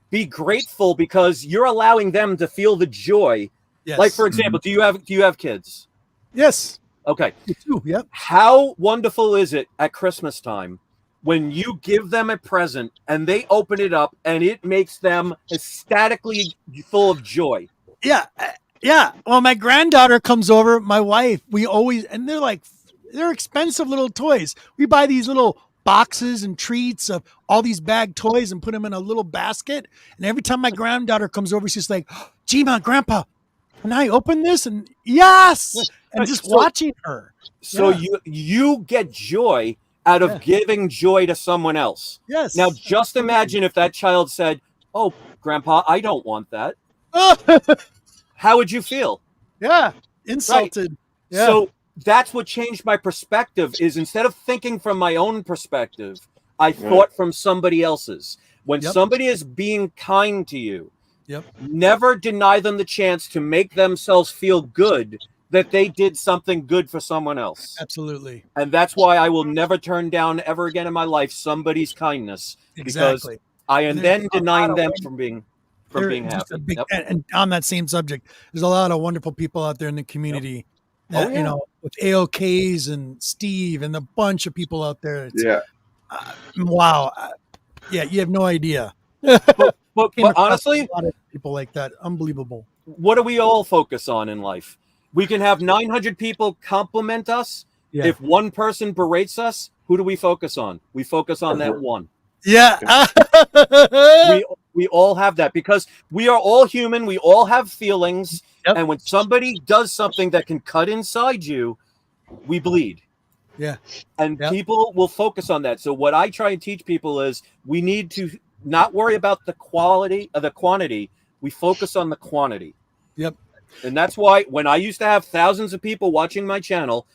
be grateful, because you're allowing them to feel the joy. Yes. Like, for example, do you have kids? Yes. Okay. You too. Yep. How wonderful is it at Christmas time when you give them a present and they open it up and it makes them ecstatically full of joy? Yeah. Yeah. Well, my granddaughter comes over, my wife, and they're expensive little toys. We buy these little boxes and treats of all these bagged toys and put them in a little basket. And every time my granddaughter comes over, she's like, gee, my grandpa, can I open this? And yes. And just watching her. So you get joy out of giving joy to someone else. Yes. Now, just imagine if that child said, oh, Grandpa, I don't want that. How would you feel? Yeah. Insulted. Right. Yeah. So that's what changed my perspective, is instead of thinking from my own perspective, I thought from somebody else's. When somebody is being kind to you, never deny them the chance to make themselves feel good that they did something good for someone else. Absolutely. And that's why I will never turn down ever again in my life somebody's kindness. Exactly. Because I am then denying them from being happy. And on that same subject, there's a lot of wonderful people out there in the community that, you know, with AOKs and Steve and a bunch of people out there. Wow. Yeah, you have no idea. But honestly, a lot of people like that. Unbelievable. What do we all focus on in life? We can have 900 people compliment us. Yeah. If one person berates us, who do we focus on? We focus on that one. Yeah. we all have that, because we are all human. We all have feelings. Yep. And when somebody does something that can cut inside you, we bleed. Yeah. And people will focus on that. So what I try and teach people is we need to not worry about the quality of the quantity. We focus on the quantity. Yep. And that's why when I used to have thousands of people watching my channel,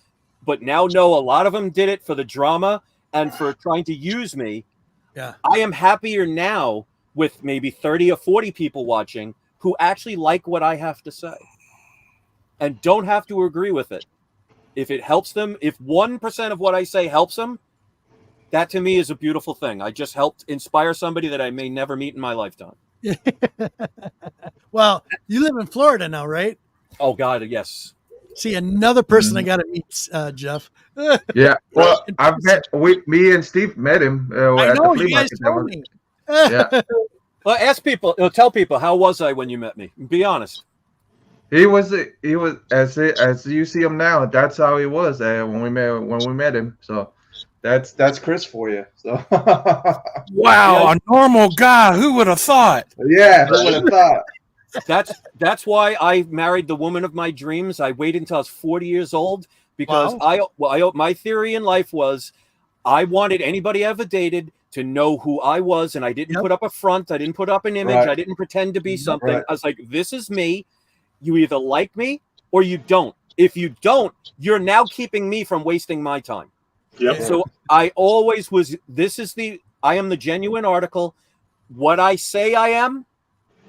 but now know a lot of them did it for the drama and for trying to use me. Yeah. I am happier now with maybe 30 or 40 people watching who actually like what I have to say and don't have to agree with it. If it helps them, if 1% of what I say helps them, that to me is a beautiful thing. I just helped inspire somebody that I may never meet in my lifetime. Well, you live in Florida now, right? Oh God, yes. See, another person I got to meet, Jeff. Yeah, well, me and Steve met him. I know, you guys told me. Yeah. Well, tell people, how was I when you met me? Be honest. He was as you see him now. That's how he was when we met him. So That's Chris for you. So wow, a normal guy. Who would have thought? Yeah, who would have thought? That's why I married the woman of my dreams. I waited until I was 40 years old because my theory in life was I wanted anybody I ever dated to know who I was, and I didn't put up a front. I didn't put up an image. Right. I didn't pretend to be something. Right. I was like, this is me. You either like me or you don't. If you don't, you're now keeping me from wasting my time. Yep. So I always was, I am the genuine article. What I say I am,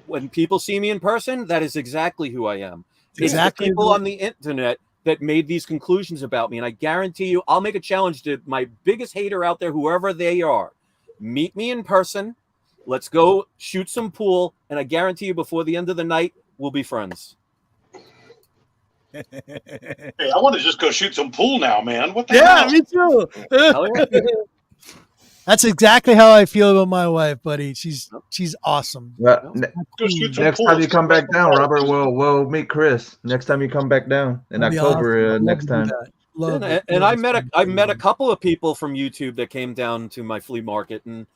when people see me in person, that is exactly who I am. Exactly. It's the people on the internet that made these conclusions about me. And I guarantee you, I'll make a challenge to my biggest hater out there, whoever they are. Meet me in person. Let's go shoot some pool. And I guarantee you, before the end of the night, we'll be friends. Hey, I want to just go shoot some pool now, man. What the hell? Me too. That's exactly how I feel about my wife, buddy. She's awesome. Next time you come back down, Robert, we'll meet Chris. Next time you come back down in October, awesome. Next time. And I met a couple of people from YouTube that came down to my flea market, and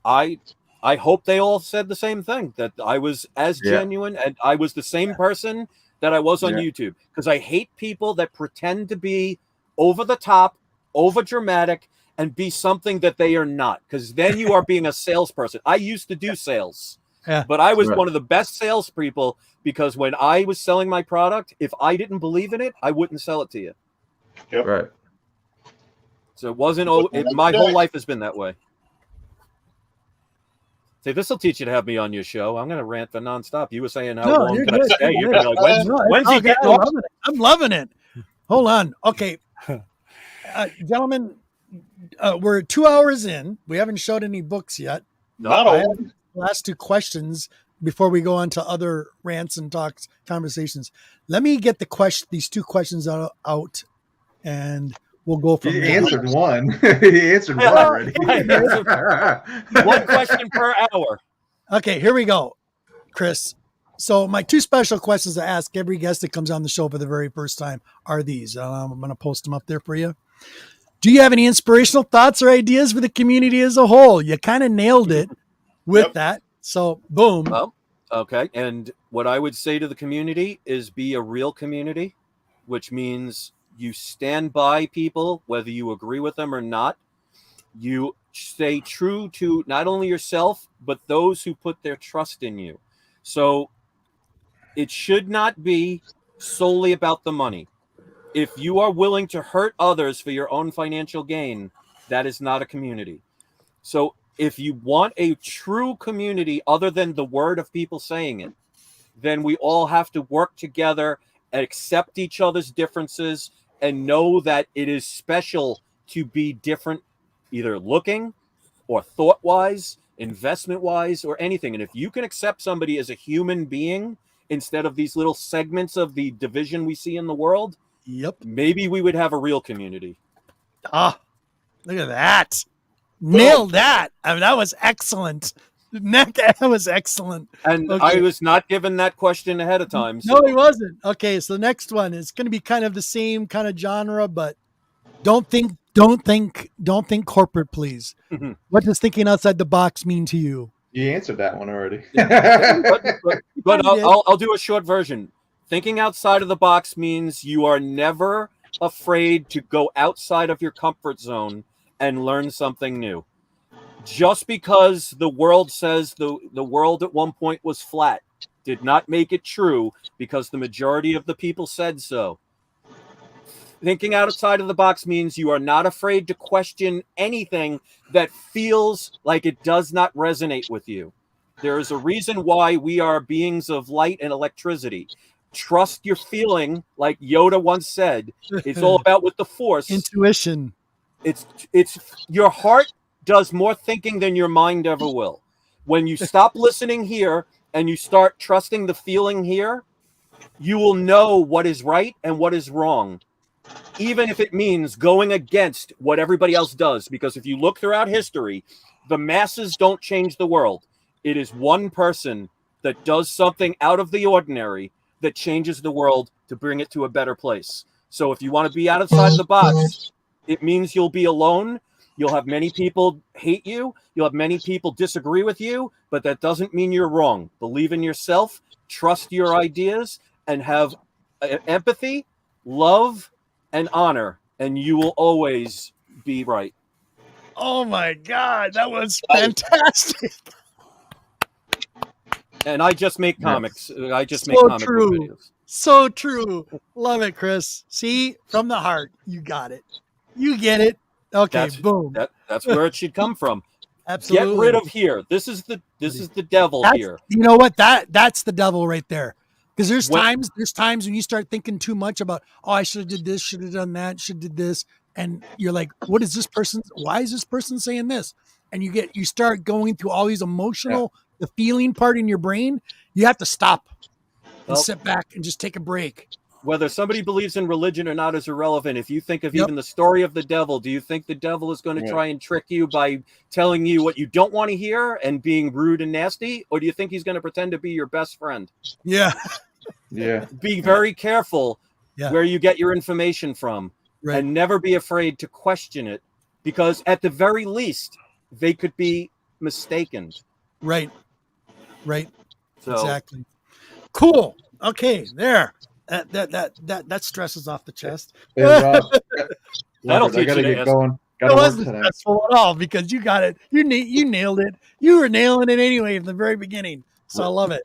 I hope they all said the same thing, that I was as genuine and I was the same person that I was on YouTube, because I hate people that pretend to be over the top, over dramatic, and be something that they are not, because then you are being a salesperson. I used to do sales, but I was one of the best salespeople, because when I was selling my product, if I didn't believe in it, I wouldn't sell it to you. Yep. Right. So it wasn't. My whole life has been that way. See, this will teach you to have me on your show. I'm going to rant for nonstop. You were saying how long can I stay? You're going to be like, when's he getting off? I'm loving it. Hold on. Okay. Gentlemen, we're 2 hours in. We haven't showed any books yet. Not all. Last two questions before we go on to other rants and talks, conversations. Let me get these two questions out, and we'll go from there. He answered one. He answered one already. One question per hour. Okay, here we go, Chris. So my two special questions I ask every guest that comes on the show for the very first time are these. I'm going to post them up there for you. Do you have any inspirational thoughts or ideas for the community as a whole? You kind of nailed it with that. So boom. Well, okay. And what I would say to the community is be a real community, which means you stand by people, whether you agree with them or not. You stay true to not only yourself, but those who put their trust in you. So it should not be solely about the money. If you are willing to hurt others for your own financial gain, that is not a community. So if you want a true community other than the word of people saying it, then we all have to work together and accept each other's differences and know that it is special to be different, either looking or thought-wise, investment-wise, or anything. And if you can accept somebody as a human being instead of these little segments of the division we see in the world, maybe we would have a real community. Look at that. Nailed that. I mean, that was excellent. That was excellent. And I was not given that question ahead of time. So. No, he wasn't. Okay, so the next one is going to be kind of the same kind of genre, but don't think corporate, please. What does thinking outside the box mean to you? You answered that one already. But I'll do a short version. Thinking outside of the box means you are never afraid to go outside of your comfort zone and learn something new. Just because the world says the world at one point was flat did not make it true, because the majority of the people said so. Thinking outside of the box means you are not afraid to question anything that feels like it does not resonate with you. There is a reason why we are beings of light and electricity. Trust your feeling, like Yoda once said. It's all about with the Force. Intuition. It's your heart does more thinking than your mind ever will. When you stop listening here and you start trusting the feeling here, you will know what is right and what is wrong, even if it means going against what everybody else does. Because if you look throughout history, the masses don't change the world. It is one person that does something out of the ordinary that changes the world to bring it to a better place. So if you want to be outside of the box, it means you'll be alone. You'll have many people hate you. You'll have many people disagree with you, but that doesn't mean you're wrong. Believe in yourself, trust your ideas, and have empathy, love, and honor, and you will always be right. Oh my God, that was fantastic. And I just make comics. I just make comic book videos. So true. Love it, Chris. See, from the heart, you got it. You get it. Okay, boom. That's where it should come from. Absolutely. Get rid of here. This is the devil here. You know what? That's the devil right there. Because there's times when you start thinking too much about, oh, I should have did this, should have done that, should have did this, and you're like, why is this person saying this? And you start going through all these emotional, the feeling part in your brain. You have to stop and sit back and just take a break. Whether somebody believes in religion or not is irrelevant. If you think of even the story of the devil, do you think the devil is going to try and trick you by telling you what you don't want to hear and being rude and nasty? Or do you think he's going to pretend to be your best friend? Yeah. Yeah. Be very careful where you get your information from and never be afraid to question it, because at the very least, they could be mistaken. Right. So, exactly. Cool. Okay. There. That stress is off the chest. That'll teach I gotta you get going. It wasn't stressful at all because you got it. You nailed it. You were nailing it anyway from the very beginning. So I love it.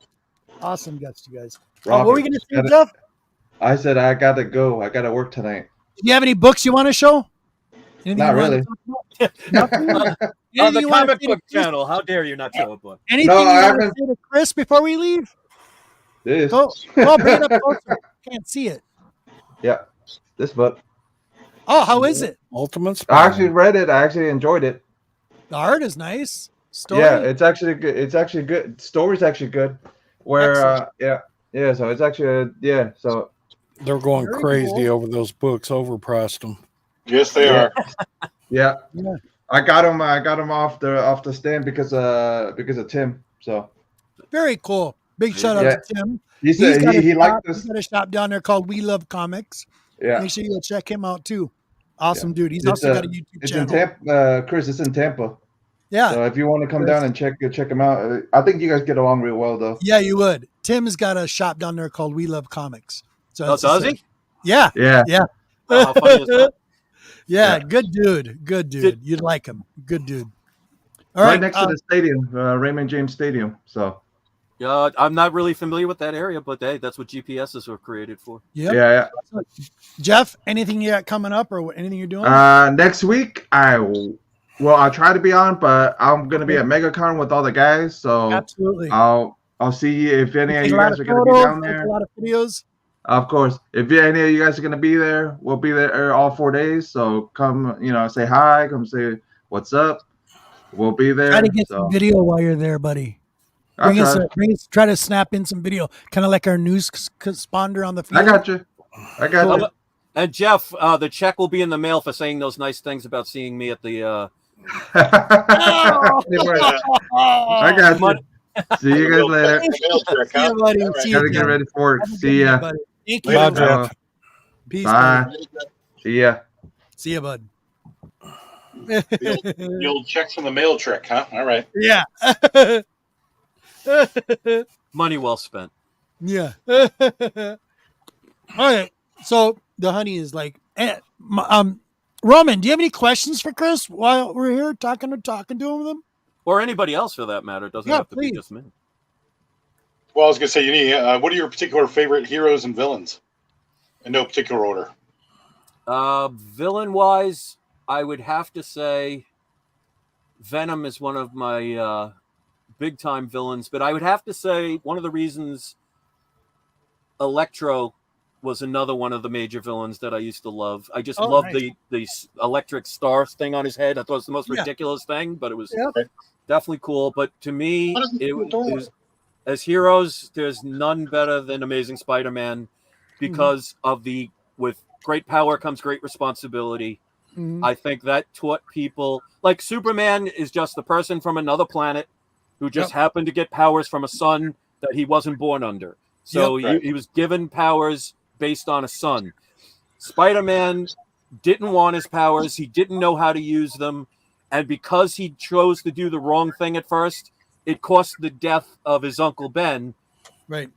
Awesome guts, you guys. What were we going to say, Jeff? I said I got to go. I got to work tonight. Do you have any books you want to show? Anything not really. On the comic book channel, how dare you not show a book? Anything you want to say to Chris before we leave? This. Go bring it up closer. Can't see it. Yeah, this book. Oh, how is it? Ultimate Spider. I actually read it. I actually enjoyed it. The art is nice. Story? Yeah, it's actually good. It's actually good. Story's actually good. Where so it's actually so they're going crazy over those books, overpriced them. Yes, they are. Yeah. I got them off the stand because of Tim. So very cool. Big shout out to Tim. He said he liked this. He's got a shop down there called We Love Comics. Yeah. Make sure you go check him out too. Awesome dude. He's also got a YouTube channel. It's in Tampa, Chris. It's in Tampa. Yeah. So if you want to come down and check him out, I think you guys get along real well, though. Yeah, you would. Tim has got a shop down there called We Love Comics. So does he? Yeah. Yeah. How funny is that? Yeah, good dude. You'd like him. Good dude. All right next to the stadium, Raymond James Stadium. So. Yeah, I'm not really familiar with that area, but hey, that's what GPSs were created for. Yep. Yeah. Jeff, anything you got coming up or anything you're doing? Next week, I'll try to be on, but I'm gonna be at MegaCon with all the guys. So absolutely, I'll see if any of you guys are gonna be down there. A lot of videos. Of course, if any of you guys are gonna be there, we'll be there all 4 days. So come, say hi, come say what's up. We'll be there. Try to get some video while you're there, buddy. Try to snap in some video, kind of like our news responder on the field. I got you. And Jeff, the check will be in the mail for saying those nice things about seeing me at the. I got you. See you guys later. See you, buddy. Gotta get ready for it. See ya. Thank you. Bye, Jeff. Peace. Bye. Buddy. See ya. See ya, bud. The old checks from the mail trick, huh? All right. Yeah. Money well spent. Yeah. All right. So the honey is like, Roman, do you have any questions for Chris while we're here talking to him? Or anybody else for that matter. It doesn't have to be just me. Well, I was going to say, what are your particular favorite heroes and villains? In no particular order. Villain-wise, I would have to say Venom is one of my big-time villains. But I would have to say one of the reasons Electro was another one of the major villains that I used to love. I just loved the electric star thing on his head. I thought it was the most ridiculous thing, but it was definitely cool. But to me, it was as heroes, there's none better than Amazing Spider-Man because of with great power comes great responsibility. Mm-hmm. I think that taught people, like Superman is just the person from another planet who just happened to get powers from a sun that he wasn't born under. So he was given powers based on a sun. Spider-Man didn't want his powers. He didn't know how to use them. And because he chose to do the wrong thing at first, it cost the death of his Uncle Ben. Right.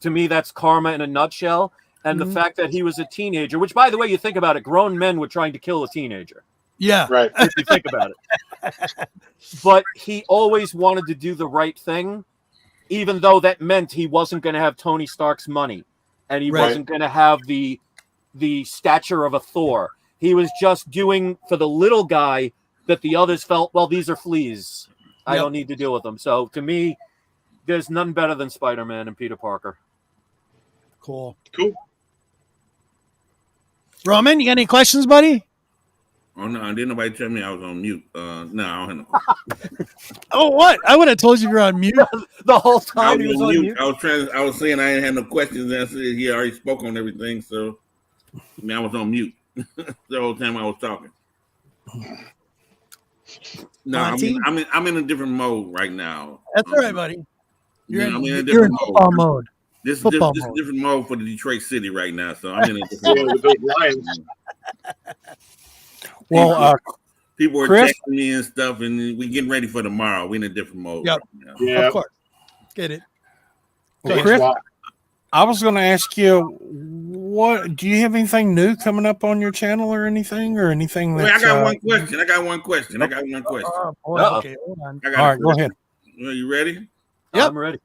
To me, that's karma in a nutshell. And the fact that he was a teenager, which, by the way, you think about it, grown men were trying to kill a teenager. Yeah. Right. If you think about it. But he always wanted to do the right thing, even though that meant he wasn't going to have Tony Stark's money. And he wasn't going to have the stature of a Thor. He was just doing for the little guy that the others felt, well, these are fleas. I don't need to deal with them. So to me, there's none better than Spider-Man and Peter Parker. Cool. Roman, you got any questions, buddy? Oh no, didn't nobody tell me I was on mute. No, I don't have no. Oh, what? I would have told you you're on mute the whole time. He was on mute. I was saying I didn't have no questions. And I said he already spoke on everything, so I was on mute the whole time I was talking. No, I'm in a different mode right now. That's all right, buddy. You're in football mode. This is different mode for the Detroit City right now. So I'm in a different mode with those Lions. Well, people are Chris? texting me and stuff, and we getting ready for tomorrow. We're in a different mode. Yep. Right Yeah, of course. Get it. Well, Chris, I was going to ask you, what do you have anything new coming up on your channel or anything that? I got one question. Oh, boy. Okay, hold on. All right, go ahead. Are you ready? Yep. I'm ready.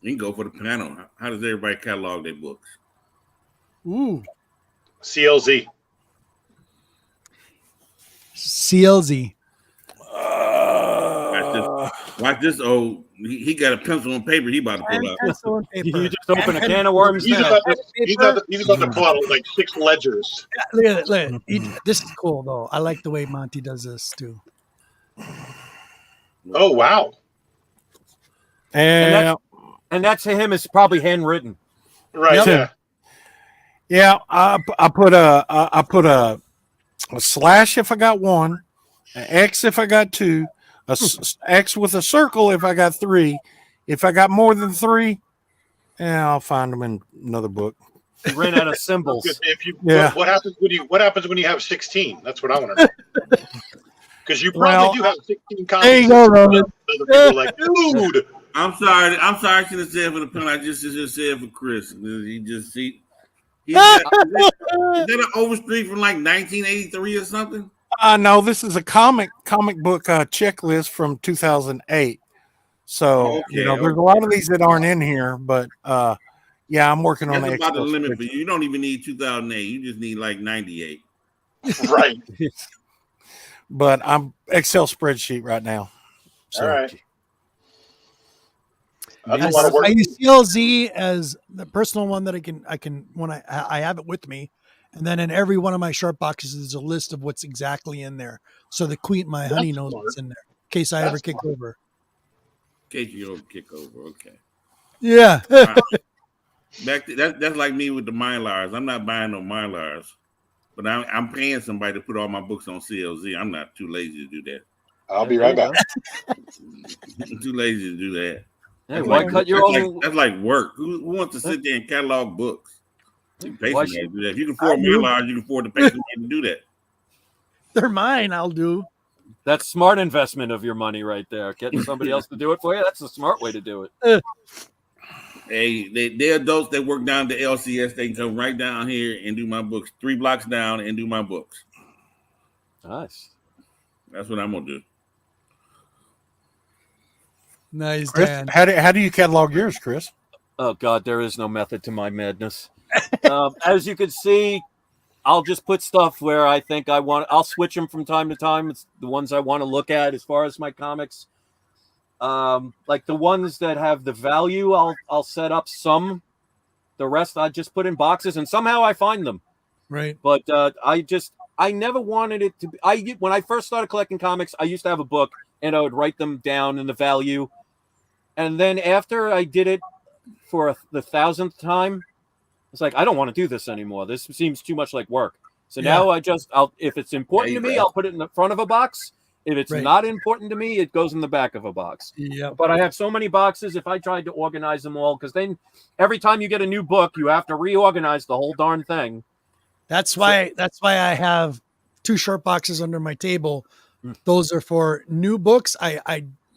You can go for the panel. How does everybody catalog their books? Ooh. CLZ. Watch this. Oh, he got a pencil and paper. He about to pull out. Pencil and paper. You just open a can of worms. He's about to pull out like 6 ledgers. Yeah, look at it. This is cool though. I like the way Monty does this too. Oh wow! And that to him is probably handwritten. Right. Yep. Yeah, I put a slash if I got 1, an X if I got 2, a X with a circle if I got 3. If I got more than 3, I'll find them in another book. You ran out of symbols. What happens when you have 16? That's what I want to know. Because you probably do have 16 copies. There you go, Roman. People like, dude. I'm sorry. I should have said for the pen. I just said for Chris. Is that an Overstreet from like 1983 or something? No, this is a comic book checklist from 2008. So there's a lot of these that aren't in here, but yeah, I'm working on that. That's about the limit for you. You don't even need 2008. You just need like 98. Right. But I'm Excel spreadsheet right now. So. All right. I use CLZ as the personal one that I can when I have it with me, and then in every one of my short boxes there's a list of what's exactly in there, so the my honey knows what's in there in case I ever kick over. In case you ever kick over, okay. Yeah. That's like me with the Mylars. I'm not buying no Mylars, but I'm paying somebody to put all my books on CLZ. I'm not too lazy to do that. I'll be right back. I'm too lazy to do that. Hey, why cut your own? That's like work. Who wants to sit there and catalog books? You pay somebody to do that. If you can afford Mylars, you can afford to pay somebody to do that. They're mine. I'll do. That's smart investment of your money right there. Getting somebody else to do it for you. That's the smart way to do it. Hey, they're adults that work down at the LCS. They can come right down here and do my books. 3 blocks down and do my books. Nice. That's what I'm gonna do. Nice, Chris, Dan. how do you catalog yours, Chris? Oh God, there is no method to my madness. As you can see, I'll just put stuff where I think I want. I'll switch them from time to time. It's the ones I want to look at as far as my comics. Like the ones that have the value, I'll set up some. The rest I just put in boxes, and somehow I find them. Right. But I never wanted it to be. When I first started collecting comics, I used to have a book, and I would write them down in the value. And then after I did it for the 1,000th time, it's like, I don't want to do this anymore. This seems too much like work. So now if it's important to me, I'll put it in the front of a box. If it's not important to me, it goes in the back of a box. Yeah. But I have so many boxes. If I tried to organize them all, because then every time you get a new book, you have to reorganize the whole darn thing. That's why I have 2 short boxes under my table Those are for new books.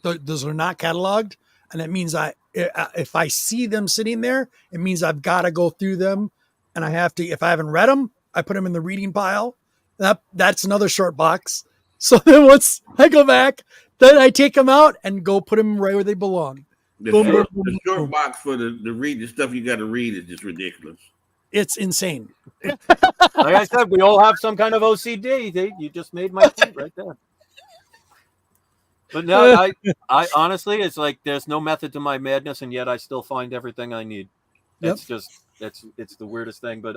Those are not cataloged, and it means if I see them sitting there, it means I've got to go through them, and I have to. If I haven't read them, I put them in the reading pile. That's another short box. So then once I go back, then I take them out and go put them right where they belong. The short box for the read, the stuff you got to read is just ridiculous. It's insane. Like I said, we all have some kind of OCD. You just made my point right there. But no, I honestly, it's like there's no method to my madness, and yet I still find everything I need. Yep. It's just it's the weirdest thing. But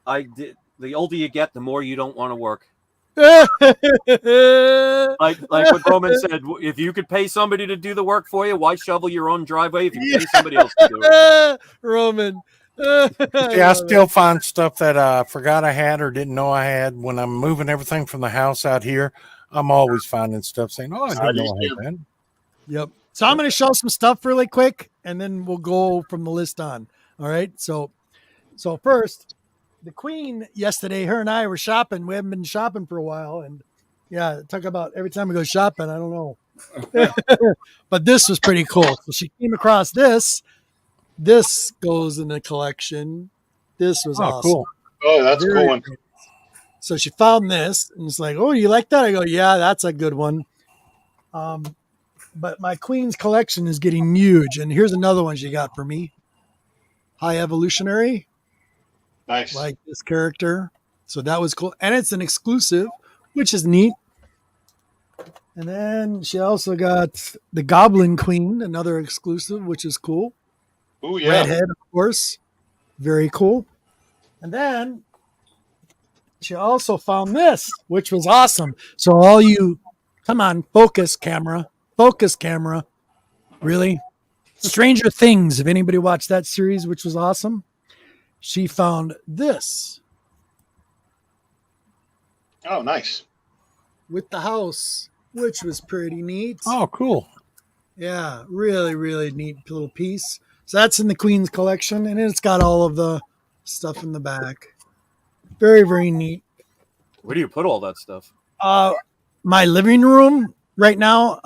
I did. The older you get, the more you don't want to work. like what Roman said, if you could pay somebody to do the work for you, why shovel your own driveway if you pay somebody else to do it? Roman. I still find stuff that I forgot I had or didn't know I had when I'm moving everything from the house out here. I'm always finding stuff saying, "Oh, I didn't know I had that." Yep. So I'm going to show some stuff really quick, and then we'll go from the list on. All right. So first, the Queen yesterday, her and I were shopping. We haven't been shopping for a while, and yeah, talk about every time we go shopping. I don't know, but this was pretty cool. So she came across this. This goes in the collection. This was awesome. Cool. Oh, that's a cool one. So she found this and it's like, oh, you like that? I go, yeah, that's a good one. But my Queen's collection is getting huge. And here's another one she got for me. High Evolutionary. Nice. Like this character. So that was cool. And it's an exclusive, which is neat. And then she also got the Goblin Queen, another exclusive, which is cool. Oh, yeah. Redhead, of course. Very cool. And then she also found this, which was awesome. So all you, come on, focus camera. Really? Stranger Things. If anybody watched that series, which was awesome, she found this. Oh, nice. With the house, which was pretty neat. Oh, cool. Yeah, really, really neat little piece. So that's in the Queen's collection, and it's got all of the stuff in the back. Very, very neat. Where do you put all that stuff? My living room right now.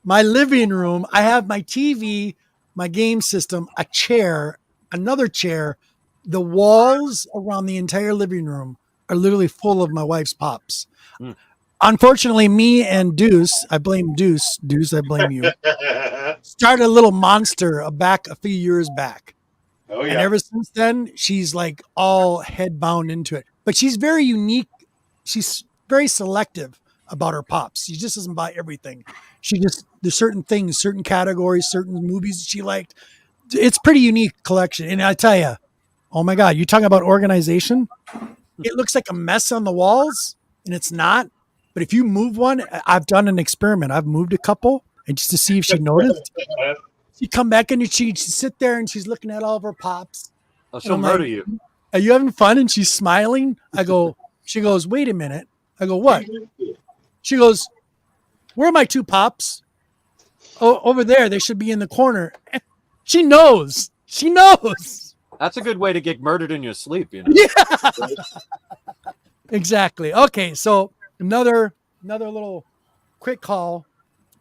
My living room. I have my TV, my game system, a chair, another chair. The walls around the entire living room are literally full of my wife's pops. Unfortunately, me and Deuce, I blame Deuce. Deuce, I blame you. Started a little monster a few years back. Oh, yeah. And ever since then, she's like all head bound into it. But she's very unique. She's very selective about her pops. She just doesn't buy everything. There's certain things, certain categories, certain movies she liked. It's pretty unique collection. And I tell you, oh my God, you're talking about organization? It looks like a mess on the walls, and it's not. But if you move one, I've done an experiment. I've moved a couple, and just to see if she noticed. She come back and she'd sit there and she's looking at all of her pops. She'll murder you. Are you having fun? And she's smiling. She goes, wait a minute. I go, what? She goes, where are my two pops? Oh, over there. They should be in the corner. She knows. That's a good way to get murdered in your sleep, you know? Yeah. Exactly. Okay. So another little quick call.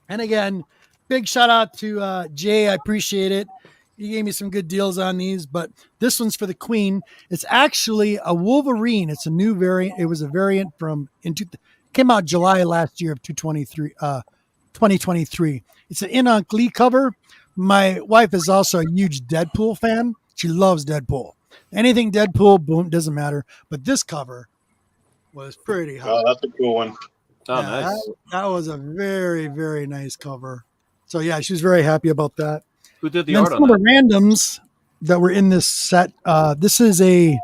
And again, big shout out to Jay. I appreciate it. He gave me some good deals on these, but this one's for the Queen. It's actually a Wolverine. It's a new variant. It was a variant came out July last year of 2023. It's an Enoch Lee cover. My wife is also a huge Deadpool fan. She loves Deadpool. Anything Deadpool, boom, doesn't matter. But this cover was pretty hot. Oh, that's a cool one. Oh, yeah, nice. That was a very, very nice cover. So yeah, she was very happy about that. Who did the and art some on of the randoms that were in this set? This is a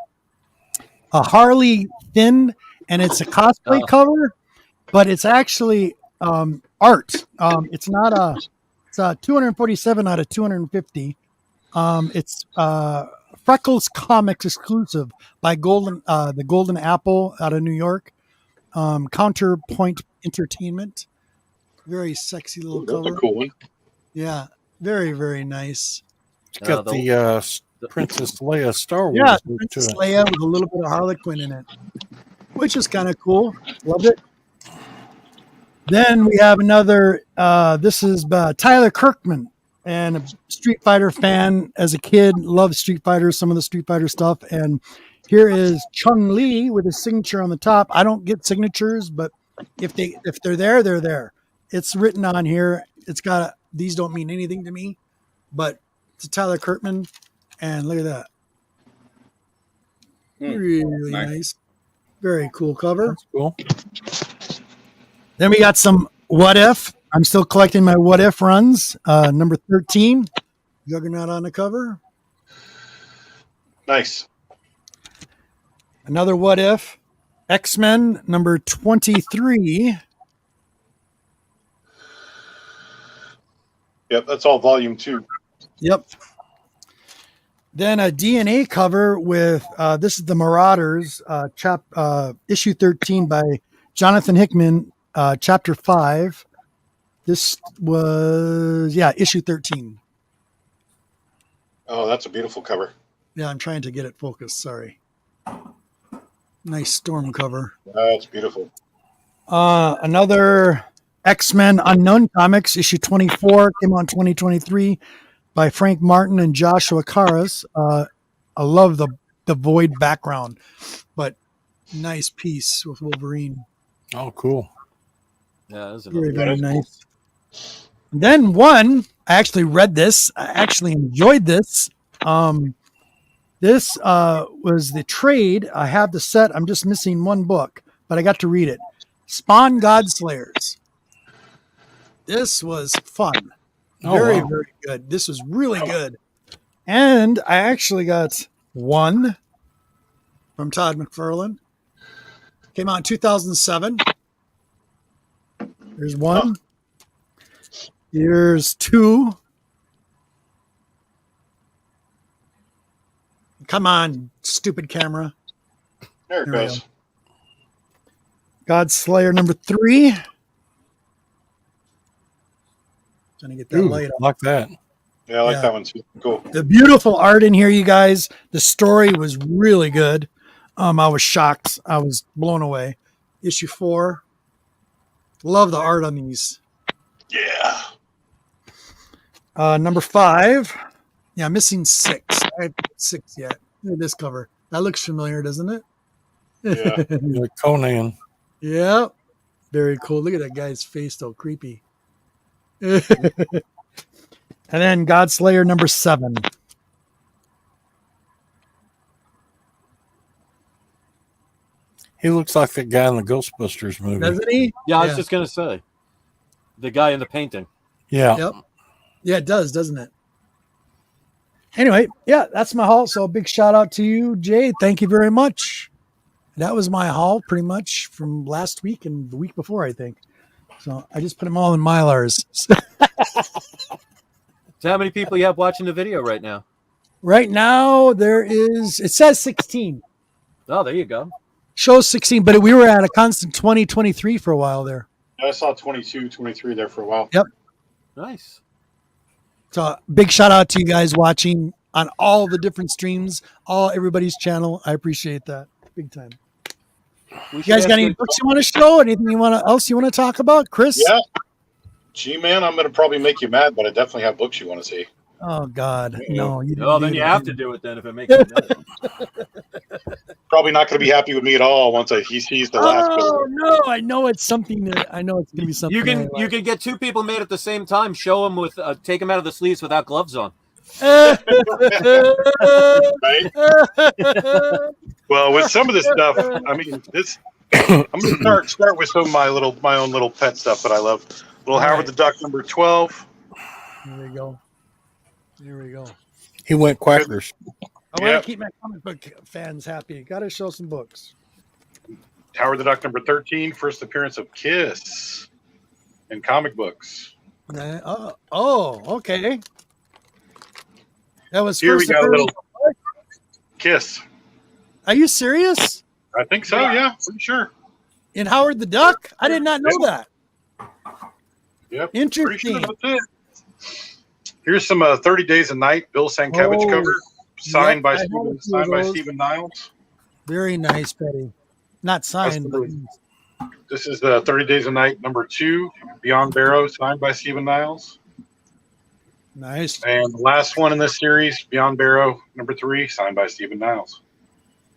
Harley Finn, and it's a cosplay cover, but it's actually art. It's not it's 247 out of 250. It's Freckles Comics exclusive by the Golden Apple out of New York. Counterpoint Entertainment. Very sexy little cover. That's a cool one. Yeah, very, very nice. It's got the Princess Leia Star Wars. Yeah, Princess Leia with a little bit of Harlequin in it. which is kind of cool. Love it. Then we have another. This is Tyler Kirkman, and a Street Fighter fan as a kid. Loved Street Fighter, some of the Street Fighter stuff. And here is Chung Lee with his signature on the top. I don't get signatures, but if they're there, they're there. It's written on here. It's got these don't mean anything to me, but it's Tyler Kirkman, and look at that. Really nice. Very cool cover. That's cool. Then we got some What If. I'm still collecting my What If runs. Number 13, Juggernaut on the cover. Nice. Another What If, X-Men number 23. Yep, that's all volume 2. Yep. Then a DNA cover with this is the Marauders, issue 13 by Jonathan Hickman, chapter 5. This was issue 13. Oh, that's a beautiful cover. Yeah, I'm trying to get it focused. Sorry. Nice storm cover. That's beautiful. Another X-Men Unknown Comics, issue 24, came on 2023 by Frank Martin and Joshua Caras. I love the Void background, but nice piece with Wolverine. Oh, cool. Yeah, that's very, very nice. Then one, I actually read this. I actually enjoyed this. This was the trade. I have the set. I'm just missing one book, but I got to read it. Spawn Godslayers. This was fun. Very, very good. This was really good. And I actually got one from Todd McFarlane. Came out in 2007. There's one. Here's two. Come on, stupid camera. There it goes. Godslayer number 3. Trying to get that light up. Like that. Yeah, I like that one too. Cool. The beautiful art in here, you guys. The story was really good. I was shocked. I was blown away. Issue 4. Love the art on these. Yeah. Number 5. Yeah, I'm missing 6. I haven't put 6 yet. Look at this cover. That looks familiar, doesn't it? Yeah. Conan. Yeah. Very cool. Look at that guy's face, though. Creepy. And then Godslayer number 7. He looks like that guy in the Ghostbusters movie. Doesn't he? Yeah, I was just going to say. The guy in the painting. Yeah. Yep. Yeah, it does, doesn't it? Anyway, yeah, that's my haul. So a big shout out to you, Jay. Thank you very much. That was my haul pretty much from last week and the week before, I think. So I just put them all in Mylars. So how many people you have watching the video right now? Right now, it says 16. Oh, there you go. Shows 16, but we were at a constant 20, 23 for a while there. I saw 22, 23 there for a while. Yep. Nice. So big shout out to you guys watching on all the different streams, everybody's channel. I appreciate that big time. You guys got any books you want to show? Anything else you want to talk about, Chris? Yeah. G-Man, I'm going to probably make you mad, but I definitely have books you want to see. Oh, God. No. Then you have to do it then if it makes you mad. Probably not going to be happy with me at all once he sees the last book. Oh, no. I know it's something I know it's going to be something. You can get two people made at the same time. Show them take them out of the sleeves without gloves on. Right? Well, with some of this stuff, I mean, I'm going to start with some of my own little pet stuff that I love. Little Howard the Duck number 12. There we go. He went quackers. I want to keep my comic book fans happy. Got to show some books. Howard the Duck number 13, first appearance of Kiss in comic books. Okay. That was Here first we got a little appearance. Kiss. Are you serious? I think so, yeah, pretty sure. In Howard the Duck? I did not know that. Yep. Interesting. Sure that's it. Here's some 30 Days a Night Bill Sienkiewicz cover, signed by Stephen Niles. Very nice, Betty. Not signed. This is the 30 Days a Night #2, Beyond Barrow, signed by Stephen Niles. Nice. And the last one in this series, Beyond Barrow #3, signed by Stephen Niles.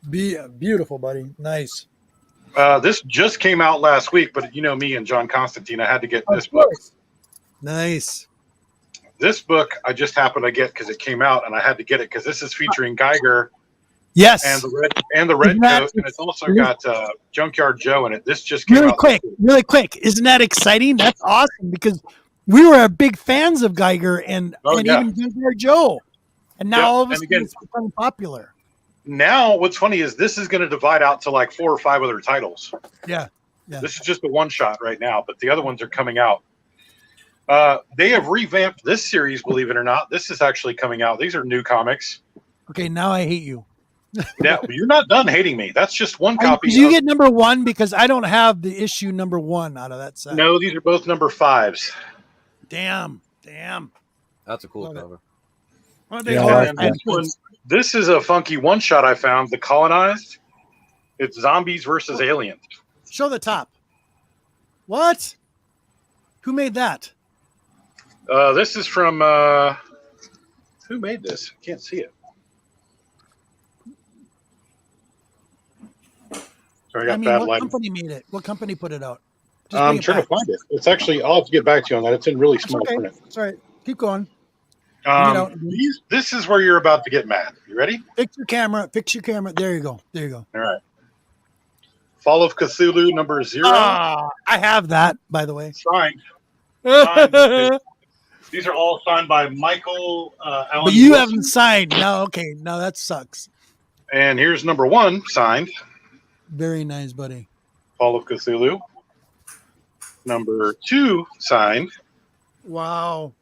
Beautiful, buddy. Nice. This just came out last week, but you know me and John Constantine, I had to get this book. Nice. This book I just happened to get because it came out, and I had to get it because this is featuring Geiger. Yes. And the red coat, and it's also got Junkyard Joe in it. This just came out really quick. Isn't that exciting? That's awesome because we were big fans of Geiger and even Junkyard Joe, and now all of a sudden it's becoming popular. Now, what's funny is this is going to divide out to like 4 or 5 other titles. Yeah. This is just a one shot right now, but the other ones are coming out. They have revamped this series, believe it or not. This is actually coming out. These are new comics. Okay, now I hate you. Yeah, you're not done hating me. That's just one copy. Did you get #1 because I don't have the issue #1 out of that set? No, these are both #5s. Damn. That's a cool cover. This is a funky one shot I found. The Colonized. It's zombies versus aliens. Show the top. What? Who made that? This is from who made this? I can't see it. Sorry, I got bad lighting. What company made it? What company put it out? I'm trying to find it. It's actually, I'll have to get back to you on that. It's in really small print. That's all right. Keep going. This is where you're about to get mad. You ready? Fix your camera. There you go. All right. Fall of Cthulhu #0. I have that, by the way. Signed. These are all signed by Michael Allen. But you haven't signed. No, okay. Now that sucks. And here's #1 signed. Very nice, buddy. Fall of Cthulhu. #2 signed. Wow.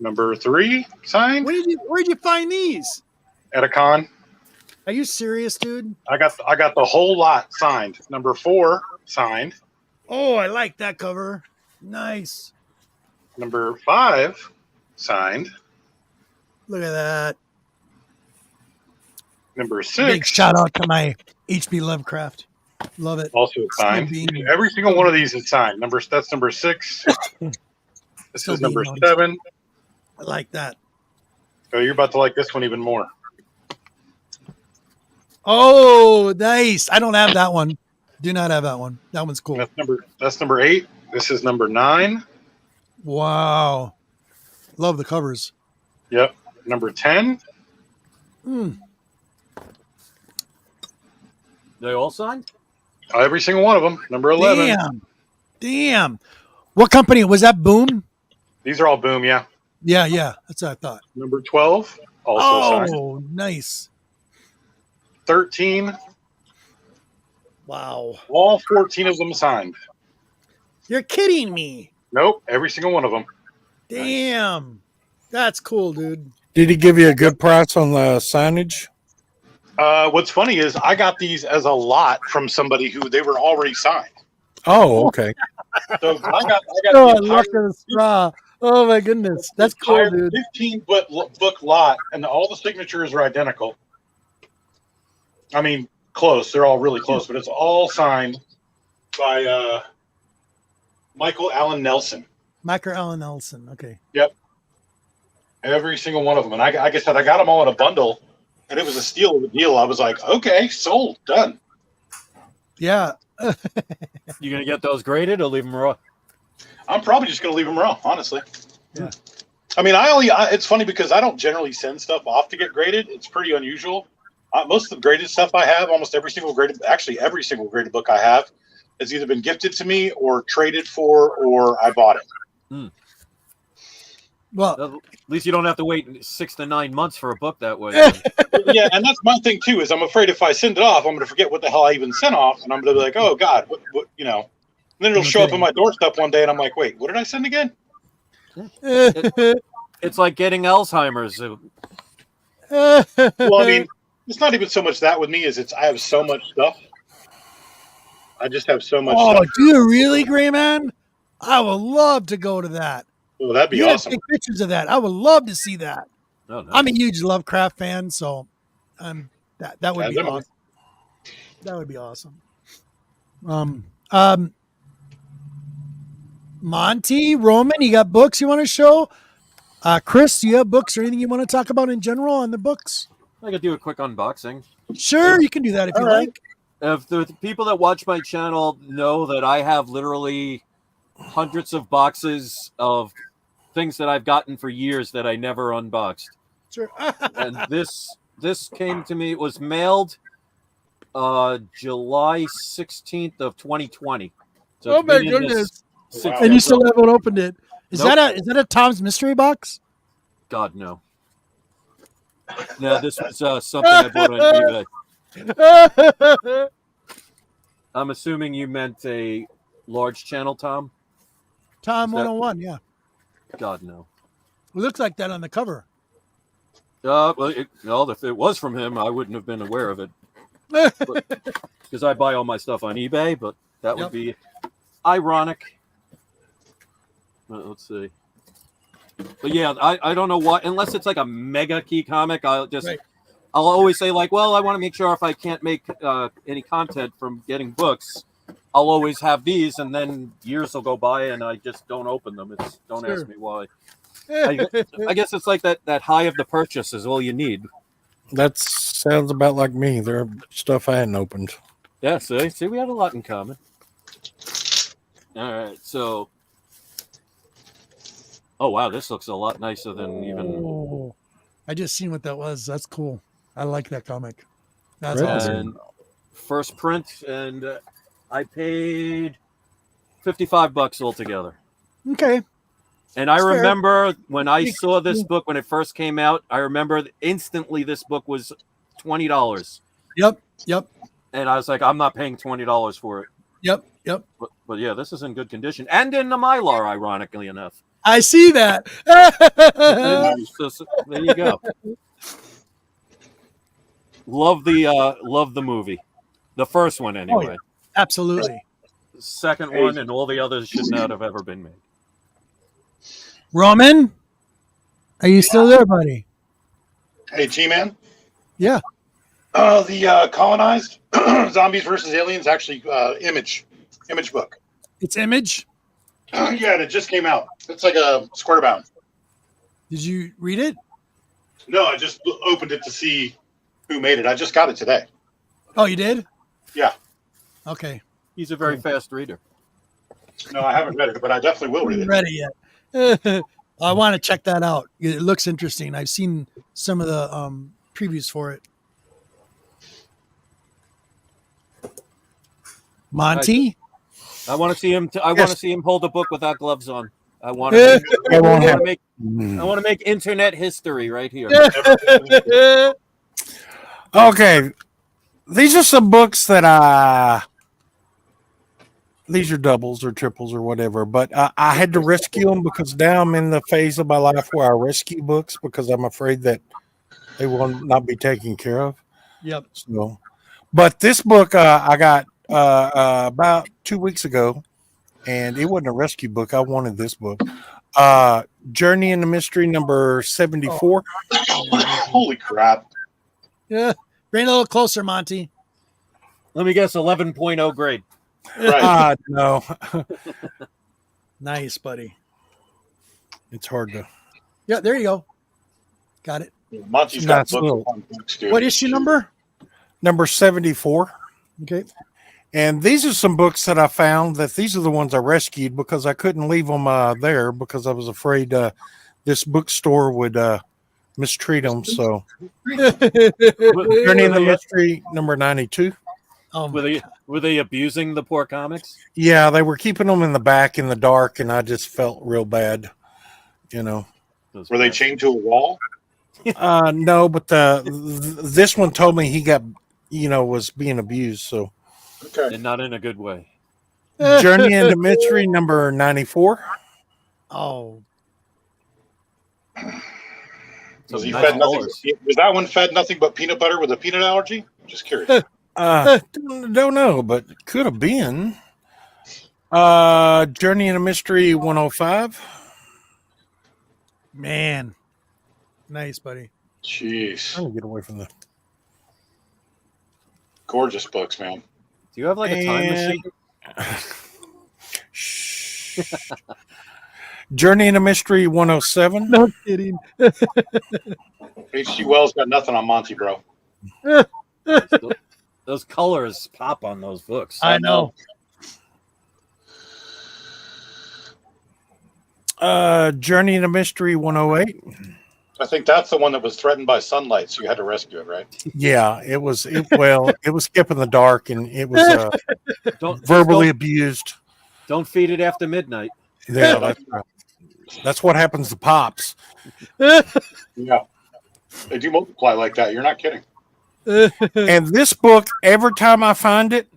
#3 signed. Where'd you find these? At a con. Are you serious, dude? I got the whole lot signed. #4 signed. Oh, I like that cover. Nice. #5 signed. Look at that. #6. Big shout out to my H.P. Lovecraft. Love it. Also signed. Every single one of these is signed. That's #6. This is #7. I like that. So you're about to like this one even more. Oh, nice. I don't have that one. Do not have that one. That one's cool. That's #8. This is #9. Wow. Love the covers. Yep. #10. They all signed? Every single one of them. #11. Damn. What company? Was that Boom? These are all Boom, yeah. Yeah. That's what I thought. #12. Also signed. Oh, nice. 13. Wow. All 14 of them signed. You're kidding me. Nope. Every single one of them. Damn. That's cool, dude. Did he give you a good price on the signage? What's funny is I got these as a lot from somebody who they were already signed. Oh, okay. So I got the entire straw. Oh my goodness, that's cool, dude. 15-book lot, and all the signatures are identical. I mean, close. They're all really close, but it's all signed by Michael Allen Nelson. Michael Allen Nelson. Okay. Yep. Every single one of them, and like I said, I got them all in a bundle. And it was a steal of a deal. I was like, okay, sold, done. Yeah. You gonna get those graded or leave them raw? I'm probably just gonna leave them raw, honestly. Yeah. I mean, it's funny because I don't generally send stuff off to get graded. It's pretty unusual. Most of the graded stuff I have, every single graded book I have, has either been gifted to me or traded for, or I bought it. Well, at least you don't have to wait 6 to 9 months for a book that way. Yeah, and that's my thing too. Is I'm afraid if I send it off, I'm going to forget what the hell I even sent off, and I'm going to be like, oh God, what you know? And then it'll show up on my doorstep one day, and I'm like, wait, what did I send again? It's like getting Alzheimer's. Well, I mean, it's not even so much that with me as I have so much stuff. I just have so much stuff. Do you really, Gray Man? I would love to go to that. Well, that'd be awesome. Take pictures of that. I would love to see that. Oh, nice. I'm a huge Lovecraft fan, so that would be awesome. That would be awesome. Monty, Roman, you got books you want to show? Chris, do you have books or anything you want to talk about in general on the books? I could do a quick unboxing. Sure, you can do that if you like. If the people that watch my channel know that I have literally hundreds of boxes of things that I've gotten for years that I never unboxed. Sure. And this came to me. It was mailed July 16th of 2020. So oh my goodness! Wow. And you still haven't opened it. Is that a Tom's Mystery Box? God, no. No, this was something I bought on eBay. I'm assuming you meant a large channel, Tom? Tom 101, yeah. God, no. It looks like that on the cover. Well, if it was from him, I wouldn't have been aware of it. Because I buy all my stuff on eBay, but that would be ironic. Let's see. But yeah, I don't know what, unless it's like a mega key comic, I'll always say like, well, I want to make sure if I can't make any content from getting books, I'll always have these, and then years will go by and I just don't open them. Don't ask me why. I guess it's like that high of the purchase is all you need. That sounds about like me. There are stuff I hadn't opened. Yeah, see, we have a lot in common. All right, so. Oh wow, this looks a lot nicer than even. I just seen what that was. That's cool. I like that comic. That's awesome. First print, and I paid $55 altogether. Okay. And I remember when I saw this book when it first came out, I remember instantly this book was $20. Yep. And I was like, I'm not paying $20 for it. Yep. But yeah, this is in good condition. And in the Mylar, ironically enough. I see that. So, there you go. Love the movie. The first one, anyway. Oh, yeah. Absolutely. The second one and all the others should not have ever been made. Roman, are you still there, buddy? Hey, G-Man? Yeah. The Colonized Zombies versus Aliens, actually, Image book. It's Image? Yeah, and it just came out. It's like a square bound. Did you read it? No, I just opened it to see who made it. I just got it today. Oh, you did? Yeah. Okay. He's a very fast reader. No, I haven't read it, but I definitely will read it. Read it yet? I want to check that out. It looks interesting. I've seen some of the previews for it. Monty? I want to see him. I want to see him hold a book without gloves on. I want to make internet history right here. Okay, these are some books that these are doubles or triples or whatever, but I had to rescue them because now I'm in the phase of my life where I rescue books because I'm afraid that they will not be taken care of. Yep. So, but this book I got about 2 weeks ago, and it wasn't a rescue book. I wanted this book. Journey into Mystery number 74. Holy crap. Yeah. Bring it a little closer, Monty. Let me guess, 11.0 grade. Right. No. Nice, buddy. It's hard to. Yeah, there you go. Got it. Monty's got books, what issue number? Number 74. Okay. And these are some books that I found that these are the ones I rescued because I couldn't leave them there because I was afraid this bookstore would mistreat them. So, Journey in the Mystery number 92. Were they abusing the poor comics? Yeah, they were keeping them in the back in the dark, and I just felt real bad. You know. Were they chained to a wall? No, but this one told me he got, was being abused. So. Okay. And not in a good way. Journey into Mystery number 94. Oh. Was he fed nothing? Was that one fed nothing but peanut butter with a peanut allergy? Just curious. Don't know, but could have been. Journey into Mystery 105. Man. Nice, buddy. Jeez. I'm gonna get away from the. Gorgeous books, man. Do you have like a time machine? Journey into Mystery 107. No kidding. H.G. Wells got nothing on Monty, bro. Those colors pop on those books. I know. Journey into Mystery 108. I think that's the one that was threatened by sunlight, so you had to rescue it, right? Yeah, it was. It was kept in the dark, and it was verbally abused. Don't feed it after midnight. Yeah, that's right. That's what happens to Pops. Yeah, they do multiply like that. You're not kidding. And this book, every time I find it,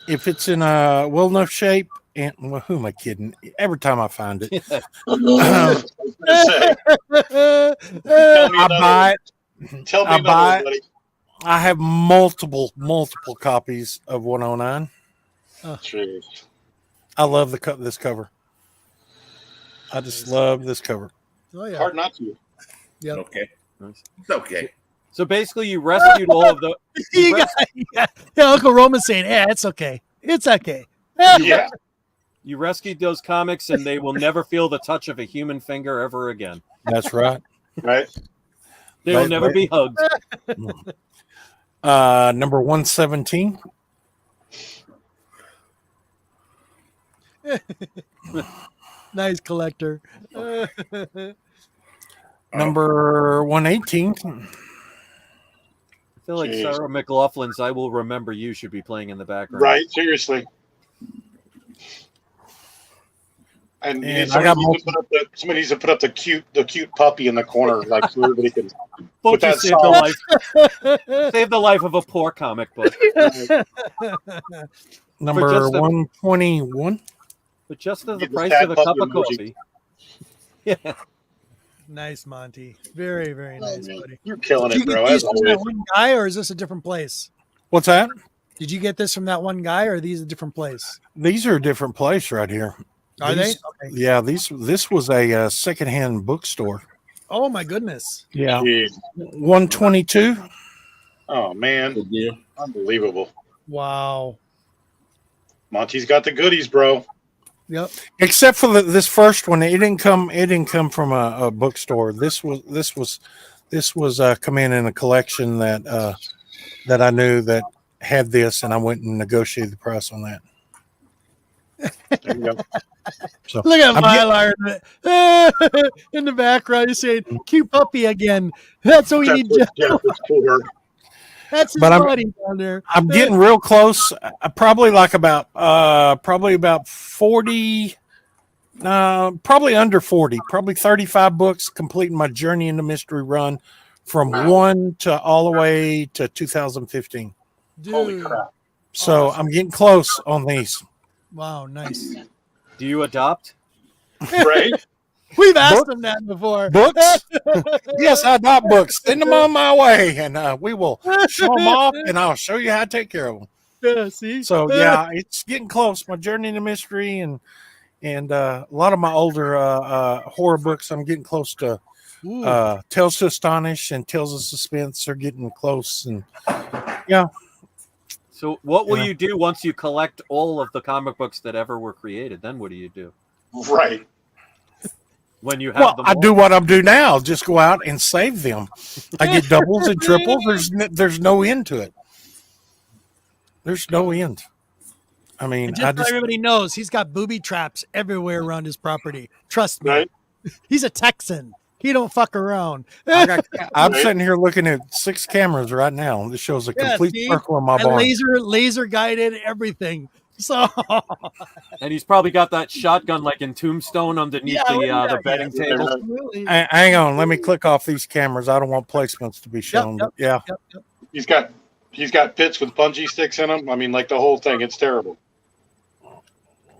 if it's in a well enough shape, and well, who am I kidding? Every time I find it, I buy it. Tell me I buy it. Buddy. I have multiple copies of 109. Jeez. I love this cover. I just love this cover. Oh, yeah. Hard not to. Yep. Okay. It's okay. So basically, you rescued all of the. Yeah, Uncle Roman's saying, "Yeah, it's okay. It's okay." Yeah. You rescued those comics, and they will never feel the touch of a human finger ever again. That's right. Right. They will never be hugged. Number 117. Nice collector. Number 118. I feel like Sarah McLaughlin's "I Will Remember You" should be playing in the background. Right. Seriously. And somebody needs to put up the cute puppy in the corner, like so everybody can. Book save the life of a poor comic book. Number 121. But just as the price of a cup of coffee. Yeah. Nice, Monty. Very, very nice, buddy. You're killing Did it, you bro. get these from that one guy, or is this a different place? What's that? Did you get this from that one guy, or are these a different place? These are a different place right here. Are they? Okay. Yeah, this was a secondhand bookstore. Oh my goodness. Yeah. Jeez. 122. Oh man, unbelievable. Wow. Monty's got the goodies, bro. Yep. Except for this first one, it didn't come from a bookstore. This was come in a collection that I knew that had this, and I went and negotiated the price on that. There you go. So look at Mylar in the background. He's saying, "Cute puppy again." That's what we need. That's his body down there. I'm getting real close. Probably like about 40. Probably under 40. Probably 35 books completing my Journey into Mystery run from 1 to all the way to 2015. Dude. Holy crap! So I'm getting close on these. Wow, nice. Do you adopt? Right? We've asked him that before. Books? Yes, I adopt books. Send them on my way, and we will show them off, and I'll show you how to take care of them. Yeah, see? So yeah, it's getting close. My Journey into Mystery and a lot of my older horror books, I'm getting close to. Tales to Astonish and Tales of Suspense are getting close, and yeah. So what will you do once you collect all of the comic books that ever were created? Then what do you do? Right. When you have them all? I do what I'm doing now. Just go out and save them. I get doubles and triples. There's no end to it. There's no end. I mean, and just so everybody knows, he's got booby traps everywhere around his property. Trust me. Right. He's a Texan. He don't fuck around. I'm sitting here looking at 6 cameras right now. This shows a complete circle of my barn. Laser guided everything. So, and he's probably got that shotgun like in Tombstone underneath the bedding table. Hang on, let me click off these cameras. I don't want placements to be shown. Yep. He's got pits with bungee sticks in them. I mean, like the whole thing. It's terrible.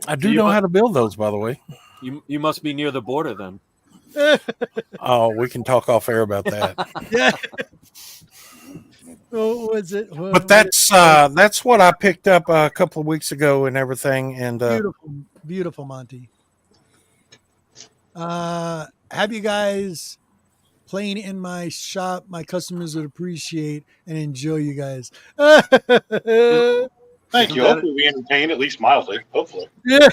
I do know how to build those, by the way. You must be near the border then. Oh, we can talk off air about that. Yeah. What was it? But that's what I picked up a couple of weeks ago and everything. And beautiful, Monty. Have you guys playing in my shop. My customers would appreciate and enjoy you guys. Thank you. Hopefully we entertain at least mildly. Hopefully. Yeah.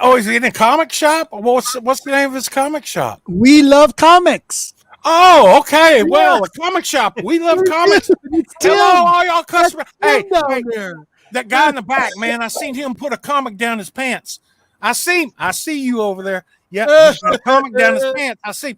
Is he in a comic shop? What's the name of his comic shop? We Love Comics. Oh, okay. Well, a comic shop. We love comics. Hello, all y'all customers. Hey, that guy in the back, man. I seen him put a comic down his pants. I see you over there. Yeah, he's got a comic down his pants. I see.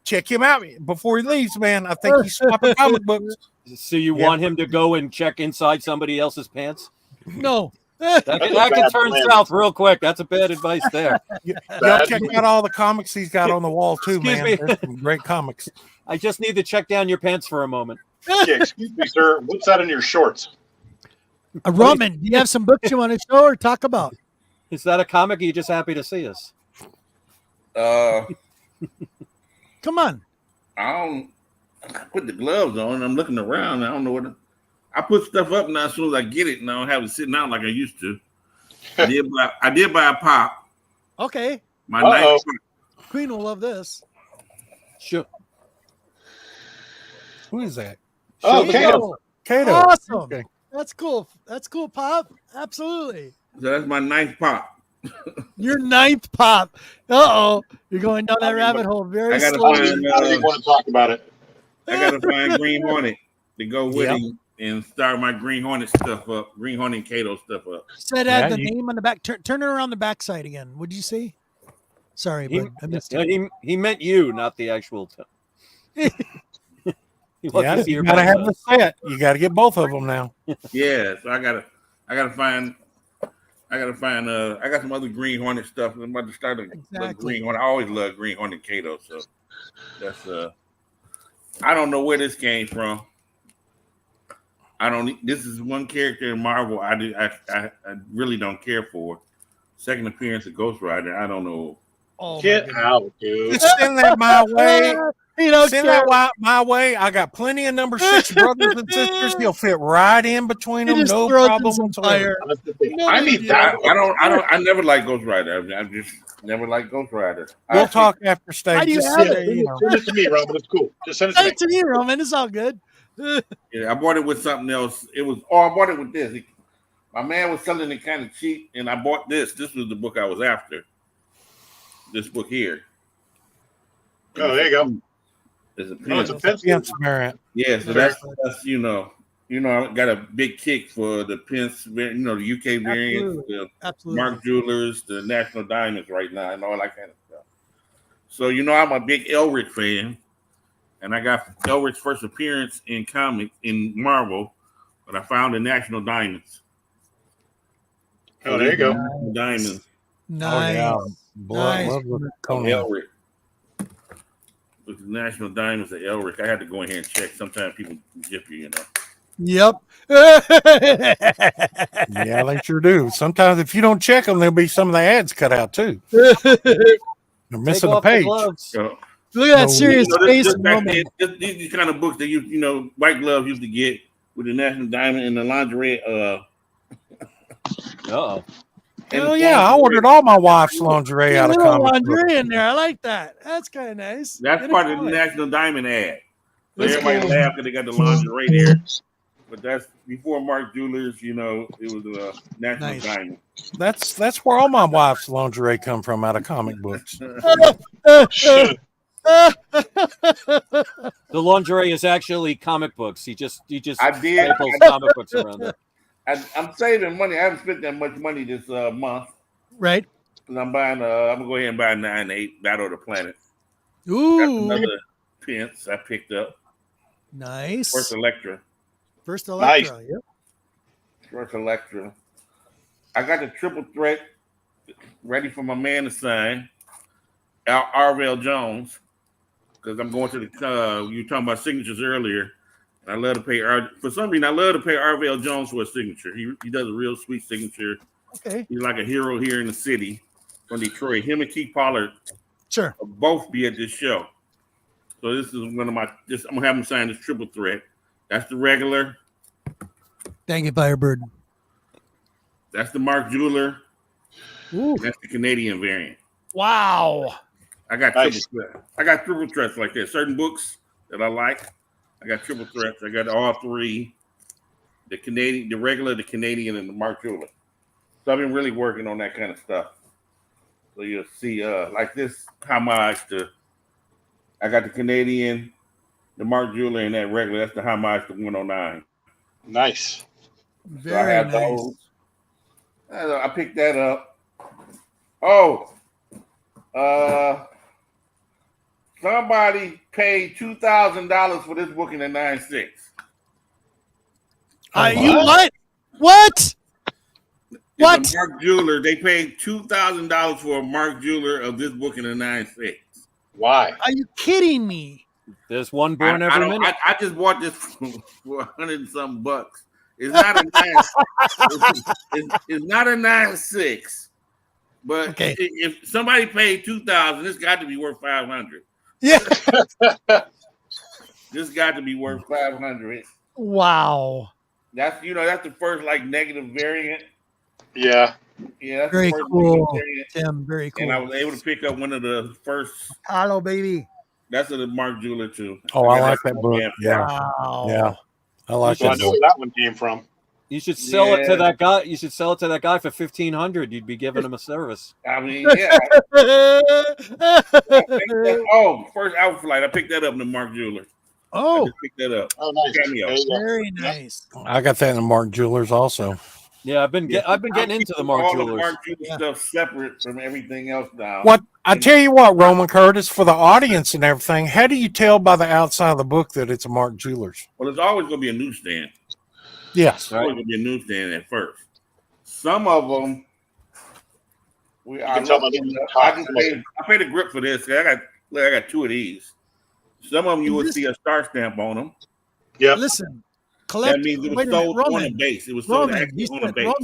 Check him out before he leaves, man. I think he's swapping comic books. So you want him to go and check inside somebody else's pants? No. That can turn south real quick. That's a bad advice there. Y'all check out all the comics he's got on the wall too, man. There's some great comics. I just need to check down your pants for a moment. Yeah, excuse me, sir. What's that in your shorts? Roman, do you have some books you want to show or talk about? Is that a comic? Or are you just happy to see us? Come on. I put the gloves on and I'm looking around. I don't know what I put stuff up now as soon as I get it, and I don't have it sitting out like I used to. I did buy a pop. Okay. My nice Queen will love this. Sure. Who is that? Oh, Kato. Awesome. Okay. That's cool. That's cool, Pop. Absolutely. So that's my ninth pop. Your ninth pop. Uh-oh. You're going down that rabbit hole very slowly. I don't even want to talk about it. I got to find Green Hornet to go with him and start my Green Hornet stuff up. Green Hornet and Kato stuff up. Said the name on the back. Turn it around the backside again. What did you say? Sorry, but I missed it. He meant you, not the actual. You gotta have the set. You gotta get both of them now. Yeah, so I gotta find. I got some other Green Hornet stuff. I'm about to start a Green Hornet. I always love Green Hornet and Kato, so that's I don't know where this came from. This is one character in Marvel I really don't care for. Second appearance of Ghost Rider. I don't know. Oh, get out, dude. Just send that my way. Send that my way. I got plenty of number 6 brothers and sisters. He'll fit right in between them. No problem whatsoever. I need that. I never liked Ghost Rider. I just never liked Ghost Rider. We'll talk after stage. Just send it to me, Roman. It's cool. Just send it to me, Roman. It's all good. Yeah, I bought it with something else. I bought it with this. My man was selling it kind of cheap, and I bought this. This was the book I was after. This book here. Oh, there you go. It's a Pence variant. Yeah, so that's I got a big kick for the Pence, the UK variant, the Mark Jewelers, the National Diamonds right now, and all that kind of stuff. So I'm a big Elric fan, and I got Elric's first appearance in Marvel, but I found the National Diamonds. Oh, there you go. Diamonds. Nice. Oh, yeah. Nice. Elric. With the National Diamonds at Elric. I had to go in here and check. Sometimes people zip you, Yep. Yeah, they sure do. Sometimes if you don't check them, there'll be some of the ads cut out too. They're missing a page. Look at that serious face. These kind of books that White Glove used to get with the National Diamond and the lingerie. Hell yeah, I ordered all my wife's lingerie out of comic lingerie in there. I like that. That's kind of nice. That's part of the National Diamond ad. So everybody laughed because they got the lingerie there. But that's before Mark Jewelers, it was a National Diamond. That's where all my wife's lingerie come from, out of comic books. The lingerie is actually comic books. He just staples comic books around it. I'm saving money. I haven't spent that much money this month. Right. And I'm buying. I'm gonna go ahead and buy 9/8 Battle of the Planet. Ooh. That's another Pence I picked up. Nice. First Electra. Nice. Yep. First Electra. I got the triple threat ready for my man to sign. Arvell Jones, because I'm going to the. You were talking about signatures earlier. I love to pay for some reason. I love to pay Arvell Jones for a signature. He does a real sweet signature. Okay, he's like a hero here in the city from Detroit. Him and Keith Pollard, sure, will both be at this show. So this is one of my. I'm gonna have him sign this triple threat. That's the regular. Dang it, Firebird. That's the Mark Jeweler. Ooh. That's the Canadian variant. Wow. I got triple threats like that. Certain books that I like, I got triple threats. I got all three: the Canadian, the regular, the Canadian, and the Mark Jeweler. So I've been really working on that kind of stuff. So you'll see, like this homage to. I got the Canadian, the Mark Jeweler, and that regular. That's the homage to 109. Nice. Very nice. Those. I picked that up. Oh, somebody paid $2,000 for this book in the 9.6. You what? What? What? Mark Jeweler. They paid $2,000 for a Mark Jeweler of this book in the 9.6. Why? Are you kidding me? There's one born every minute. I just bought this for $100 and something bucks. It's not a 9. It's not a 9.6. But okay. If somebody paid $2,000, it's got to be worth $500. Yeah. This got to be worth $500. Wow. That's that's the first like negative variant. Yeah. Yeah. That's very the first cool, Tim. Very cool. And I was able to pick up one of the first. Hello, baby. That's a Mark Jeweler too. Oh, I like that book. Yeah. Wow. Yeah. I like that. I know where that one came from. You should sell it to that guy. You should sell it to that guy for $1,500. You'd be giving him a service. I mean, yeah. First Outflight. I picked that up in the Mark Jeweler. Oh, I picked that up. Oh, nice. Very nice. I got that in the Mark Jewelers also. Yeah, I've been getting into the Mark Jewelers. All the Mark Jeweler stuff separate from everything else now. What I tell you what, Roman Curtis, for the audience and everything, how do you tell by the outside of the book that it's a Mark Jewelers? Well, it's always going to be a newsstand. Yes, it's always going to be a newsstand at first. Some of them, I paid a grip for this. I got two of these. Some of them you will see a star stamp on them. Yeah. Listen, that means it was sold on a base. It was sold on a base.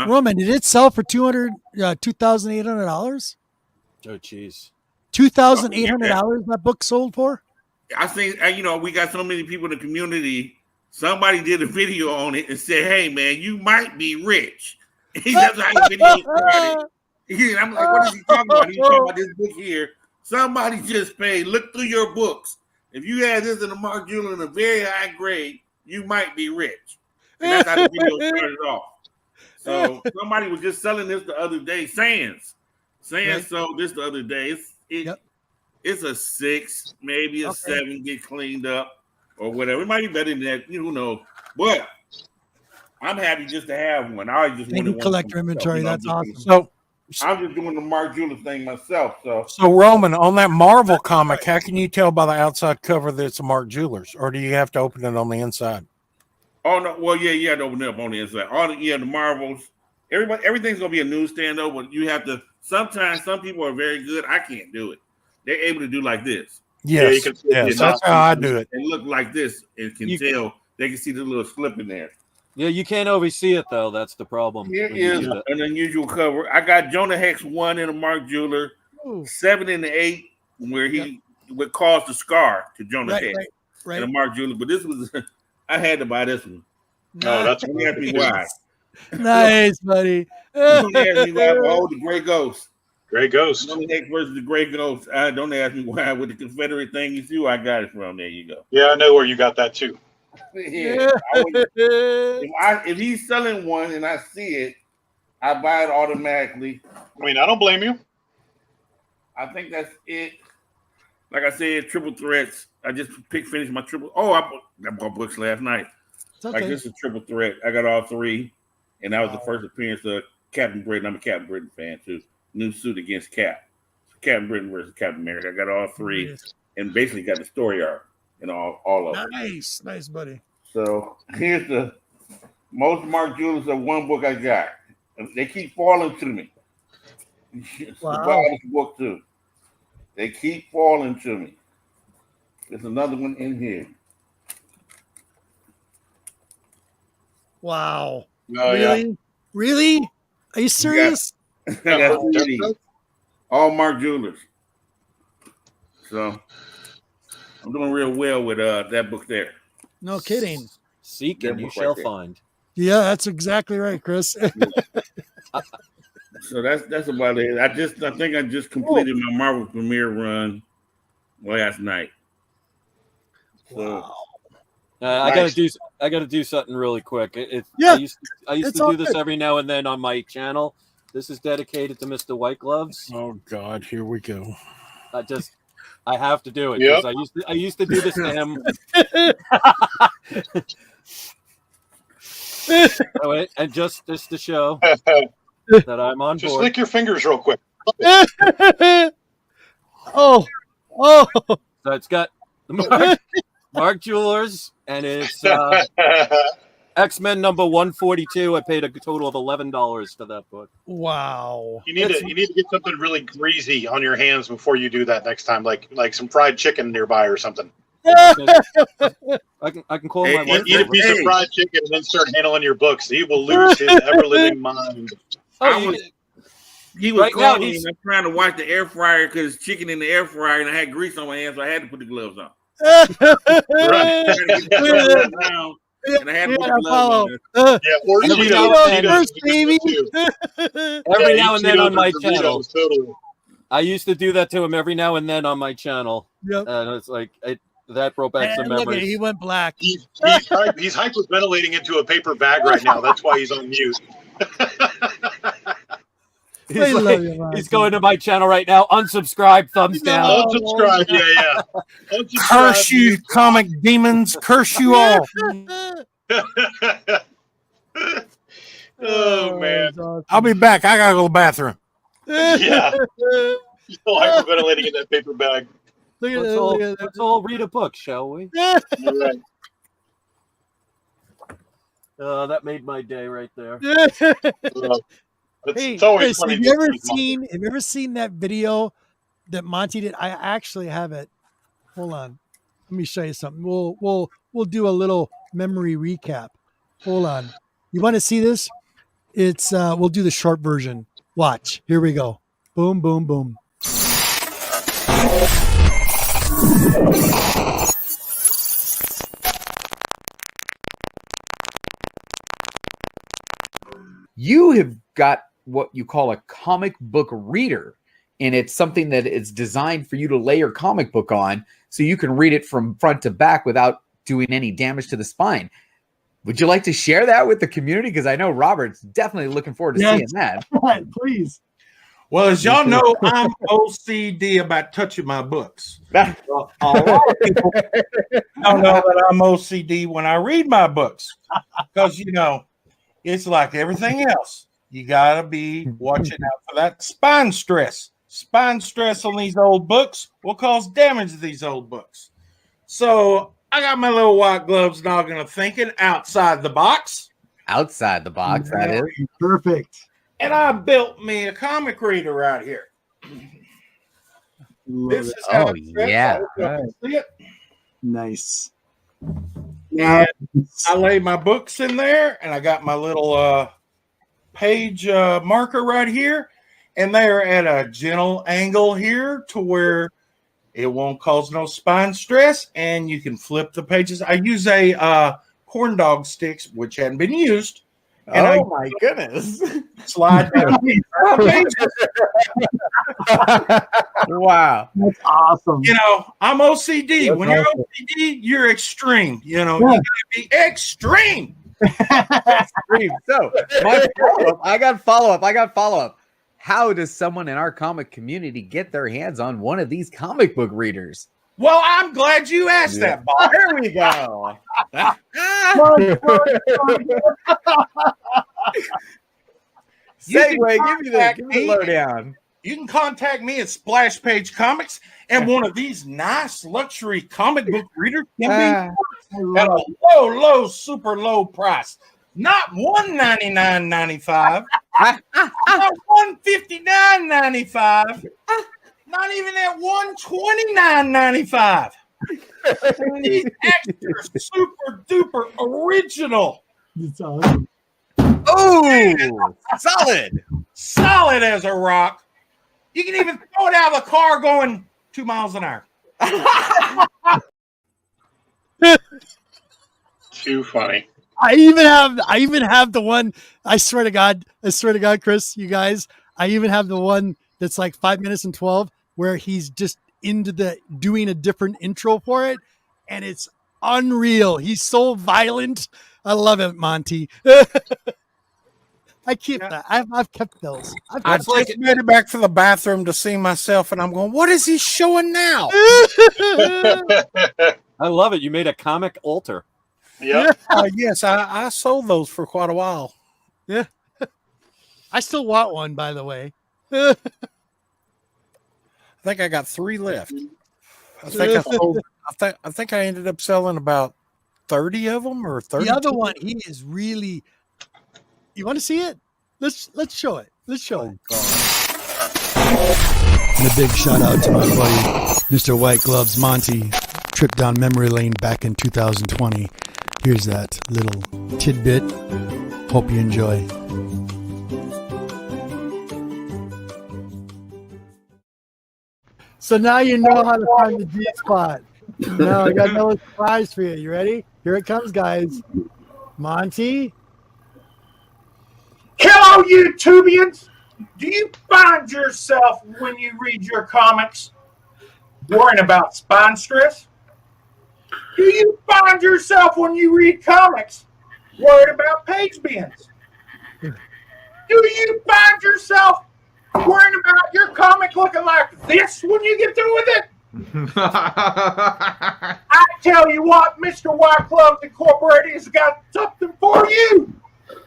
Roman, did it sell for $2,800? Oh, jeez. $2,800 that book sold for? I think we got so many people in the community. Somebody did a video on it and said, "Hey, man, you might be rich." That's how the video started. And I'm like, "What is he talking about? He's talking about this book here." Somebody just paid. Look through your books. If you had this in a Mark Jeweler in a very high grade, you might be rich. And that's how the video started off. So somebody was just selling this the other day. Sands sold this the other day. It's a 6, maybe a 7, get cleaned up or whatever. It might be better than that. Who knows? But I'm happy just to have one. I just want to collector inventory. That's awesome. So I'm just doing the Mark Jeweler thing myself. So Roman, on that Marvel comic, how can you tell by the outside cover that it's a Mark Jewelers, or do you have to open it on the inside? Oh no, well yeah, you have to open it up on the inside. The Marvels, everything's gonna be a newsstand though, but you have to. Sometimes some people are very good. I can't do it. They're able to do like this. Yes, that's how I do it. They look like this and can tell. They can see the little slip in there. Yeah, you can't always see it though. That's the problem. Here is an unusual cover. I got Jonah Hex 1 in a Mark Jeweler, 7 and 8, where he would cause the scar to Jonah Hex in a Mark Jeweler. But this was, I had to buy this one. No, that's why. Nice, buddy. Don't ask me why. Oh, the Gray Ghost. Gray Ghost. Jonah Hex versus the Gray Ghost. Don't ask me why. With the Confederate thing, you see where I got it from. There you go. Yeah, I know where you got that too. Yeah, if he's selling one and I see it, I buy it automatically. I mean, I don't blame you. I think that's it. Like I said, triple threats. I just finished my triple. I bought books last night. Okay. Like this is triple threat. I got all 3, and that was the first appearance of Captain Britain. I'm a Captain Britain fan too. New suit against Cap. So Captain Britain versus Captain America. I got all 3, and basically got the story arc. And all of them. Nice, buddy. So here's the most Mark Jewelers of one book I got. They keep falling to me. Wow. This book too. They keep falling to me. There's another one in here. Wow. Oh, really? Yeah. Really? Are you serious? I got 3 of these. All Mark Jewelers. So I'm doing real well with that book there. No kidding. Seek and you shall find. Yeah, that's exactly right, Chris. So that's about it. I think I just completed my Marvel premiere run last night. So Wow. Nice. I gotta do something really quick. I used to do this every now and then on my channel. This is dedicated to Mr. White Gloves. Oh God, here we go. I have to do it because I used to do this to him. And just to show that I'm on board. Just lick your fingers real quick. Oh. So it's got the Mark Jewelers, and it's X-Men number 142. I paid a total of $11 for that book. Wow. You need to get something really greasy on your hands before you do that next time, like some fried chicken nearby or something. I can call my wife. Eat a piece of fried chicken and then start handling your books. He will lose his ever-living mind. He was calling me. I'm trying to watch the air fryer because chicken in the air fryer, and I had grease on my hands, so I had to put the gloves on. And I had to put the gloves on. Every now and then on my channel. I used to do that to him every now and then on my channel. Yep. And it's like that brought back some memories. He went black. He's hyperventilating into a paper bag right now. That's why he's on mute. He's going to my channel right now. Unsubscribe, thumbs down. Unsubscribe, yeah. Unsubscribe. Curse you, comic demons! Curse you all! Oh man! I'll be back. I gotta go to the bathroom. Yeah. He's still hyperventilating in that paper bag. Let's all read a book, shall we? You're right. That made my day right there. Hey, it's always Chris, funny. have you ever seen that video that Monty did? I actually have it. Hold on. Let me show you something. We'll do a little memory recap. Hold on. You want to see this? It's we'll do the short version. Watch. Here we go. Boom, boom, boom. You have got what you call a comic book reader, and it's something that is designed for you to lay your comic book on so you can read it from front to back without doing any damage to the spine. Would you like to share that with the community? Because I know Robert's definitely looking forward to seeing that. Please. Well, as y'all know, I'm OCD about touching my books. A lot of people don't know that I'm OCD when I read my books because, it's like everything else. You got to be watching out for that spine stress. Spine stress on these old books will cause damage to these old books. So I got my little white gloves noggin of thinking outside the box. Outside the box, that is. Perfect. And I built me a comic reader out here. This is how Right. Nice. And I lay my books in there, and I got my little page marker right here, and they're at a gentle angle here to where it won't cause no spine stress, and you can flip the pages. I use a corn dog sticks, which hadn't been used. And my goodness. Slide down these pages. Wow. That's awesome. I'm OCD. That's when you're OCD, you're extreme. You gotta be extreme. So, I got follow up. How does someone in our comic community get their hands on one of these comic book readers? Well, I'm glad you asked that, Bob. There we go. Segway, give me the lowdown. You can contact me at Splash Page Comics, and one of these nice luxury comic book readers can be at a low, super low price. Not $199.95, not $159.95, not even at $129.95. These extra super duper original. It's awesome. Oh, solid as a rock. You can even throw it out of the car going 2 miles an hour. Too funny. I even have the one. I swear to God, Chris, you guys, I even have the one that's like 5 minutes and 12 where he's just doing a different intro for it. And it's unreal. He's so violent. I love it, Monty. I keep that. I've kept those. I just made it back to the bathroom to see myself, and I'm going, what is he showing now? I love it. You made a comic altar. Yeah. Yes, I sold those for quite a while. Yeah. I still want one, by the way. I think I got 3 left. I think I ended up selling about 30 of them or 30. The other one, he is really. You want to see it? Let's show it. Let's show it. And a big shout out to my buddy, Mr. White Gloves Monty. Trip down memory lane back in 2020. Here's that little tidbit. Hope you enjoy. So now you know how to find the G spot. Now I got another surprise for you. You ready? Here it comes, guys. Monty. Hello, YouTubians. Do you find yourself, when you read your comics, worrying about spine stress? Do you find yourself, when you read comics, worried about page bends? Do you find yourself worrying about your comic looking like this when you get through with it? I tell you what, Mr. White Gloves Incorporated has got something for you.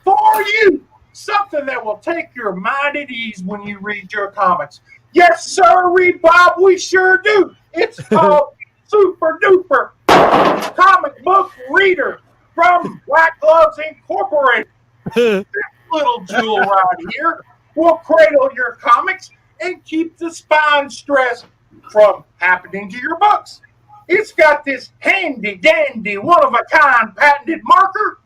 For you. Something that will take your mind at ease when you read your comics. Yes, sir, Bob, we sure do. It's called Super Duper Comic Book Reader from White Gloves Incorporated. This little jewel right here will cradle your comics and keep the spine stress from happening to your books. It's got this handy-dandy, one-of-a-kind patented marker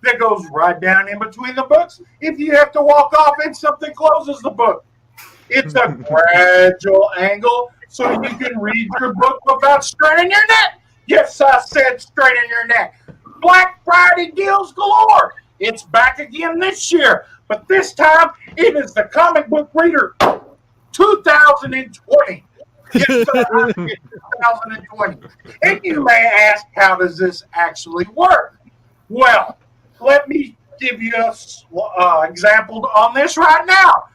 that goes right down in between the books if you have to walk off and something closes the book. It's a gradual angle so you can read your book without straining your neck. Yes, I said straighten your neck. Black Friday deals galore. It's back again this year, but this time it is the Comic Book Reader 2020. Yes, sir, 2020. And you may ask, how does this actually work? Well, let me give you an example on this right now.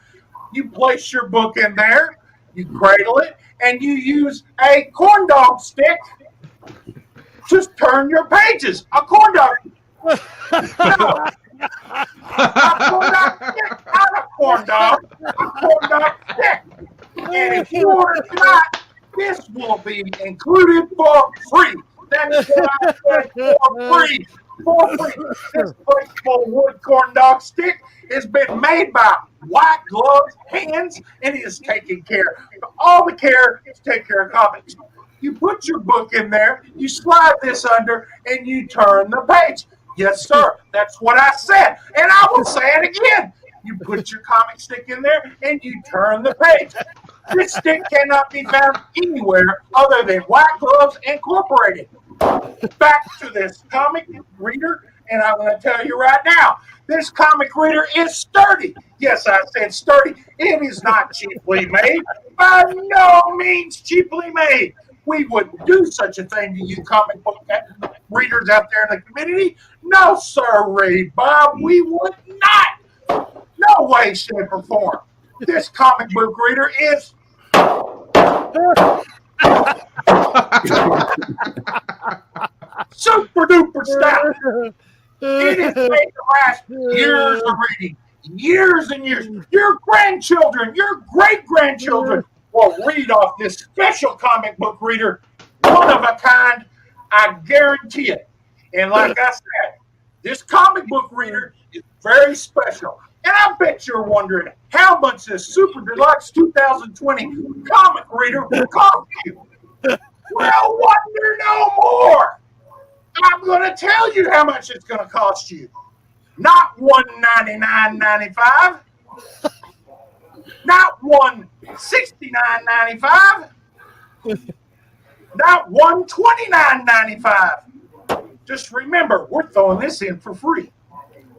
You place your book in there, you cradle it, and you use a corn dog stick to turn your pages. A corn dog. No. Not a corn dog. A corn dog stick. And if you order tonight, this will be included for free. That's what I said, for free. For free. This flexible wood corn dog stick has been made by White Gloves hands and is taking care of all the care to take care of comics. You put your book in there, you slide this under, and you turn the page. Yes, sir. That's what I said. And I will say it again. You put your comic stick in there and you turn the page. This stick cannot be found anywhere other than White Gloves Incorporated. Back to this comic reader, and I'm going to tell you right now, this comic reader is sturdy. Yes, I said sturdy. It is not cheaply made. By no means cheaply made. We wouldn't do such a thing to you comic book readers out there in the community. No, sirree, Bob, we would not. No way, shape, or form. This comic book reader is super duper stout. It is made to last years of reading, years and years. Your grandchildren, your great grandchildren will read off this special comic book reader, one of a kind. I guarantee it. And like I said, this comic book reader is very special. And I bet you're wondering how much this Super Deluxe 2020 comic reader will cost you. Well, wonder no more. I'm going to tell you how much it's going to cost you. Not $199.95. Not $169.95. Not $129.95. Just remember, we're throwing this in for free.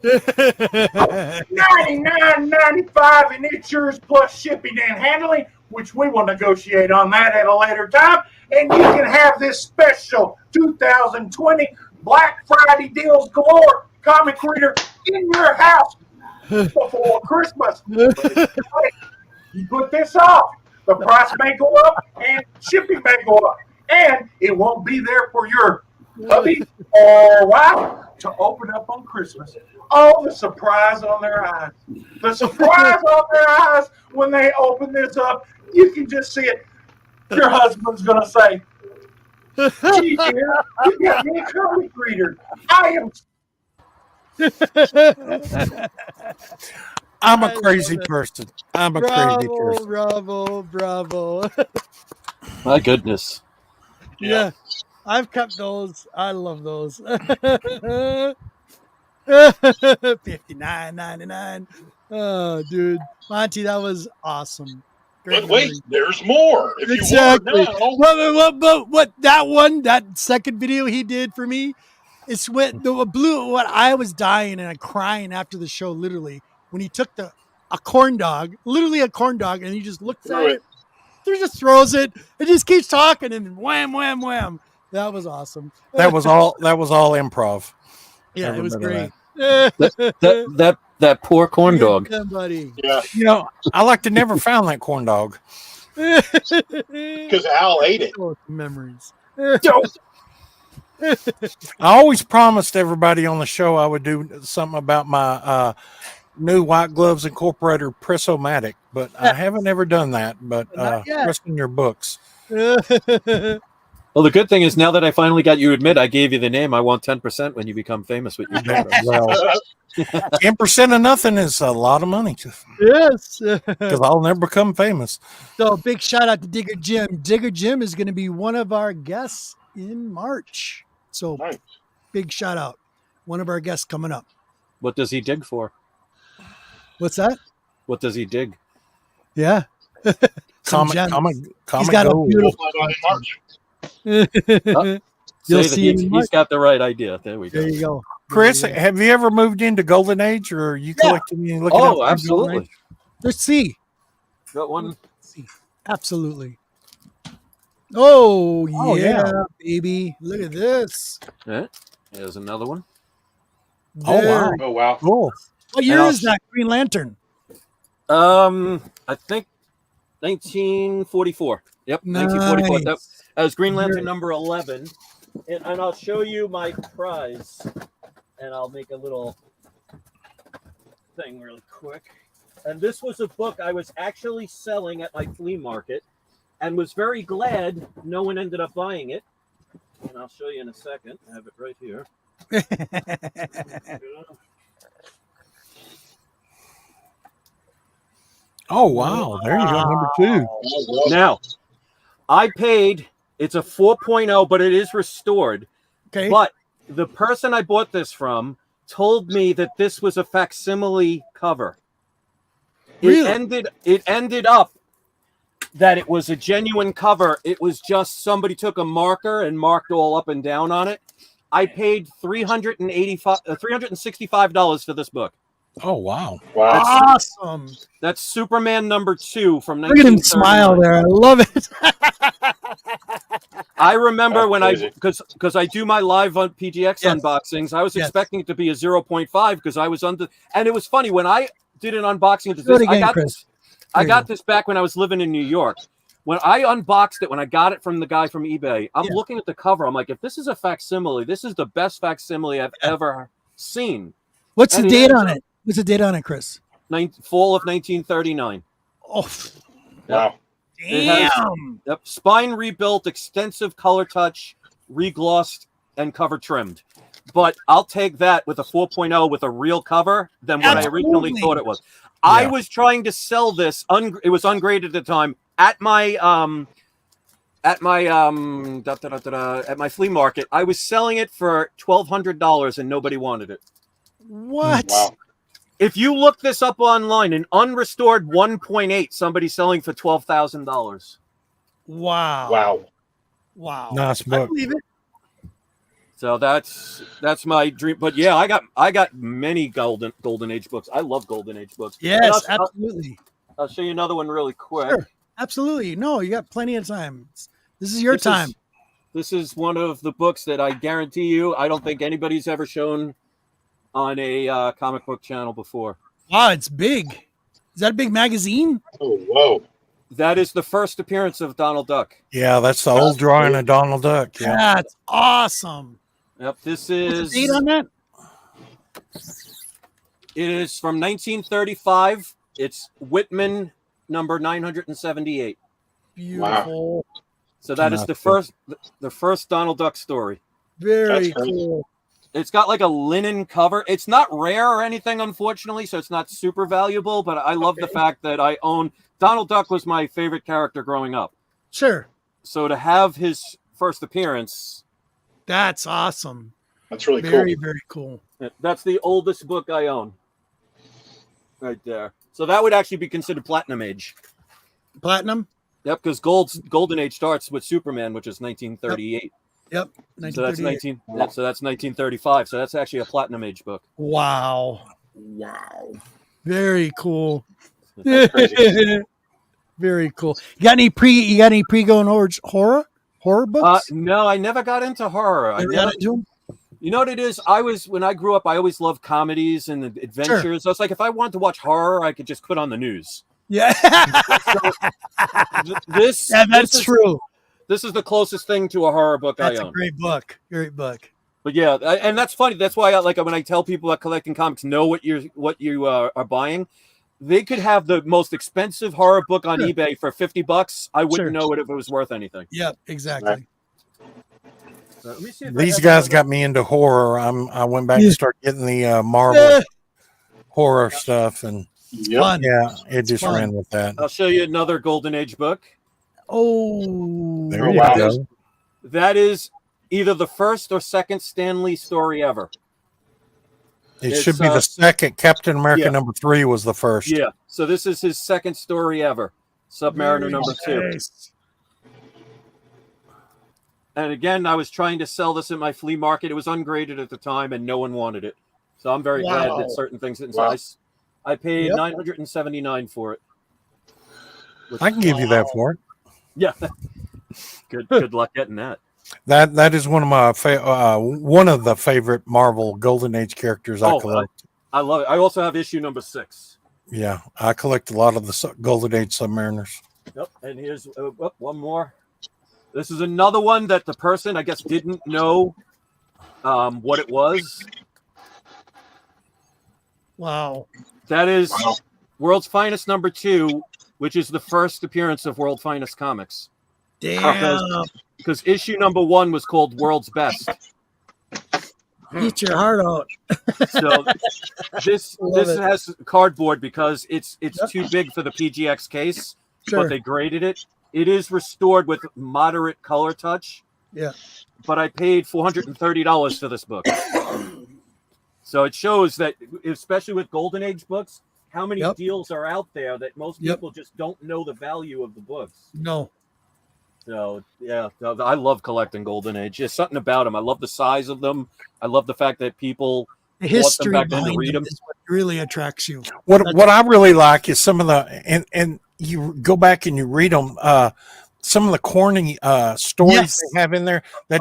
$99.95, and it's yours plus shipping and handling, which we will negotiate on that at a later time. And you can have this special 2020 Black Friday deals galore comic reader in your house before Christmas. You put this off, the price may go up and shipping may go up, and it won't be there for your hubby or wife to open up on Christmas. Oh, the surprise on their eyes. The surprise on their eyes when they open this up. You can just see it. Your husband's going to say, gee, dear, you got me a comic reader. I'm a crazy person. I'm a crazy person. Bravo. My goodness. Yeah. I've kept those. I love those. $59.99. Oh, dude, Monty, that was awesome. But wait, there's more. If exactly. You want now. What that second video he did for me, it's what I was dying and crying after the show. Literally, when he took a corn dog, and he just looks at it. He just throws it and just keeps talking and wham, wham, wham. That was awesome. That was all improv. Yeah, it was great. That poor corn dog. Somebody. Yeah. You know, I like to never found that corn dog. Because Al ate it. Memories. I always promised everybody on the show I would do something about my new White Gloves Incorporated Press-O-Matic, but I haven't ever done that. But trust in your books. Well, the good thing is now that I finally got you to admit I gave you the name, I want 10% when you become famous with your name. Well, 10% of nothing is a lot of money. Yes. Because I'll never become famous. So big shout out to Digger Jim. Digger Jim is going to be one of our guests in March. So nice. Big shout out. One of our guests coming up. What does he dig for? What's that? What does he dig? Yeah. Comic He's got gold. a beautiful You'll see he's got the right idea. There we go. There you go. Chris, have you ever moved into Golden Age, or are you collecting and looking up? Oh, absolutely. Let's see. Got one. Absolutely. Oh yeah, baby. Look at this. Yeah. There's another one. There. Oh wow. Cool. What year is that Green Lantern? I think 1944. Yep, Nice. 1944. That was Green Lantern number 11. And I'll show you my prize. And I'll make a little thing really quick. And this was a book I was actually selling at my flea market and was very glad no one ended up buying it. And I'll show you in a second. I have it right here. Oh, wow. There you go. Number 2. Now, I paid, it's a 4.0, but it is restored. Okay. But the person I bought this from told me that this was a facsimile cover. Really? It ended up that it was a genuine cover. It was just somebody took a marker and marked all up and down on it. I paid $365 for this book. Oh, wow. Wow. Awesome. That's Superman number 2 from 1939. Look at him smile there. I love it. I remember when crazy. because I do my live on PGX unboxings, I was expecting it to be a 0.5 because I was under, and it was funny when I did an unboxing of this. I got this back when I was living in New York. When I unboxed it, when I got it from the guy from eBay, I'm looking at the cover. I'm like, if this is a facsimile, this is the best facsimile I've ever seen. What's the date on it? What's the date on it, Chris? Fall of 1939. Oh, Wow. damn. Spine rebuilt, extensive color touch, reglossed, and cover trimmed. But I'll take that with a 4.0 with a real cover than what I originally thought it was. Yeah. I was trying to sell this. It was ungraded at the time at my flea market. I was selling it for $1,200 and nobody wanted it. What? Wow. If you look this up online, an unrestored 1.8, somebody's selling for $12,000. Wow. Wow. Wow. Nice I book. believe it. So that's my dream. But yeah, I got many Golden Age books. I love Golden Age books. Yes, absolutely. I'll show you another one really quick. Sure. Absolutely. No, you got plenty of time. This is your time. This is one of the books that I guarantee you I don't think anybody's ever shown on a comic book channel before. Wow, it's big. Is that a big magazine? Oh, whoa. That is the first appearance of Donald Duck. Yeah, that's the old drawing of Donald Duck. Yeah. That's awesome. Yep, this is... What's the date on that? It is from 1935. It's Whitman number 978. Beautiful. Wow. So that is the first Donald Duck story. Very cool. It's got like a linen cover. It's not rare or anything, unfortunately, so it's not super valuable, but I love the fact that I own... Donald Duck was my favorite character growing up. Sure. So to have his first appearance... That's awesome. That's really cool. Very, very cool. That's the oldest book I own. Right there. So that would actually be considered Platinum Age. Platinum? Yep, because Golden Age starts with Superman, which is 1938. Yep. So that's 1935. So that's actually a Platinum Age book. Wow. Very cool. Very cool. You got any pre-going horror books? No, I never got into horror. You know what it is? When I grew up, I always loved comedies and adventures. Sure. So it's like if I wanted to watch horror, I could just put on the news. Yeah. That's true. This is the closest thing to a horror book I own. That's a great book. Great book. But yeah, and that's funny. That's why when I tell people that collecting comics know what you are buying, they could have the most expensive horror book on eBay for $50. I wouldn't know it if it was worth anything. Yep, exactly. Right. These guys got me into horror. I went back and started getting the Marvel horror stuff, and it just ran with that. I'll show you another Golden Age book. Oh, there you go. That is either the first or second Stan Lee story ever. It should be the second. Captain America number 3 was the first. Yeah. So this is his second story ever. Submariner number 2. And again, I was trying to sell this at my flea market. It was ungraded at the time, and no one wanted it. So I'm very glad that certain things didn't. Wow. I paid $979 for it. I can give you that for it. Yeah. Good luck getting that. That is one of my one of the favorite Marvel Golden Age characters I collect. I love it. I also have issue number 6. Yeah, I collect a lot of the Golden Age Submariners. Yep, and here's one more. This is another one that the person, I guess, didn't know what it was. Wow. That is World's Finest number 2, which is the first appearance of World's Finest Comics. Damn. Because issue number 1 was called World's Best. Eat your heart out. So this has cardboard because it's too big for the PGX case, but they graded it. It is restored with moderate color touch. Yeah. But I paid $430 for this book. So it shows that, especially with Golden Age books, how many deals are out there that most people just don't know the value of the books. No. So, yeah, I love collecting Golden Age. There's something about them. I love the size of them. I love the fact that people the history bought them back then to read them. Is what really attracts you. What I really like is some of the and you go back and you read them. Some of the corny stories they have in there. That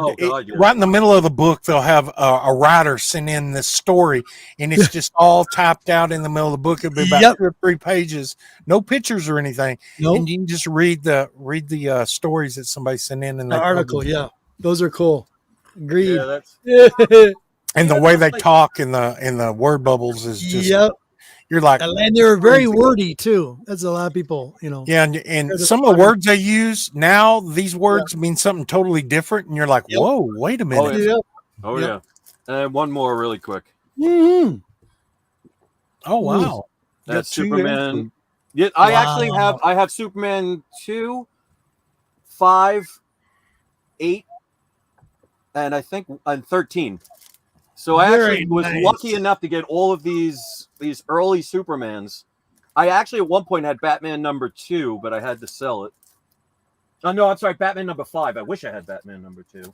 right in the middle of the book, they'll have a writer send in this story, and it's just all typed out in the middle of the book. It'll be about 2 or 3 pages, no pictures or anything, and you can just read the stories that somebody sent in the article. Yeah, those are cool. Agreed. Yeah, and the way they talk in the word bubbles is just. You're like, and they're very wordy too. That's a lot of people, Yeah, and some of the words they use now, these words mean something totally different, and you're like, whoa, wait a minute. Oh yeah. And one more really quick. Mm-hmm. Oh wow, that's Superman. Yeah, I actually have Superman 2, 5, 8, and I think 13. So I actually was lucky enough to get all of these early Supermans. I actually at one point had Batman number 2, but I had to sell it. Oh no, I'm sorry, Batman number 5. I wish I had Batman number 2.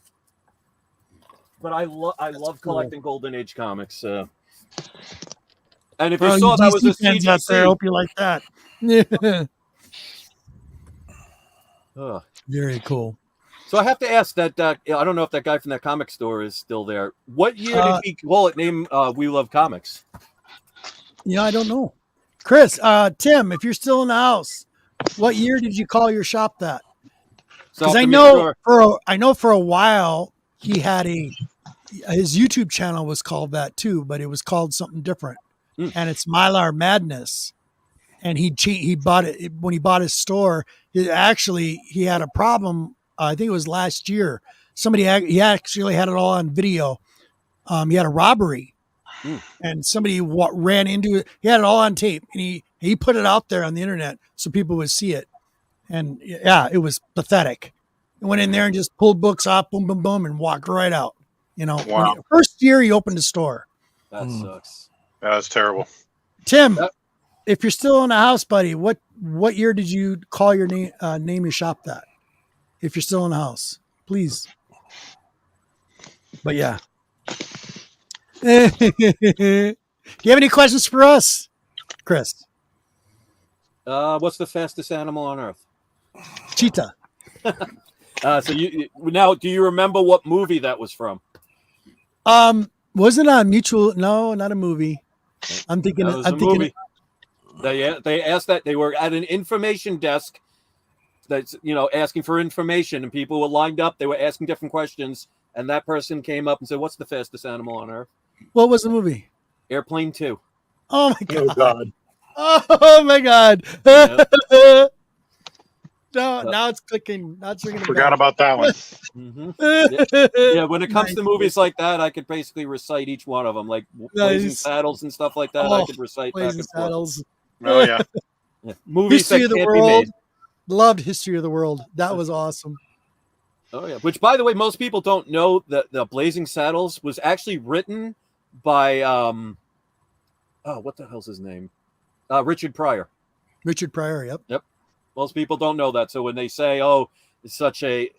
but I love collecting Golden Age comics. And if Oh, you saw that was a fans out there, I CGC, hope you like that. Yeah. Very cool. So I have to ask that. I don't know if that guy from that comic store is still there. What year did he call it? Name We Love Comics. Yeah, I don't know. Chris, Tim, if you're still in the house, what year did you call your shop that? Because I know for a while he had his YouTube channel was called that too, but it was called something different, and it's Mylar Madness. And he bought it when he bought his store. He had a problem. I think it was last year. He actually had it all on video. He had a robbery, and somebody ran into it. He had it all on tape, and he put it out there on the internet so people would see it. And yeah, it was pathetic. He went in there and just pulled books off, boom, boom, boom, and walked right out. Wow. First year he opened a store. That sucks. That's terrible. Tim, if you're still in the house, buddy, what year did you call your name your shop that? If you're still in the house, please. But yeah. Do you have any questions for us, Chris? What's the fastest animal on Earth? Cheetah. So now, do you remember what movie that was from? Wasn't a mutual? No, not a movie. I'm thinking. Movie. They asked that. They were at an information desk. That's asking for information, and people were lined up. They were asking different questions, and that person came up and said, "What's the fastest animal on Earth?" What was the movie? Airplane 2. Oh my god! Oh god! Oh my god! Yep. Now it's clicking. Now it's ringing. Forgot about that one. Yeah, when it comes to movies like that, I could basically recite each one of them, like Blazing Saddles and stuff like that. I could recite Blazing Saddles. Oh yeah. Movies History that of the can't be World. made. Loved History of the World. That was awesome. Oh yeah. Which, by the way, most people don't know that the Blazing Saddles was actually written by what the hell's his name? Richard Pryor. Richard Pryor. Yep. Most people don't know that. So when they say, "Oh, it's such a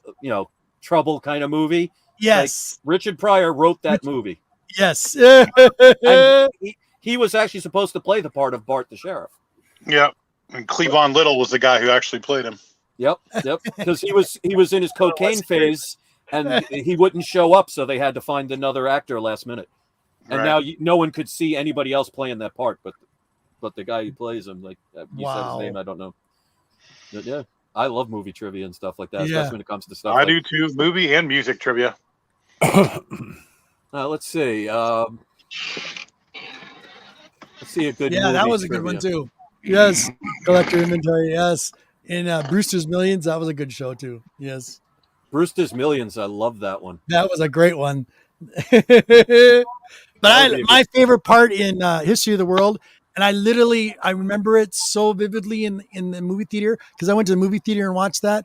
trouble kind of movie," yes, Richard Pryor wrote that movie. Yes. And he was actually supposed to play the part of Bart the Sheriff. Yeah. And Cleavon Little was the guy who actually played him. Yep. Because he was in his cocaine phase, and he wouldn't show up, so they had to find another actor last minute. And now no one could see anybody else playing that part, but the guy who plays him, like you said his name, I don't know. But yeah, I love movie trivia and stuff like that, especially when it comes to stuff. I do too. Movie and music trivia. Let's see. Let's see a good. Yeah, that was a good one too. Yes, Collector Inventory. Yes, in Brewster's Millions, that was a good show too. Yes, Brewster's Millions. I love that one. That was a great one. But my favorite part in History of the World, and I remember it so vividly in the movie theater because I went to the movie theater and watched that.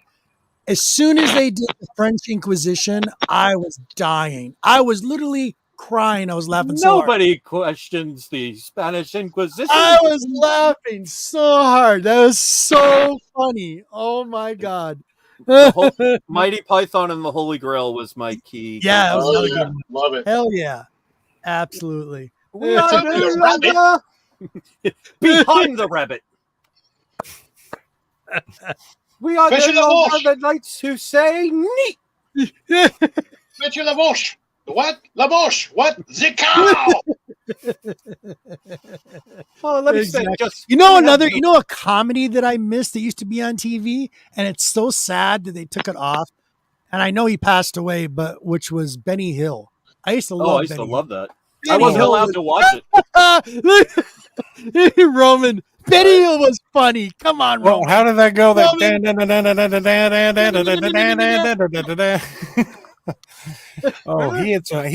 As soon as they did the French Inquisition, I was dying. I was literally crying. I was laughing so hard. Nobody questions the Spanish Inquisition. I was laughing so hard. That was so funny. Oh my god. Mighty Python and the Holy Grail was my key. Yeah, that was another good one. Love it. Hell yeah. Absolutely. We are behind the rabbit. We are the knights who say neat. Monsieur Lavouche. What? Lavouche. What? The cow. Oh, let me say just a comedy that I missed that used to be on TV, and it's so sad that they took it off. And I know he passed away, but which was Benny Hill. I used to love. I used to love that. I wasn't allowed to watch it. Roman. Benny Hill was funny. Come on, Roman. Well, how did that go? Oh, he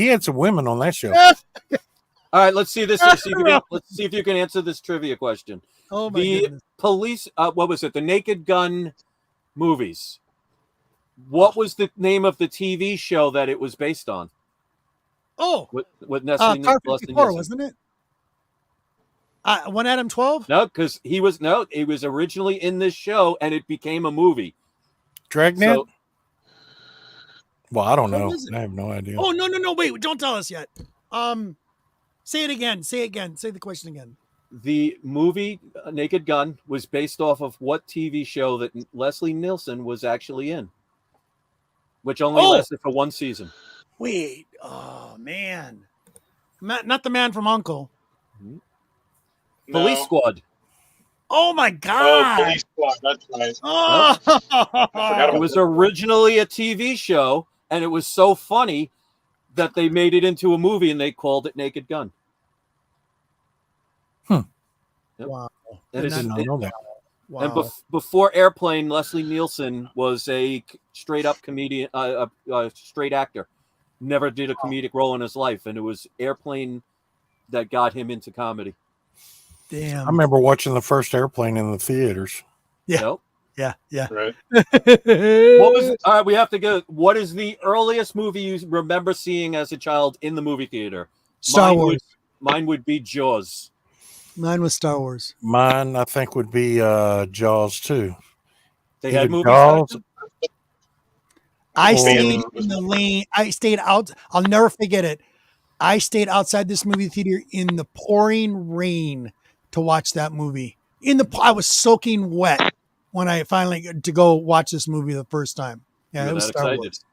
had some women on that show. All right, let's see this. Let's see if you can answer this trivia question. Oh my goodness. Police. What was it? The Naked Gun movies. What was the name of the TV show that it was based on? Oh, with Nestle Car 54, wasn't it? One Adam 12? No, because he was originally in this show and it became a movie. Dragnet? Well, I don't know. I have no idea. Oh, no. Wait, don't tell us yet. Say it again. Say the question again. The movie Naked Gun was based off of what TV show that Leslie Nielsen was actually in, which only lasted for one season. Wait. Oh, man. Not the man from Uncle. No. Police Squad. Oh, my God. Oh, Police Squad. That's right. Oh. It was originally a TV show, and it was so funny that they made it into a movie, and they called it Naked Gun. Yep. Wow. And I did not know that. Wow. And before Airplane, Leslie Nielsen was a straight-up comedian, a straight actor. Never did a comedic role in his life, and it was Airplane that got him into comedy. Damn. I remember watching the first Airplane in the theaters. Yeah. Nope. Yeah. Right. What was? All right, we have to go. What is the earliest movie you remember seeing as a child in the movie theater? Star Wars. Mine would be Jaws. Mine was Star Wars. Mine, I think, would be Jaws too. They had Either movies. Jaws, I Oh. stayed in the lane. I stayed out. I'll never forget it. I stayed outside this movie theater in the pouring rain to watch that movie. I was soaking wet when I finally got to go watch this movie the first time. Yeah, You're it was that Star excited. Wars.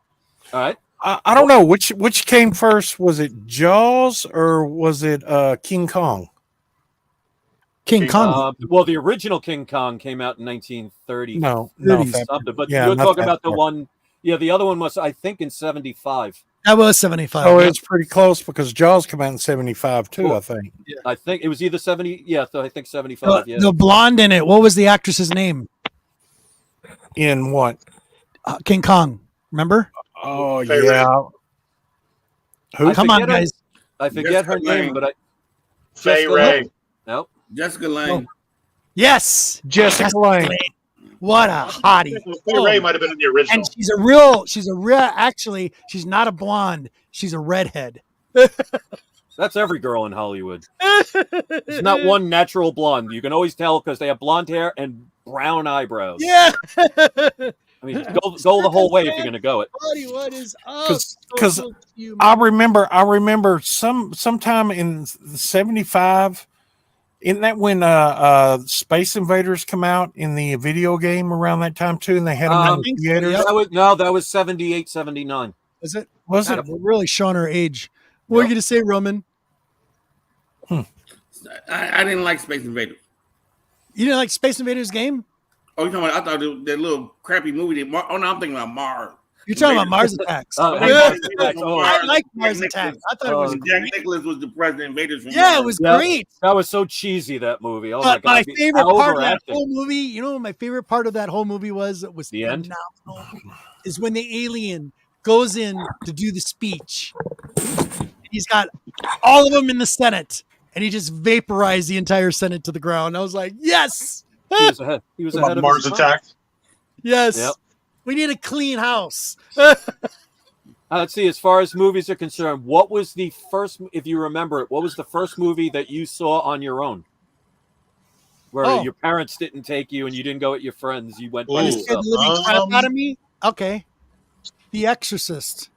All right. I don't know which came first. Was it Jaws or was it King Kong? King Kong. Well, the original King Kong came out in 1930. No, something. But yeah, you're not talking that about the far. one. Yeah, the other one was, I think, in 75. That was 75. Oh, it's pretty close because Jaws came out in 75 too, I think. I think it was either 70. Yeah, so I think 75. Yeah. The blonde in it. What was the actress's name? In what? King Kong. Remember? Oh, Faye yeah. Who? Come on, guys. I forget her name, but I. Faye Jessica Ray. Lange. Nope. Jessica Lange. Yes. Jessica Lange. What a hottie. Faye Ray might have been in the original. And actually, she's not a blonde. She's a redhead. That's every girl in Hollywood. It's not one natural blonde. You can always tell because they have blonde hair and brown eyebrows. Yeah. I mean, go the whole way if you're going to go it. Buddy, what is up? Because I remember sometime in 75. Isn't that when Space Invaders come out in the video game around that time too? And they had them in the theaters. That was 78, 79. Is it? Was it? We're really showing our age. What are you going to say, Roman? I didn't like Space Invaders. You didn't like Space Invaders game? Oh, you talking about? I thought that little crappy movie. Oh no, I'm thinking about Mars. You're talking about Mars Attacks. I like Mars Attacks. I thought it was Jack Nicholas was the president. Invaders from Yeah, Mars. it was great. That was so cheesy, that movie. Oh But my my God. favorite part of that Overacting. whole movie, you know what my favorite part of that whole movie was The end? phenomenal, is when the alien goes in to do the speech. He's got all of them in the Senate, and he just vaporized the entire Senate to the ground. I was like, yes! He was ahead of Mars his time. Attacks. Yes. Yep. We need a clean house. Let's see. As far as movies are concerned, what was the first? If you remember it, what was the first movie that you saw on your own, where your parents didn't take you and you didn't go with your friends? You went by And it scared yourself. the living crap out of me? Okay. The Exorcist.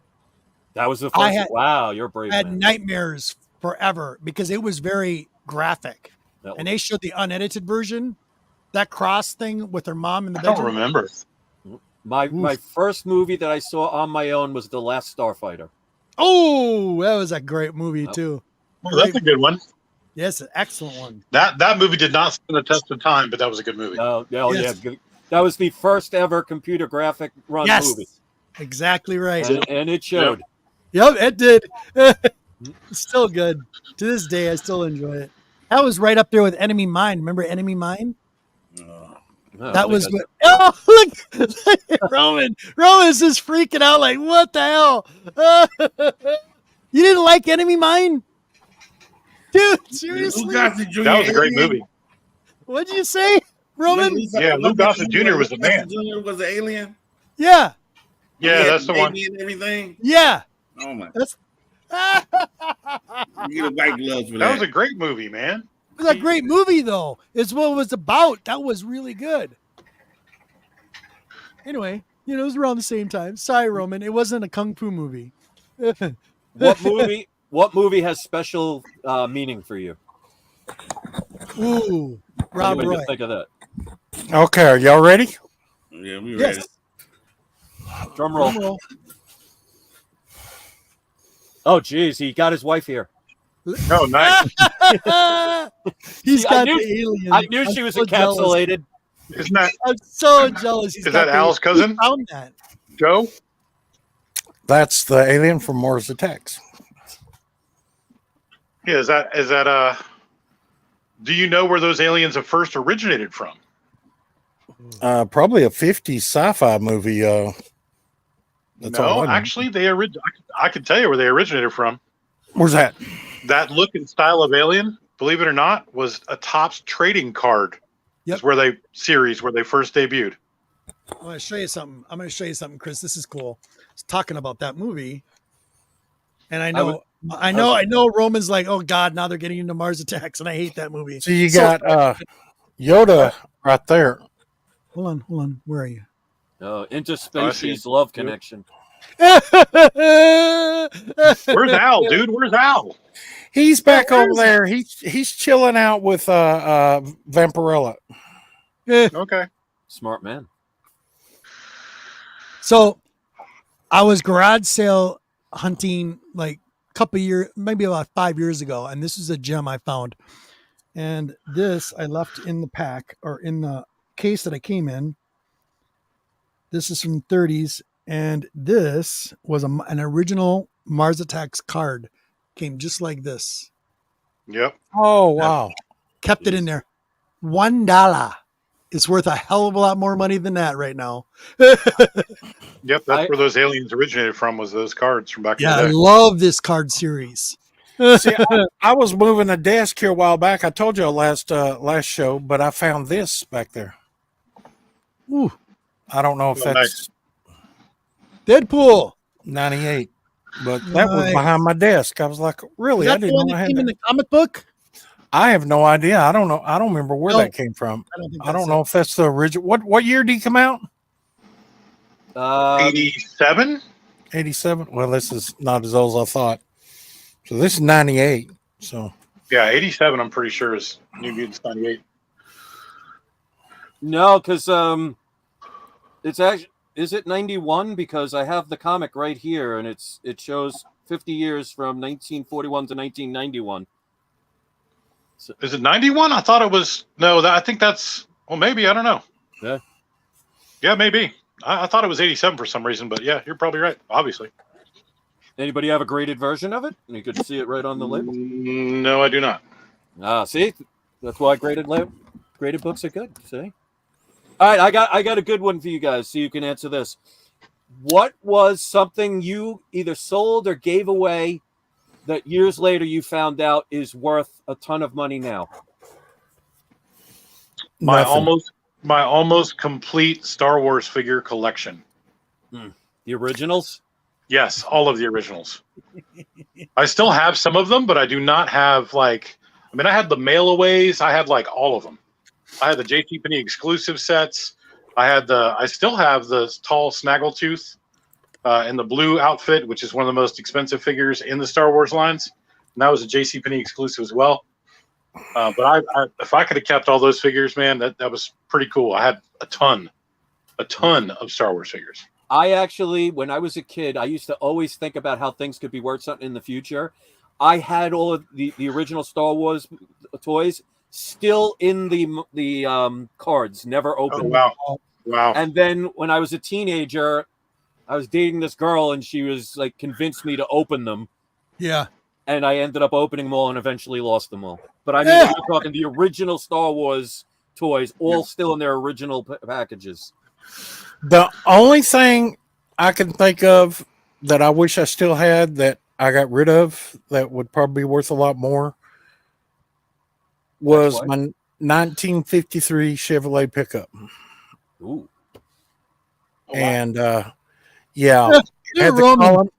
That was the first. Wow, you're a brave. I had man. nightmares forever because it was very graphic. That And they showed the unedited version, that cross thing with her mom in the I bedroom. don't remember. My first movie that I saw on my own was The Last Starfighter. Oh, that was a great movie too. Oh, that's a good one. Yes, an excellent one. That movie did not stand the test of time, but that was a good movie. Oh, Yes. yeah. That was the first ever computer graphic run Yes, movie. exactly right. And it showed. Yep, it did. It's still good. To this day, I still enjoy it. That was right up there with Enemy Mine. Remember Enemy Mine? Oh, That was what. Oh, look, Roman's just freaking out. Like, what the hell? You didn't like Enemy Mine, dude? Seriously? That was a great movie. What'd you say, Roman? Yeah, Lou Gossett Jr. was the man. Jr. was the alien. Yeah, Yeah, that's the one. Baby and everything. yeah. Oh my! That's You get a white gloves for That that. was a great movie, man. It was a great movie, though. It's what it was about. That was really good. Anyway, You know, it was around the same time. Sorry, Roman. It wasn't a kung fu movie. What movie has special meaning for you? Ooh, Rob Roy. Think of that. Okay, are y'all ready? Yeah, we ready. Drum roll. Oh, geez, he got his wife here. Oh, nice. He's got the alien. I knew she was encapsulated. Isn't that? I'm so jealous. Is that Al's cousin? Found that. Joe? That's the alien from Mars Attacks. Yeah, is that do you know where those aliens have first originated from? Probably a 50s sci-fi movie. No, actually, I can tell you where they originated from. Where's that? That look and style of alien, believe it or not, was a Topps trading card. Yep. Is where they first debuted. I'm going to show you something. Chris. This is cool. It's talking about that movie, and I know. Roman's like, oh God, now they're getting into Mars Attacks, and I hate that movie. So you got Yoda right there. Hold on. Where are you? Interspecies love connection. Where's Al, dude? Where's Al? He's back over there. He's chilling out with Vampirella. Okay. Smart man. So I was garage sale hunting like a couple years, maybe about 5 years ago, and this is a gem I found. And this I left in the pack or in the case that I came in. This is from the 30s, and this was an original Mars Attacks card. Came just like this. Yep. Oh, wow. Kept it in there. $1. It's worth a hell of a lot more money than that right now. Yep, that's where those aliens originated from, was those cards from back in the day. I love this card series. See, I was moving a desk here a while back. I told you last show, but I found this back there. Ooh. I don't know if that's Deadpool 98, but that was behind my desk. I was like, really? I didn't know I had in that. the comic book. I have no idea. I don't know. I don't remember where that came from. I don't know if that's the original. What year did he come out? 87. 87. Well, this is not as old as I thought. So this is 98. So yeah, 87. I'm pretty sure is New Mutants 98. No, because it's actually, is it 91? Because I have the comic right here, and it shows 50 years from 1941 to 1991. So, is it 91? I thought it was I think that's maybe, I don't know. Yeah, maybe. I thought it was 87 for some reason, but yeah, you're probably right. Obviously. Anybody have a graded version of it? You could see it right on the label. No, I do not. See, that's why graded books are good. See. All right, I got a good one for you guys, so you can answer this. What was something you either sold or gave away that years later you found out is worth a ton of money now? My almost complete Star Wars figure collection. The originals? Yes, all of the originals. I still have some of them, but I do not have I had the mail-aways. I had all of them. I had the JCPenney exclusive sets. I still have the tall Snaggletooth in the blue outfit, which is one of the most expensive figures in the Star Wars lines. And that was a JCPenney exclusive as well. But if I could have kept all those figures, man, that was pretty cool. I had a ton of Star Wars figures. I actually, when I was a kid, I used to always think about how things could be worth something in the future. I had all of the original Star Wars toys still in the cards, never opened. Oh, wow. And then when I was a teenager, I was dating this girl, and she was convinced me to open them. Yeah. And I ended up opening them all and eventually lost them all. But I mean, we're talking the original Star Wars toys, all still in their original packages. The only thing I can think of that I wish I still had that I got rid of that would probably be worth a lot more was my 1953 Chevrolet pickup. Ooh. And had the column.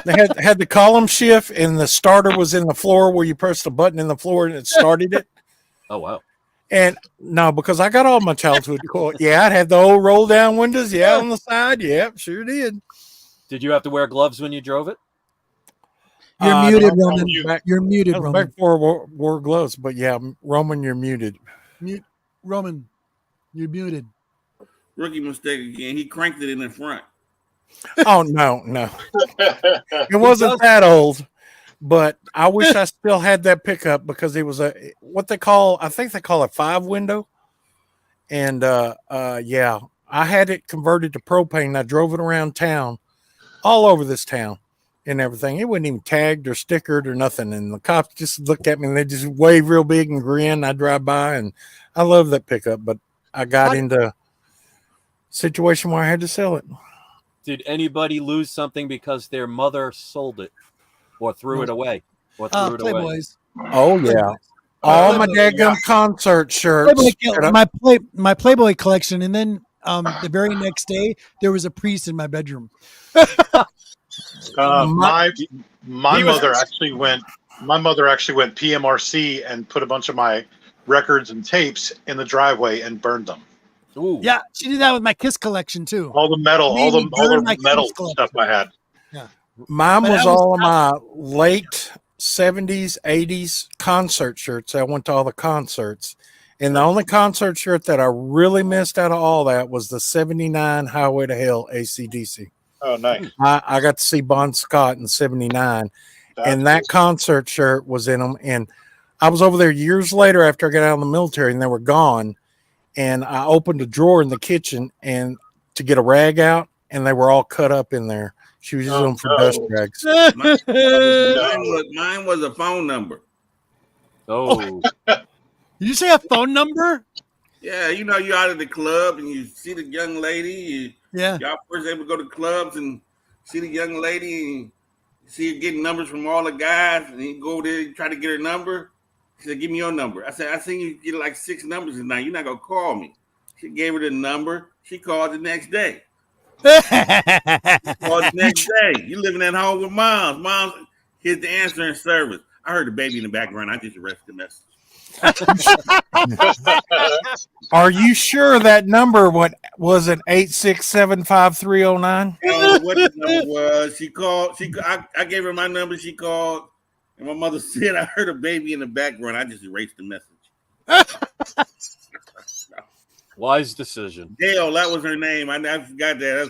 They had the column shift, and the starter was in the floor where you pressed the button in the floor and it started it. Oh wow! And no, because I got all my childhood toys. Yeah, I'd have the old roll down windows. Yeah, on the side. Yeah, sure did. Did you have to wear gloves when you drove it? You're muted, Roman. You're muted, Roman. Back before wore gloves, but yeah, Roman, you're muted. Roman, you're muted. Rookie mistake again. He cranked it in the front. Oh no. It wasn't that old, but I wish I still had that pickup because it was what they call, I think they call it 5-window. And yeah, I had it converted to propane. I drove it around town, all over this town and everything. It wasn't even tagged or stickered or nothing. And the cops just looked at me and they just wave real big and grin. I drive by and I love that pickup, but I got into a situation where I had to sell it. Did anybody lose something because their mother sold it or threw it away? Or threw it away? Playboys. Oh, yeah. All my daggum concert shirts. My Playboy collection. And then the very next day, there was a priest in my bedroom. My mother actually went PMRC and put a bunch of my records and tapes in the driveway and burned them. Ooh. Yeah, she did that with my Kiss collection too. All the metal, all the metal stuff I had. Yeah, mine was all of my late 70s, 80s concert shirts. I went to all the concerts, and the only concert shirt that I really missed out of all that was the '79 Highway to Hell AC/DC. Oh, nice! I got to see Bon Scott in '79, and that concert shirt was in them. And I was over there years later after I got out of the military, and they were gone. And I opened a drawer in the kitchen and to get a rag out, and they were all cut up in there. She was using them for dust rags. Mine was a phone number. Oh. Did you say a phone number? Yeah, you know, you're out of the club and you see the young lady. Y'all first able to go to clubs and see the young lady and see her getting numbers from all the guys, and you go there and try to get her number. She said, "Give me your number." I said, "I seen you get like 6 numbers tonight. You're not gonna call me." She gave her the number. She called the next day. You living at home with moms. Moms, here's the answering service. I heard the baby in the background. I just arrested the message. Are you sure that number was an 8675309? What the number was? She called. I gave her my number. She called. And my mother said, "I heard a baby in the background." I just erased the message. Wise decision. Dale, that was her name. I forgot that. That's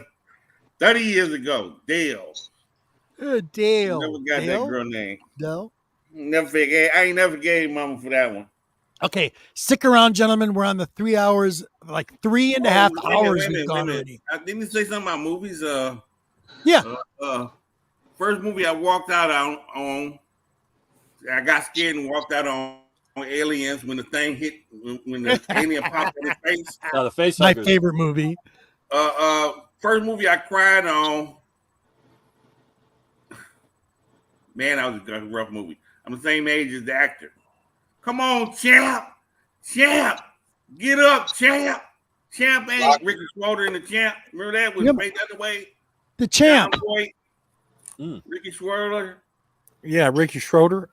30 years ago. Dale. Dale. Never got that girl name. Dale. Never forget. I ain't never gave mama for that one. Okay, stick around, gentlemen. We're on the 3 hours, like 3.5 hours we've gone already. Didn't you say something about movies? Yeah. First movie I walked out on. I got scared and walked out on Aliens when the thing hit, when the alien popped in his face. Oh, the face. My favorite movie. First movie I cried on. Man, that was a rough movie. I'm the same age as the actor. Come on, champ. Get up, champ. Champ ain't Ricky Schroeder in the Champ. Remember that? Was Faith Underway? The Champ. Ricky Schroeder. Yeah, Ricky Schroeder.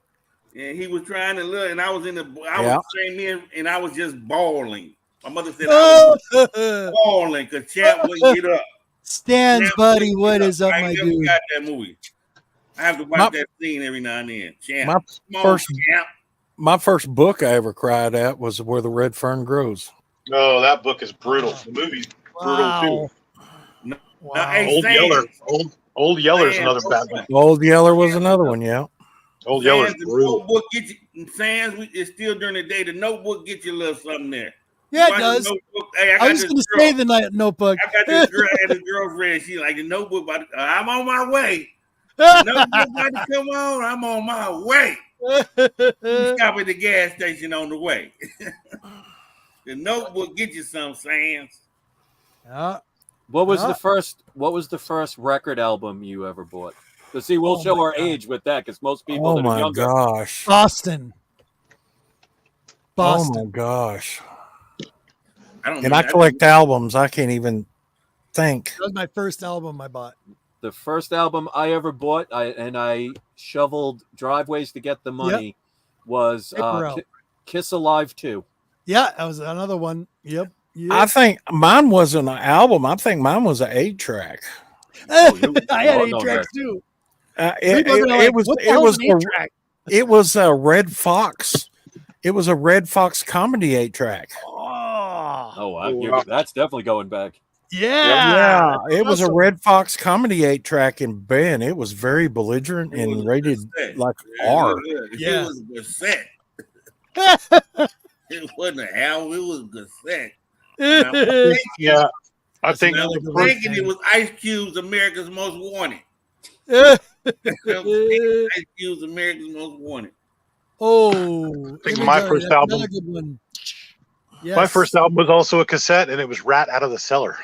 And he was trying to look, and I was the same in, and I was just bawling. My mother said I was bawling because Champ wouldn't get up. Stan's buddy, what is up, my dude? Got that movie. I have to watch that scene every now and then. Champ. My first book I ever cried at was Where the Red Fern Grows. Oh, that book is brutal. The movie's brutal too. Old Yeller is another bad one. Old Yeller was another one, yeah. Old Yeller's brutal. Notebook get you, Sands, it's still during the day. The Notebook get you a little something there. Yeah, it does. Hey, I was going to say the Notebook. I got this girl and a girlfriend. She's like, the Notebook, I'm on my way. The Notebook about to come on. I'm on my way. Stop at the gas station on the way. The Notebook get you some, Sands. What was the first record album you ever bought? So see, we'll show our age with that because most people that are younger. Oh my gosh. Boston. Oh my gosh. I collect albums. I can't even think. That was my first album I bought. The first album I ever bought, I shoveled driveways to get the money, was Kiss Alive 2. Yeah, that was another one. Yep. I think mine wasn't an album. I think mine was an 8-track. I had 8 tracks too. It was a Red Fox. It was a Red Fox comedy 8-track. Oh, that's definitely going back. Yeah. It was a Red Fox comedy 8-track, and Ben, it was very belligerent and rated like R. Yeah, it was a cassette. It wasn't an album; it was a cassette. I think it was Ice Cube's "America's Most Wanted." Ice Cube's "America's Most Wanted." I think my first album. Yes. My first album was also a cassette, and it was Rat Out of the Cellar.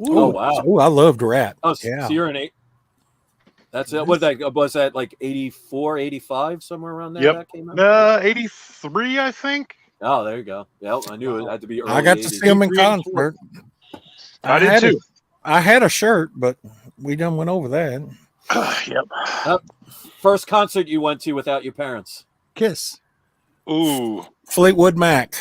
Ooh. Oh wow! Oh, I loved Rat. Oh, so you're an 8. That's it. Was that like 84, 85, somewhere around there? Yep. That came out? 83, I think. Oh, there you go. Yeah, I knew it had to be early. I got to see him in concert. I did too. I had a shirt, but we done went over that. Yep. First concert you went to without your parents? Kiss. Ooh. Fleetwood Mac.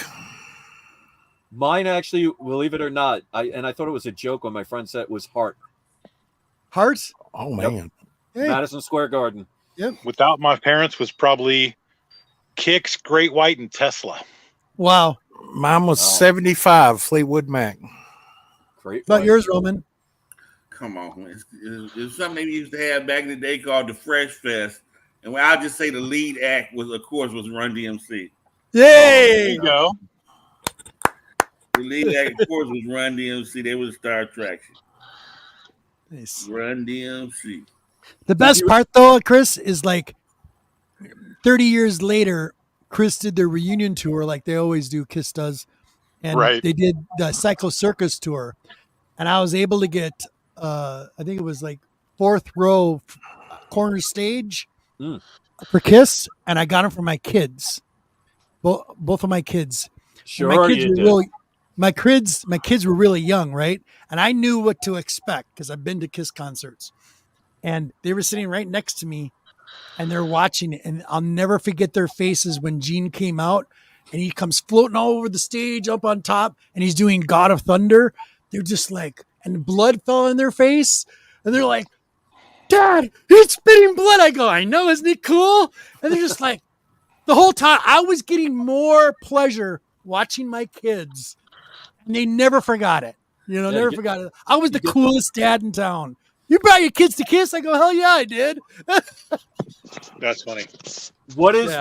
Mine actually, believe it or not, I thought it was a joke when my friend said it was Heart. Heart? Oh man. Hey. Madison Square Garden. Yep. Without my parents was probably Kix, Great White, and Tesla. Wow. Mine was 75, Fleetwood Mac. Great. About yours, Roman? Come on, it's something they used to have back in the day called the Fresh Fest, and I'll just say the lead act was Run DMC. Yay! There you go. The lead act, of course, was Run DMC. They were the star attraction. Nice. Run DMC. The best part, though, Chris, is like 30 years later, Chris did their reunion tour like they always do, Kiss does. And they did the Psycho Circus tour. And I was able to get, I think it was like 4th row corner stage for Kiss. And I got them for my kids. Both of my kids. Sure, my kids you were did. really, my kids were really young, right? And I knew what to expect because I've been to Kiss concerts. And they were sitting right next to me and they're watching it. And I'll never forget their faces when Gene came out and he comes floating all over the stage up on top and he's doing God of Thunder. They're just like, and blood fell in their face. And they're like, Dad, he's spitting blood. I go, I know, isn't it cool? And they're just like, the whole time I was getting more pleasure watching my kids and they never forgot it. Never forgot it. I was the coolest dad in town. You brought your kids to Kiss? I go, hell yeah, I did. That's funny. What is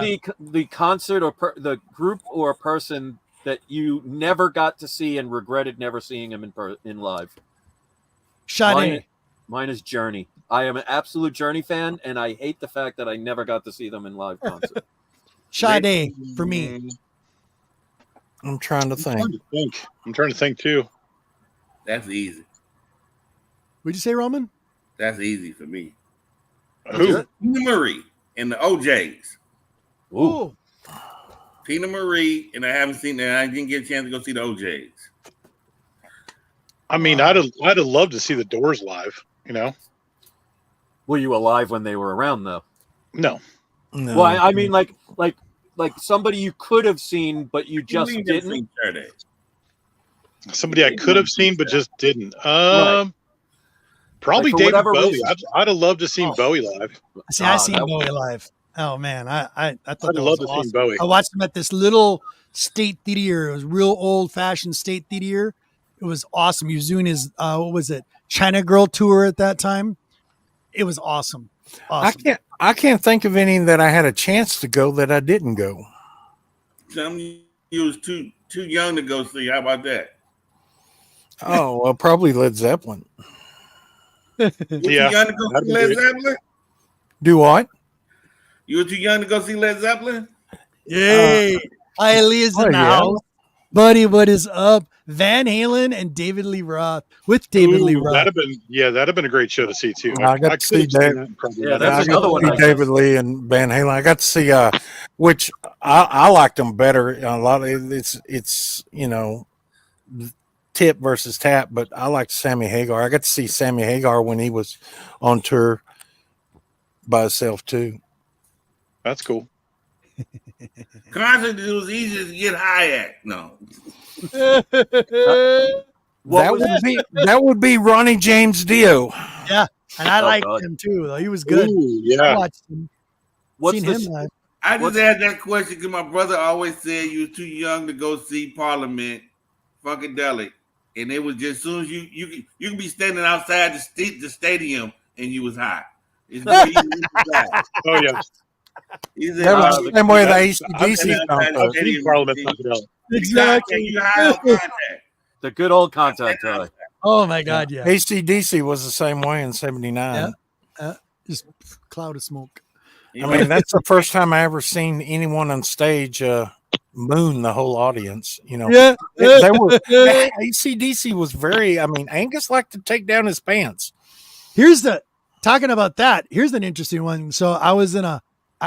the concert or the group or a person that you never got to see and regretted never seeing him in live? Sade. Mine is Journey. I am an absolute Journey fan, and I hate the fact that I never got to see them in live concert. Sade for me. I'm trying to think. I'm trying to think too. That's easy. What'd you say, Roman? That's easy for me. Who? Tina Marie and the OJs. Ooh. Tina Marie, and I haven't seen that. I didn't get a chance to go see the OJs. I mean, I'd have loved to see the Doors live. Were you alive when they were around, though? No. Well, I mean, like somebody you could have seen, but you just didn't. Somebody I could have seen, but just didn't. Right. Probably for David whatever Bowie. reason. I'd have loved to see Bowie live. See, I seen Bowie live. Oh man, I thought I'd that love was to see awesome. Bowie. I watched him at this little state theater. It was real old fashioned state theater. It was awesome. He was doing his China Girl tour at that time. It was awesome. I can't think of any that I had a chance to go that I didn't go. Some you was too young to go see. How about that? Oh, well, probably Led Zeppelin. Yeah. Too young to go see Led Zeppelin? Do what? You were too young to go see Led Zeppelin? Yay! Highly is in the house. Buddy, what is up? Van Halen and David Lee Roth with David Lee Roth. That'd have been a great show to see too. I got to see that. Yeah, that's another one. David Lee and Van Halen. I got to see which I liked them better. A lot of it's tip versus tap, but I liked Sammy Hagar. I got to see Sammy Hagar when he was on tour by himself too. That's cool. Concert, it was easy to get high at. No. That would be Ronnie James Dio. Yeah, and I liked him too. Though. He was good. Ooh, yeah. I watched him. What's Seen this? him live. I just had that question because my brother always said you were too young to go see Parliament Funkadelic. And it was just as soon as you could be standing outside the stadium and you was high. It's the way you was Oh yeah. That was the same way the AC/DC Parliament Funkadelic. Exactly. You high on contact. The good old contact guy. Oh my God, yeah. AC/DC was the same way in '79. Yeah. Just cloud of smoke. I mean, that's the first time I ever seen anyone on stage moon the whole audience. You know, Yeah. they were AC/DC was very. I mean, Angus liked to take down his pants. Talking about that. Here's an interesting one. So I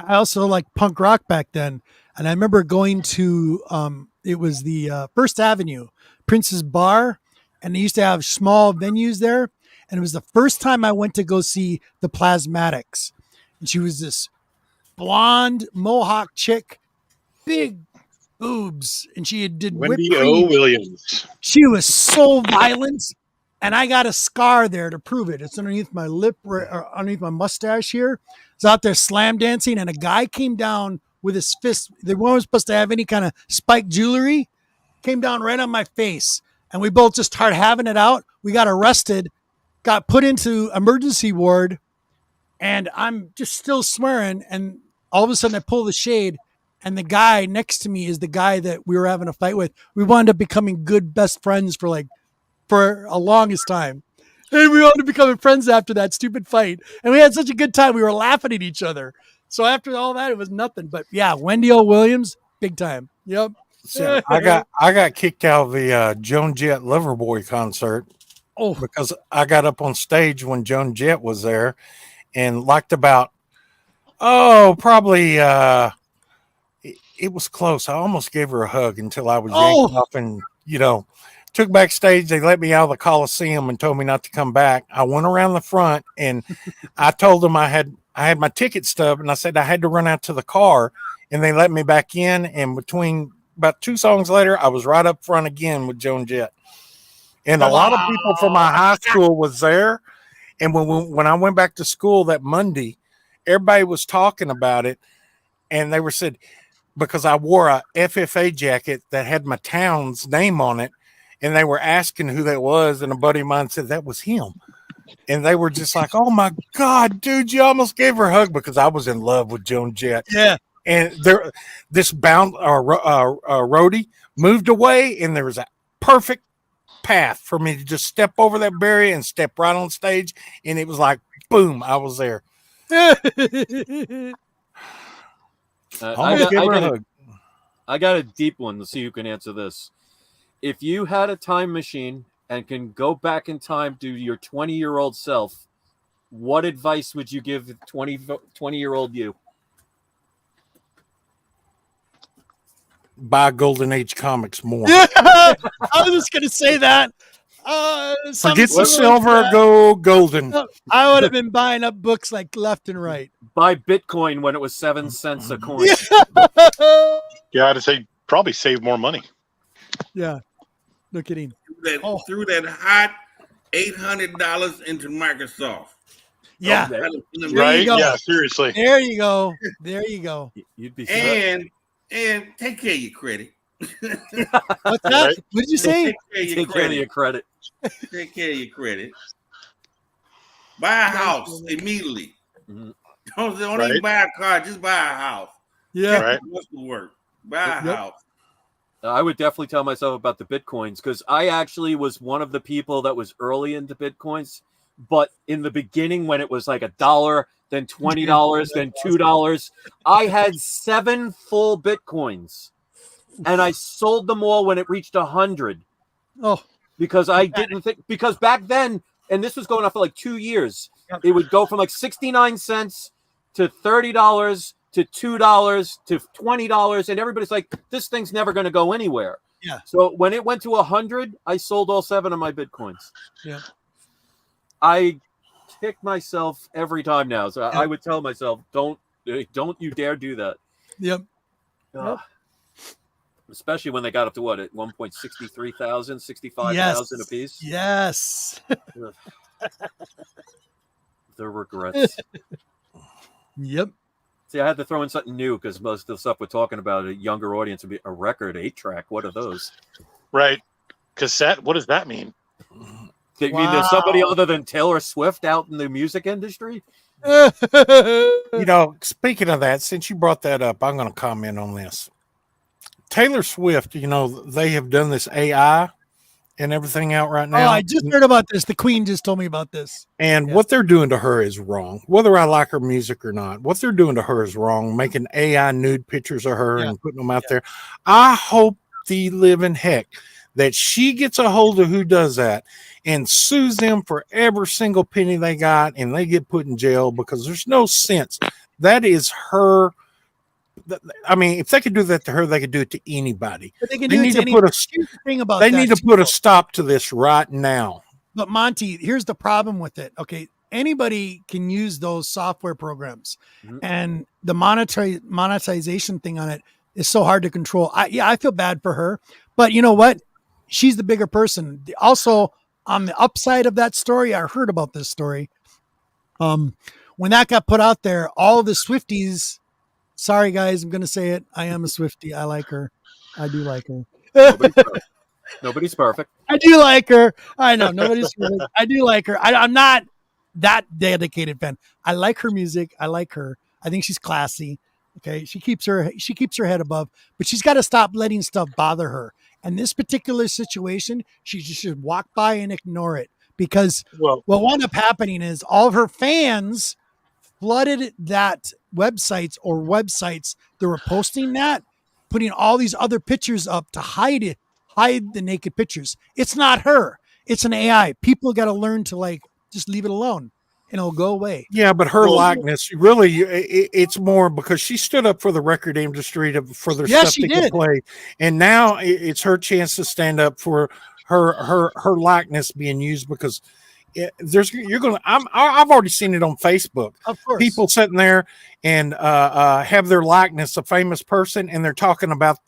also liked punk rock back then, and I remember going to it was the First Avenue Prince's Bar, and they used to have small venues there, and it was the first time I went to go see the Plasmatics, and she was this blonde mohawk chick, big boobs, and she did Wendy whipped O. cream. Williams. She was so violent, and I got a scar there to prove it. It's underneath my lip, or underneath my mustache here. I was out there slam dancing, and a guy came down with his fist. They weren't supposed to have any kind of spiked jewelry. Came down right on my face, and we both just started having it out. We got arrested, got put into emergency ward, and I'm just still swearing. And all of a sudden, I pull the shade, and the guy next to me is the guy that we were having a fight with. We wound up becoming good best friends for a longest time. And we wound up becoming friends after that stupid fight. And we had such a good time. We were laughing at each other. So after all that, it was nothing. But yeah, Wendy O. Williams, big time. Yep. So I got kicked out of the Joan Jett Loverboy concert. Oh, because I got up on stage when Joan Jett was there, and liked about probably it was close. I almost gave her a hug until I was yanked up and took backstage. They let me out of the Coliseum and told me not to come back. I went around the front and I told them I had my ticket stub, and I said I had to run out to the car, and they let me back in. And between about 2 songs later, I was right up front again with Joan Jett. And a lot of people from my high school was there. And when I went back to school that Monday, everybody was talking about it. And they said, because I wore a FFA jacket that had my town's name on it, and they were asking who that was. And a buddy of mine said that was him. And they were just like, oh my God, dude, you almost gave her a hug, because I was in love with Joan Jett. yeah. And this roadie moved away, and there was a perfect path for me to just step over that barrier and step right on stage. And it was like, boom, I was there. I got a deep one to see who can answer this. If you had a time machine and can go back in time to your 20-year-old self, what advice would you give 20-year-old you? Buy Golden Age comics more. Yeah, I was just going to say that. Forget the silver, go golden. I would have been buying up books like left and right. Buy Bitcoin when it was 7 cents a coin. Yeah, I'd say probably save more money. Yeah, no kidding. Threw that hot $800 into Microsoft. Yeah, right. Yeah, seriously. There you go. There you go. You'd be and take care of your credit. What's that? Right? What did you say? Take care of your credit. Take care of your credit. Buy a house immediately. Mm-hmm. Don't even buy a car. Just buy a house. Yeah. Right. What's the work? Buy a house. I would definitely tell myself about the Bitcoins, because I actually was one of the people that was early into Bitcoins. But in the beginning, when it was like $1, then $20, then $2, I had 7 full Bitcoins, and I sold them all when it reached 100. Oh, because I didn't think, because back then, and this was going on for like 2 years, it would go from like 69 cents to $30 to $2 to $20, and everybody's like, this thing's never going to go anywhere. Yeah. So when it went to 100, I sold all 7 of my Bitcoins. Yeah. I kick myself every time now. So I would tell myself, don't you dare do that. Yep. Especially when they got up to what, at 1.63,000, 65,000 apiece. Yes. The regrets. Yep. See, I had to throw in something new because most of the stuff we're talking about, a younger audience would be a record 8-track. What are those? Right. Cassette? What does that mean? You mean there's somebody other than Taylor Swift out in the music industry? You know, speaking of that, since you brought that up, I'm going to comment on this. Taylor Swift, you know, they have done this AI and everything out right now. Oh, I just heard about this. The Queen just told me about this. And what they're doing to her is wrong. Whether I like her music or not, what they're doing to her is wrong. Making AI nude pictures of her and putting them out there. I hope the living heck that she gets a hold of who does that and sues them for every single penny they got, and they get put in jail, because there's no sense. That is her. I mean, if they could do that to her, they could do it to anybody. But they need to put a stop to this right now. But Monty, here's the problem with it. Okay, anybody can use those software programs, and the monetization thing on it is so hard to control. I feel bad for her, but you know what? She's the bigger person. Also, on the upside of that story, I heard about this story. When that got put out there, all the Swifties. Sorry, guys, I'm going to say it. I am a Swiftie. I like her. I do like her. Nobody's perfect. I do like her. I know. Nobody's perfect. I do like her. I'm not that dedicated fan. I like her music. I like her. I think she's classy. Okay. She keeps her head above, but she's got to stop letting stuff bother her. And this particular situation, she just should walk by and ignore it, because what wound up happening is all of her fans flooded that websites that were posting that, putting all these other pictures up to hide the naked pictures. It's not her. It's an AI. People got to learn to just leave it alone, and it'll go away. Yeah, but her likeness, really, it's more because she stood up for the record industry for their stuff to get played, and now it's her chance to stand up for her likeness being used, because I've already seen it on Facebook. Of course. People sitting there and have their likeness, a famous person, and they're talking about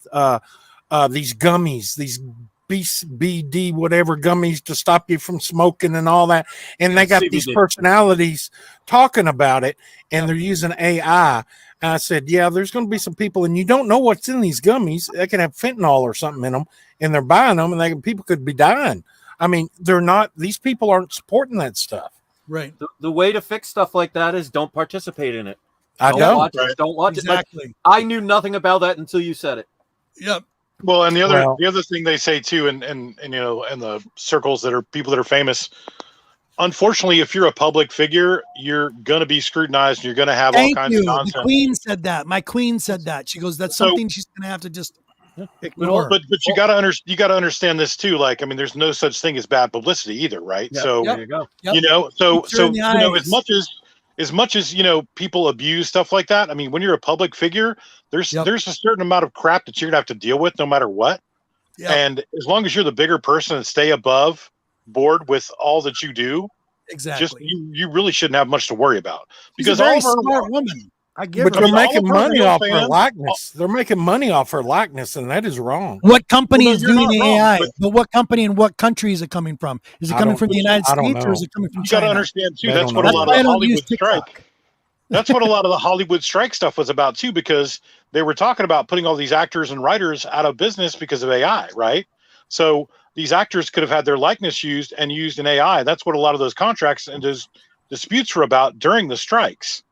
these gummies, these BD whatever gummies to stop you from smoking and all that. And they got these personalities talking about it, and they're using AI. And I said, yeah, there's going to be some people, and you don't know what's in these gummies. They can have fentanyl or something in them, and they're buying them, and people could be dying. I mean, these people aren't supporting that stuff. Right. The way to fix stuff like that is don't participate in it. Don't watch it. Exactly. I knew nothing about that until you said it. Yep. Well, and the other thing they say too, and you know, in the circles that are people that are famous, unfortunately, if you're a public figure, you're going to be scrutinized, and you're going to have all kinds of nonsense. The Queen said that. My Queen said that. She goes, "That's something she's going to have to just ignore." But you got to understand this too. Like, I mean, there's no such thing as bad publicity either, right? Yep. So there you go. You know, so you know, as much as you know, people abuse stuff like that. I mean, when you're a public figure, there's a certain amount of crap that you're gonna have to deal with, no matter what. Yep. And as long as you're the bigger person and stay above board with all that you do, exactly, you really shouldn't have much to worry about, because she's a very smart woman. But they're making money off her likeness. They're making money off her likeness, and that is wrong. What company is doing the AI? But what company and what country is it coming from? Is it coming from the United States, or is it coming from China? You got to understand too. That's what a lot of the Hollywood strike. That's what a lot of the Hollywood strike stuff was about too, because they were talking about putting all these actors and writers out of business because of AI, right? So these actors could have had their likeness used in AI. That's what a lot of those contracts and those disputes were about during the strikes.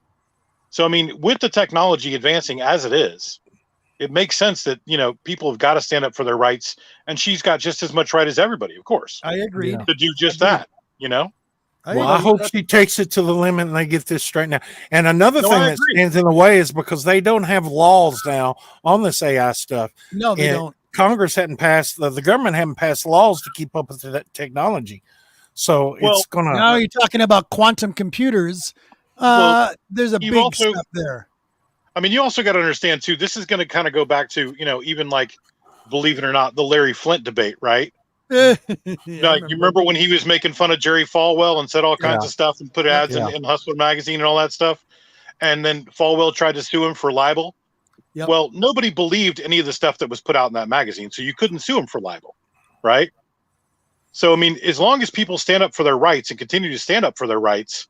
So, I mean, with the technology advancing as it is, it makes sense that, you know, people have got to stand up for their rights, and she's got just as much right as everybody, of course. I agree. To do just that, you know? I hope she takes it to the limit and they get this straightened out. And another thing that stands in the way is because they don't have laws now on this AI stuff. No, they don't. Congress hadn't passed, the government hadn't passed laws to keep up with that technology. So it's going to. Now you're talking about quantum computers. There's a big step there. I mean, you also got to understand too, this is going to kind of go back to, you know, even like, believe it or not, the Larry Flint debate, right? You remember when he was making fun of Jerry Falwell and said all kinds of stuff and put ads in Hustler magazine and all that stuff, and then Falwell tried to sue him for libel. Yep. Well, nobody believed any of the stuff that was put out in that magazine, so you couldn't sue them for libel, right? So, I mean, as long as people stand up for their rights and continue to stand up for their rights,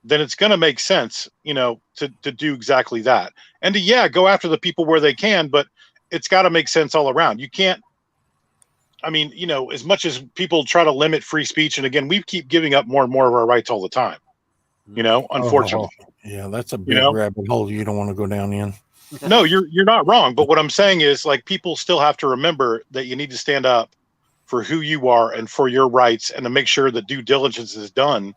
then it's going to make sense, to do exactly that. And to, go after the people where they can, but it's got to make sense all around. You can't, as much as people try to limit free speech, and again, we keep giving up more and more of our rights all the time, unfortunately. Yeah, that's a big rabbit hole you don't want to go down in. No, you're not wrong. But what I'm saying is, like, people still have to remember that you need to stand up for who you are and for your rights, and to make sure that due diligence is done,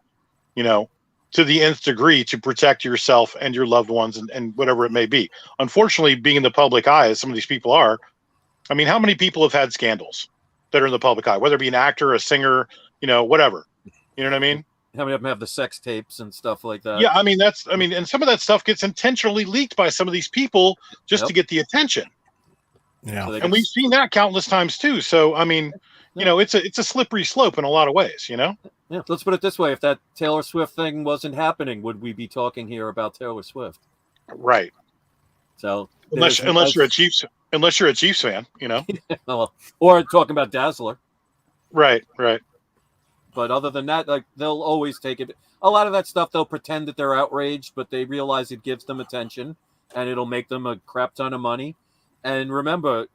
to the nth degree to protect yourself and your loved ones and whatever it may be. Unfortunately, being in the public eye, as some of these people are, how many people have had scandals that are in the public eye, whether it be an actor, a singer, whatever, you know what I mean? How many of them have the sex tapes and stuff like that? Yeah. And some of that stuff gets intentionally leaked by some of these people just to get the attention. Yeah. So and we've seen that countless times too. So, it's a slippery slope in a lot of ways, Yeah, let's put it this way. If that Taylor Swift thing wasn't happening, would we be talking here about Taylor Swift? Right. So unless you're a Chiefs fan, or talking about Dazzler. Right. But other than that, like, they'll always take it. A lot of that stuff, they'll pretend that they're outraged, but they realize it gives them attention and it'll make them a crap ton of money. And remember,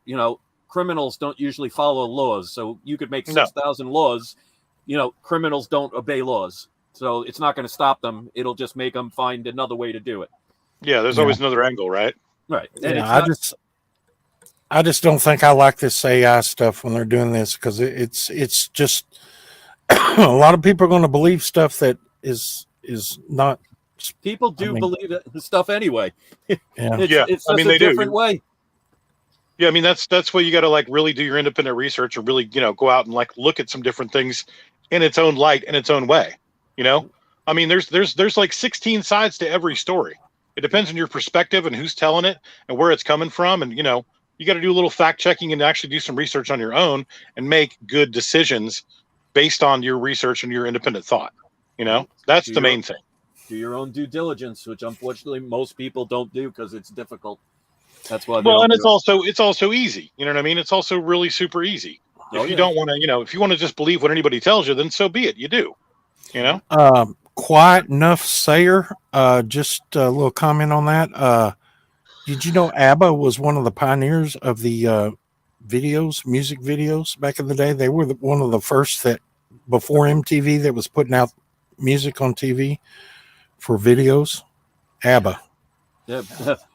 criminals don't usually follow laws. So you could make 6,000 laws. Criminals don't obey laws. So it's not going to stop them. It'll just make them find another way to do it. Yeah, there's always another angle, right? Right. And I just don't think I like this AI stuff when they're doing this, because it's just a lot of people are going to believe stuff that is not. People believe it stuff anyway. Yeah. It's just a different way. Yeah, that's why you got to, like, really do your independent research, or really, go out and, like, look at some different things in its own light, in its own way. There's like 16 sides to every story. It depends on your perspective and who's telling it and where it's coming from, and you got to do a little fact checking and actually do some research on your own and make good decisions based on your research and your independent thought. That's the main thing. Do your own due diligence, which unfortunately most people don't do because it's difficult. That's why. It's also easy. You know what I mean? It's also really super easy. If you don't want to, if you want to just believe what anybody tells you, then so be it. You do. Quiet enough sayer. Just a little comment on that. Did you know ABBA was one of the pioneers of the music videos back in the day? They were one of the first that, before MTV, that was putting out music on TV for videos. ABBA. Yeah,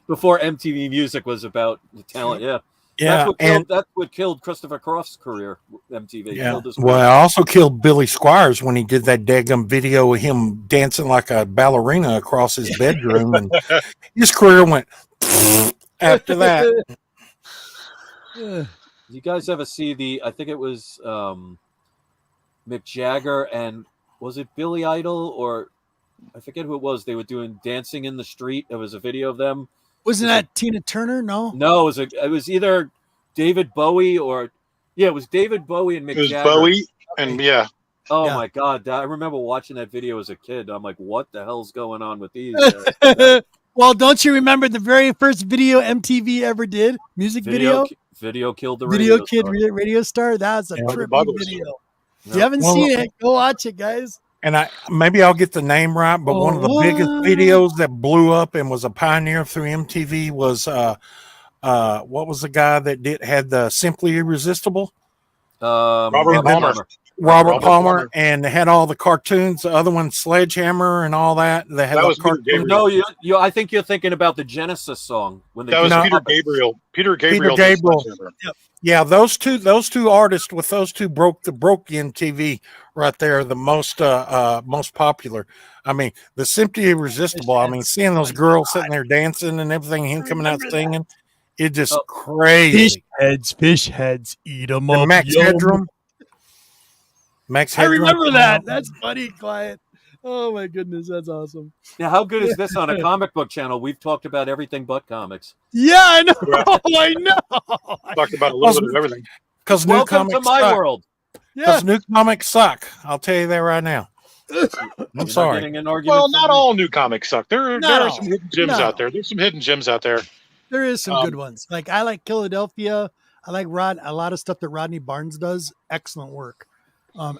before MTV Music was about the talent. Yeah. Yeah, that's what killed Christopher Croft's career. MTV. Yeah. Well, I also killed Billy Squires when he did that daggum video of him dancing like a ballerina across his bedroom, and his career went after that. You guys ever see I think it was Mick Jagger and was it Billy Idol, or I forget who it was. They were doing Dancing in the Street. There was a video of them. Wasn't that Tina Turner? No, it was either David Bowie or it was David Bowie and Mick Jagger. It was Bowie and my God, I remember watching that video as a kid. I'm like, what the hell's going on with these? Well, don't you remember the very first video MTV ever did? Music video? Video killed the radio kid star. Radio star. That's a trippy video. If you haven't seen it, go watch it, guys. And maybe I'll get the name right, but one of the biggest videos that blew up and was a pioneer through MTV was what was the guy that had the Simply Irresistible? Robert Palmer. Robert Palmer, and they had all the cartoons. The other one, Sledgehammer, and all that. They had was Peter Gabriel. No, I think you're thinking about the Genesis song when that was Peter Gabriel. Peter Gabriel. Yeah, those two artists with those two broke the MTV right there. The most popular. The Simply Irresistible. Seeing those girls sitting there dancing and everything, him coming out singing, it just crazy. Fish heads, eat them up. Max Headroom. I remember that. That's funny, Client. Oh my goodness, that's awesome. Now, how good is this on a comic book channel? We've talked about everything but comics. Yeah, I know. I know. Talked about a little bit of everything. Because welcome to my world. Because new comics suck. I'll tell you that right now. I'm sorry. Well, not all new comics suck. There are some hidden gems out there. There's some hidden gems out there. There is some good ones. Like I like Philadelphia. I like a lot of stuff that Rodney Barnes does. Excellent work.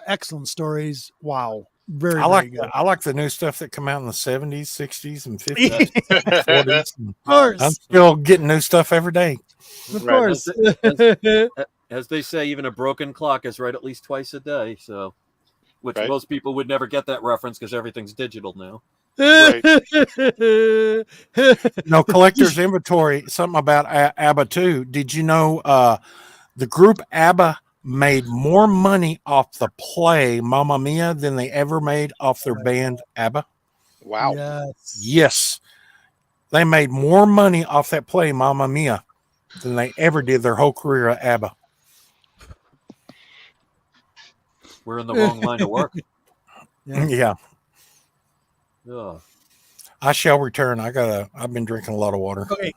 Excellent stories. Wow. Very good. I like the new stuff that come out in the 70s, 60s, and 50s, 40s. Of course. I'm still getting new stuff every day. Of course. As they say, even a broken clock is right at least twice a day. So, which most people would never get that reference because everything's digital now. Right. No, collector's inventory. Something about ABBA too. Did you know the group ABBA made more money off the play Mamma Mia than they ever made off their band ABBA? Wow. Yes. They made more money off that play Mamma Mia than they ever did their whole career at ABBA. We're in the wrong line of work. Yeah. Ugh. I shall return. I've been drinking a lot of water. Okay.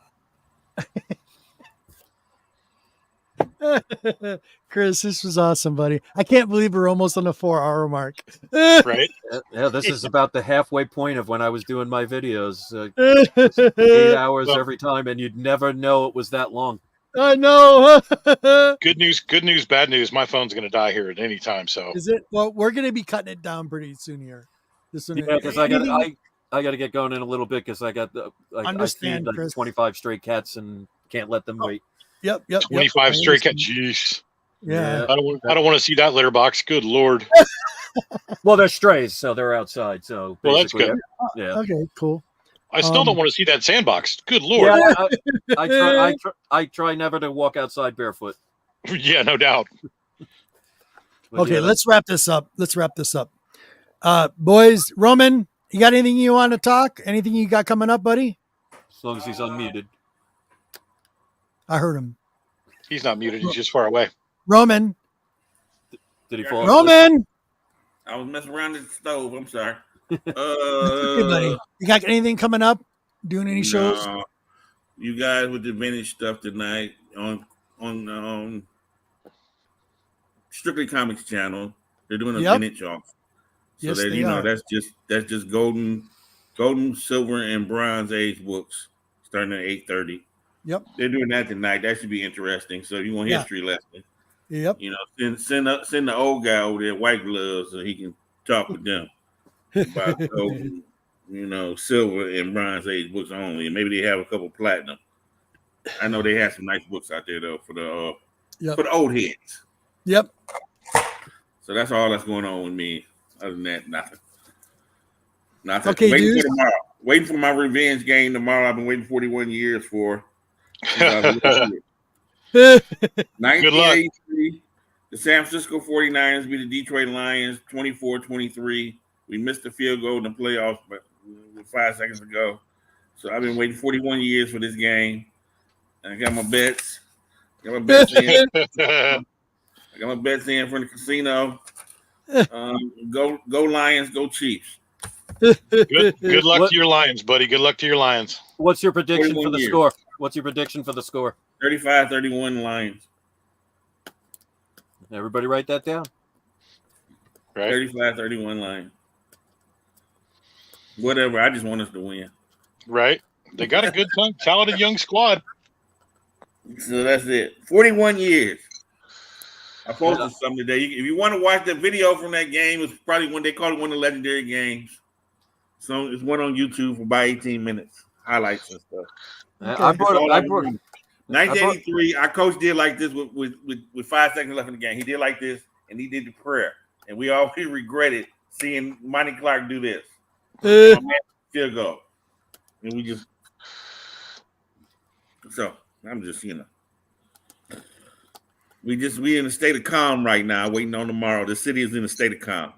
Chris, this was awesome, buddy. I can't believe we're almost on the 4-hour mark. Right? Yeah, this is about the halfway point of when I was doing my videos. 8 hours every time, and you'd never know it was that long. I know. Good news, bad news. My phone's going to die here at any time. So is it? Well, we're going to be cutting it down pretty soon here. Yeah, because I got to get going in a little bit because I got I feed like 25 stray cats and can't let them wait. Yep. 25 stray cats. Jeez. Yeah. I don't want to see that litter box. Good Lord. Well, they're strays, so they're outside. So well, that's good. Yeah. Okay. Cool. I still don't want to see that sandbox. Good Lord. Yeah, I try never to walk outside barefoot. Yeah, no doubt. Okay, let's wrap this up. Boys, Roman, you got anything you want to talk? Anything you got coming up, buddy? As long as he's unmuted. I heard him. He's not muted. He's just far away. Roman. Did he fall? Roman. I was messing around at the stove. I'm sorry. Hey, buddy. You got anything coming up? Doing any shows? You guys with the vintage stuff tonight on Strictly Comics channel. They're doing a vintage off. So yes, that that's just golden, silver, and bronze age books starting at 8:30. Yep. They're doing that tonight. That should be interesting. So if you want history lesson. Yep. You know, send the old guy over there white gloves so he can talk with them about golden, silver and bronze age books only. And maybe they have a couple platinum. I know they have some nice books out there though for the old heads. Yep. So that's all that's going on with me. Other than that, nothing. Okay, waiting for tomorrow. Waiting for my revenge game tomorrow. I've been waiting 41 years for. 1983, the San Francisco 49ers beat the Detroit Lions 24-23. We missed the field goal in the playoffs, but 5 seconds ago. So I've been waiting 41 years for this game. I got my bets. I got my bets in from the casino. Go Lions, go Chiefs. Good luck to your Lions, buddy. Good luck to your Lions. What's your prediction for the score? What's your prediction for the score? 35-31 Lions. Everybody write that down. Right. 35-31 Lions. Whatever. I just want us to win. Right. They got a good, talented young squad. So that's it. 41 years. I posted something today. If you want to watch the video from that game, it's probably when they call it one of the legendary games. So it's one on YouTube for about 18 minutes. Highlights and stuff. Okay. I brought 1983. Our coach did like this with 5 seconds left in the game. He did like this, and he did the prayer. And we always regretted seeing Monty Clark do this. Field goal. And we just I'm just we in a state of calm right now, waiting on tomorrow. The city is in a state of calm.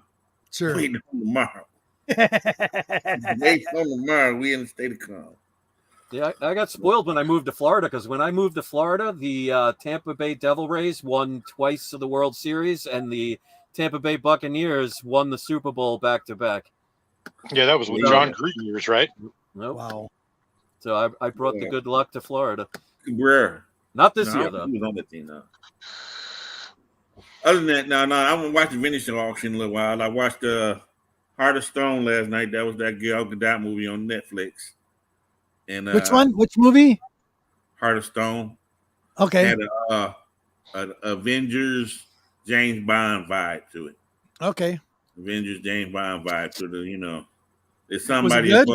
Sure. Waiting on tomorrow. Waiting on tomorrow. We in a state of calm. Yeah, I got spoiled when I moved to Florida because when I moved to Florida, the Tampa Bay Devil Rays won twice of the World Series, and the Tampa Bay Buccaneers won the Super Bowl back-to-back. Yeah, that was with John Gruden years, right? Nope. Wow. So I brought the good luck to Florida. Cabrera. Not this year, though. He was on the team, though. Other than that, no, I haven't watched the vintage auction in a little while. I watched Heart of Stone last night. That was that Gal Gadot movie on Netflix. And which one? Which movie? Heart of Stone. Okay. Had a Avengers James Bond vibe to it. Okay. Avengers James Bond vibe to the, it's Was it somebody good?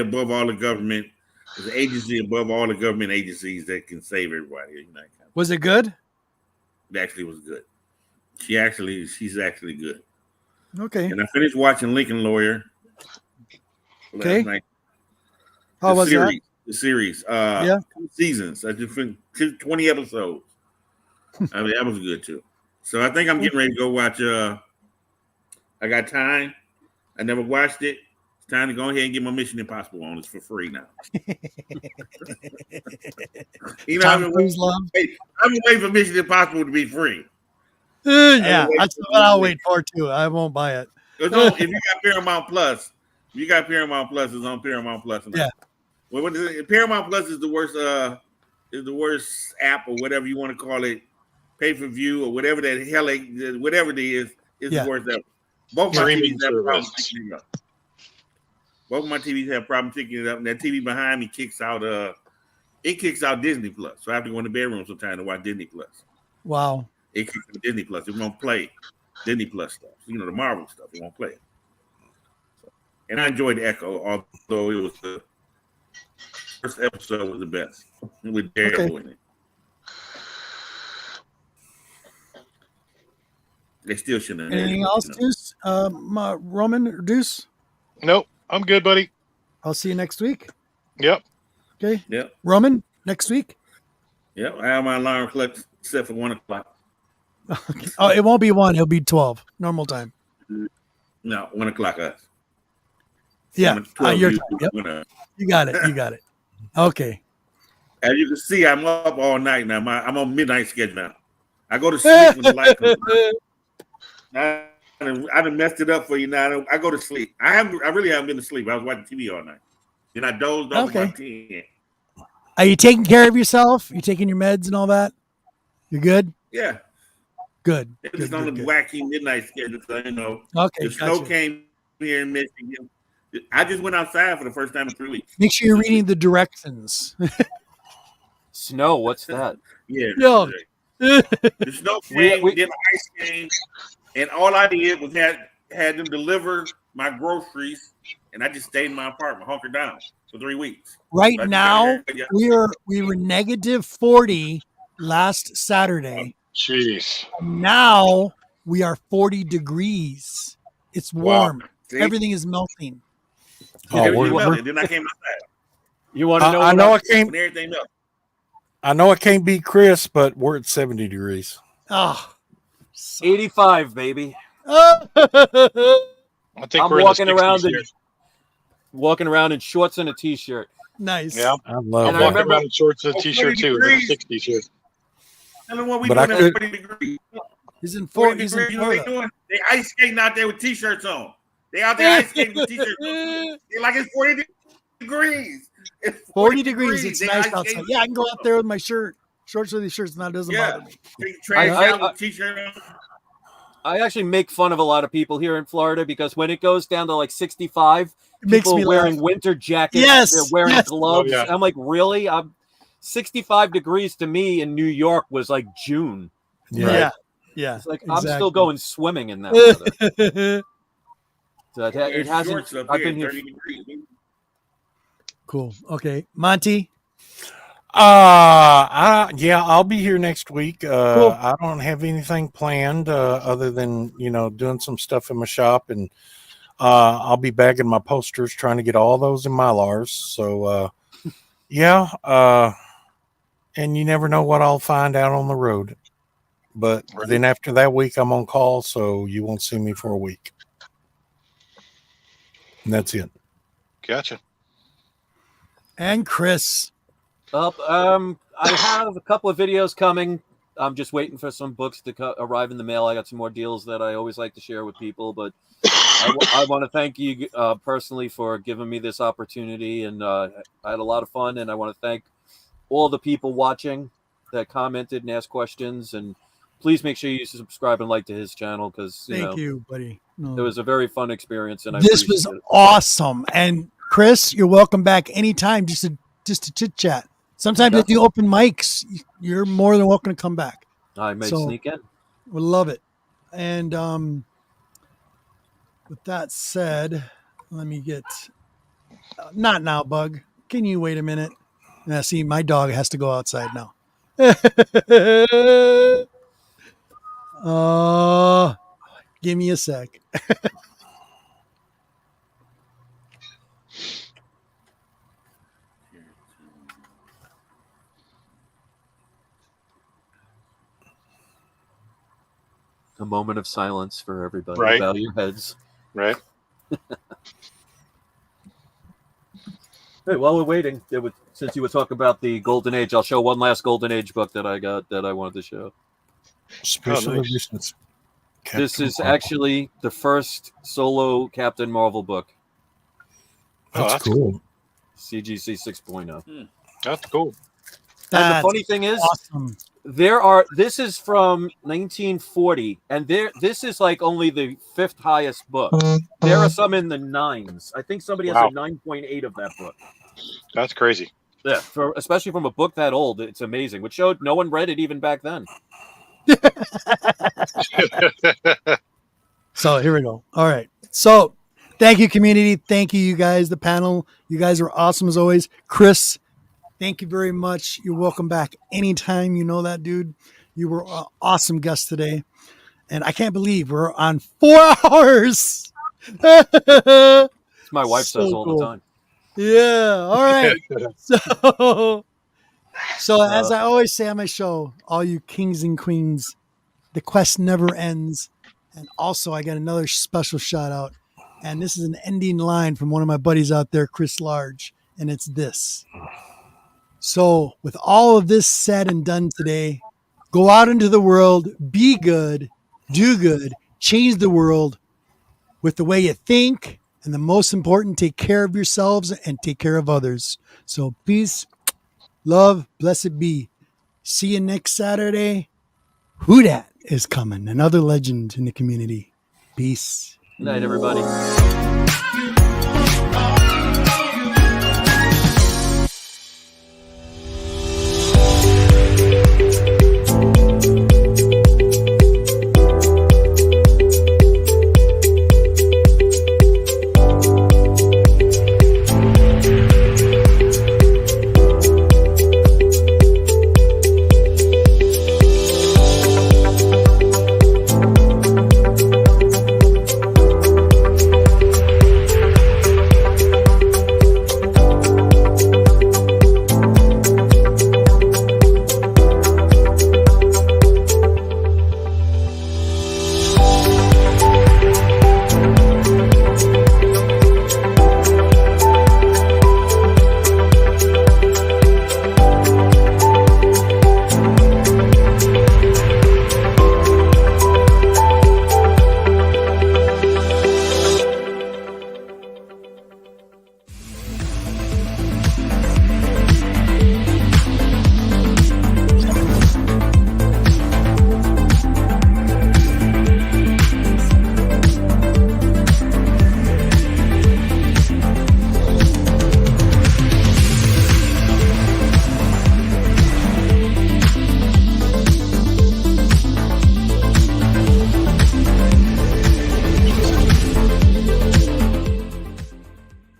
above all the government. There's an agency above all the government agencies that can save everybody. Was it good? It actually was good. She's actually good. Okay. And I finished watching Lincoln Lawyer Okay. last night. How was that? The series. 2 seasons. I just finished 20 episodes. I mean, that was good too. So I think I'm getting ready to go watch. I got time. I never watched it. It's time to go ahead and get my Mission Impossible on. It's for free now. I've been waiting for Mission Impossible to be free. Yeah, that's what I'll wait for too. I won't buy it. If you got Paramount Plus, it's on Paramount Plus. Yeah. Well, Paramount Plus is the worst app or whatever you want to call it, pay per view or whatever that hell whatever it is the worst ever. Both my TVs have problems picking it up. Both my TVs have problems picking it up, and that TV behind me kicks out Disney Plus. So I have to go in the bedroom sometime to watch Disney Plus. Wow. It kicks out Disney Plus. It won't play Disney Plus stuff. The Marvel stuff. It won't play it. And I enjoyed Echo, although it was the first episode was the best with Daredevil in it. They still shouldn't have. Anything else, Deuce? Roman or Deuce? Nope. I'm good, buddy. I'll see you next week. Yep. Okay. Yep. Roman, next week? Yep. I have my alarm clock set for 1 o'clock. Okay. Oh, it won't be 1. It'll be 12. Normal time. No, 1 o'clock us. Yeah. Your time. Yep. You got it. Okay. As you can see, I'm up all night now. I'm on midnight schedule now. I go to sleep when the light comes on. I done messed it up for you now. I go to sleep. I really haven't been to sleep. I was watching TV all night. Then I dozed off about 10. Are you taking care of yourself? You taking your meds and all that? You good? Yeah. Good. It's just on the wacky midnight schedule. So, Okay. the snow came here in Michigan. I just went outside for the first time in 3 weeks. Make sure you're reading the directions. Snow, what's that? Yeah. No. The snow came, then the ice came, and all I did was had them deliver my groceries, and I just stayed in my apartment, hunkered down for 3 weeks. Right now, we were negative 40 last Saturday. Jeez. Now we are 40 degrees. It's warm. Wow. See? Everything is melting. Then I came outside. You want to know? I know I can't. Everything melted. I know I can't beat Chris, but we're at 70 degrees. Oh, 85, baby. I think I'm we're walking around in shorts and a t-shirt. Nice. Yeah. I love I'm that. walking around in shorts and a t-shirt too. 60 shirt. Tell them what we But doing I at could- 40 degrees. He's in 40 He's degrees, in you know what they Florida. doing? They ice skating out there with t-shirts on. They out there ice skating with t-shirts on. They're like it's 40 degrees. It's 40 degrees. It's They nice ice outside. skating. Yeah, I can go out there with my shirt, shorts with these shirts, and that doesn't Yeah. bother me. They trash I- out with t-shirt on. I actually make fun of a lot of people here in Florida because when it goes down to like 65, It makes people me wearing laugh. winter jackets, Yes, they're wearing yes. gloves. Oh, yeah. I'm like, really? 65 degrees to me in New York was like June. Yeah. Yeah. It's like I'm still going swimming in that weather. So it hasn't. Shorts up I've here, been here. 30 degrees. Cool. Okay. Monty. I'll be here next week. Cool. I don't have anything planned other than doing some stuff in my shop, and I'll be bagging my posters, trying to get all those in Mylars. So and you never know what I'll find out on the road. But then after that week, I'm on call, so you won't see me for a week. And that's it. Gotcha. And Chris. I have a couple of videos coming. I'm just waiting for some books to arrive in the mail. I got some more deals that I always like to share with people, but I want to thank you personally for giving me this opportunity, and I had a lot of fun, and I want to thank all the people watching that commented and asked questions, and please make sure you subscribe and like to his channel because Thank you, buddy. No. it was a very fun experience, and This was awesome. And Chris, you're welcome back anytime just to chit chat. Sometimes if you open mics, you're more than welcome to come back. I may sneak in. We love it. And with that said, let me get not now, Bug. Can you wait a minute? Now, see, my dog has to go outside now. Give me a sec. A moment of silence for everybody. Right. Bow your heads. Right. Hey, while we're waiting, since you were talking about the Golden Age, I'll show one last Golden Age book that I got that I wanted to show. Special editions. This is actually the first solo Captain Marvel book. That's cool. CGC 6.0. That's cool. And the funny thing is, awesome. This is from 1940, and this is like only the 5th highest book. There are some in the 9s. I think somebody has a 9.8 of that book. That's crazy. Yeah, especially from a book that old, it's amazing. Which showed no one read it even back then. So here we go. All right. So thank you, community. Thank you, you guys, the panel. You guys are awesome as always. Chris, thank you very much. You're welcome back anytime. You know that, dude. You were an awesome guest today. And I can't believe we're on 4 hours. My wife says all the time. Yeah. All right. So as I always say on my show, all you kings and queens, the quest never ends. And also I got another special shout out. And this is an ending line from one of my buddies out there, Chris Large. And it's this. So with all of this said and done today, go out into the world, be good, do good, change the world with the way you think. And the most important, take care of yourselves and take care of others. So peace, love, blessed be. See you next Saturday. Who Dat is coming. Another legend in the community. Peace. Good night, everybody.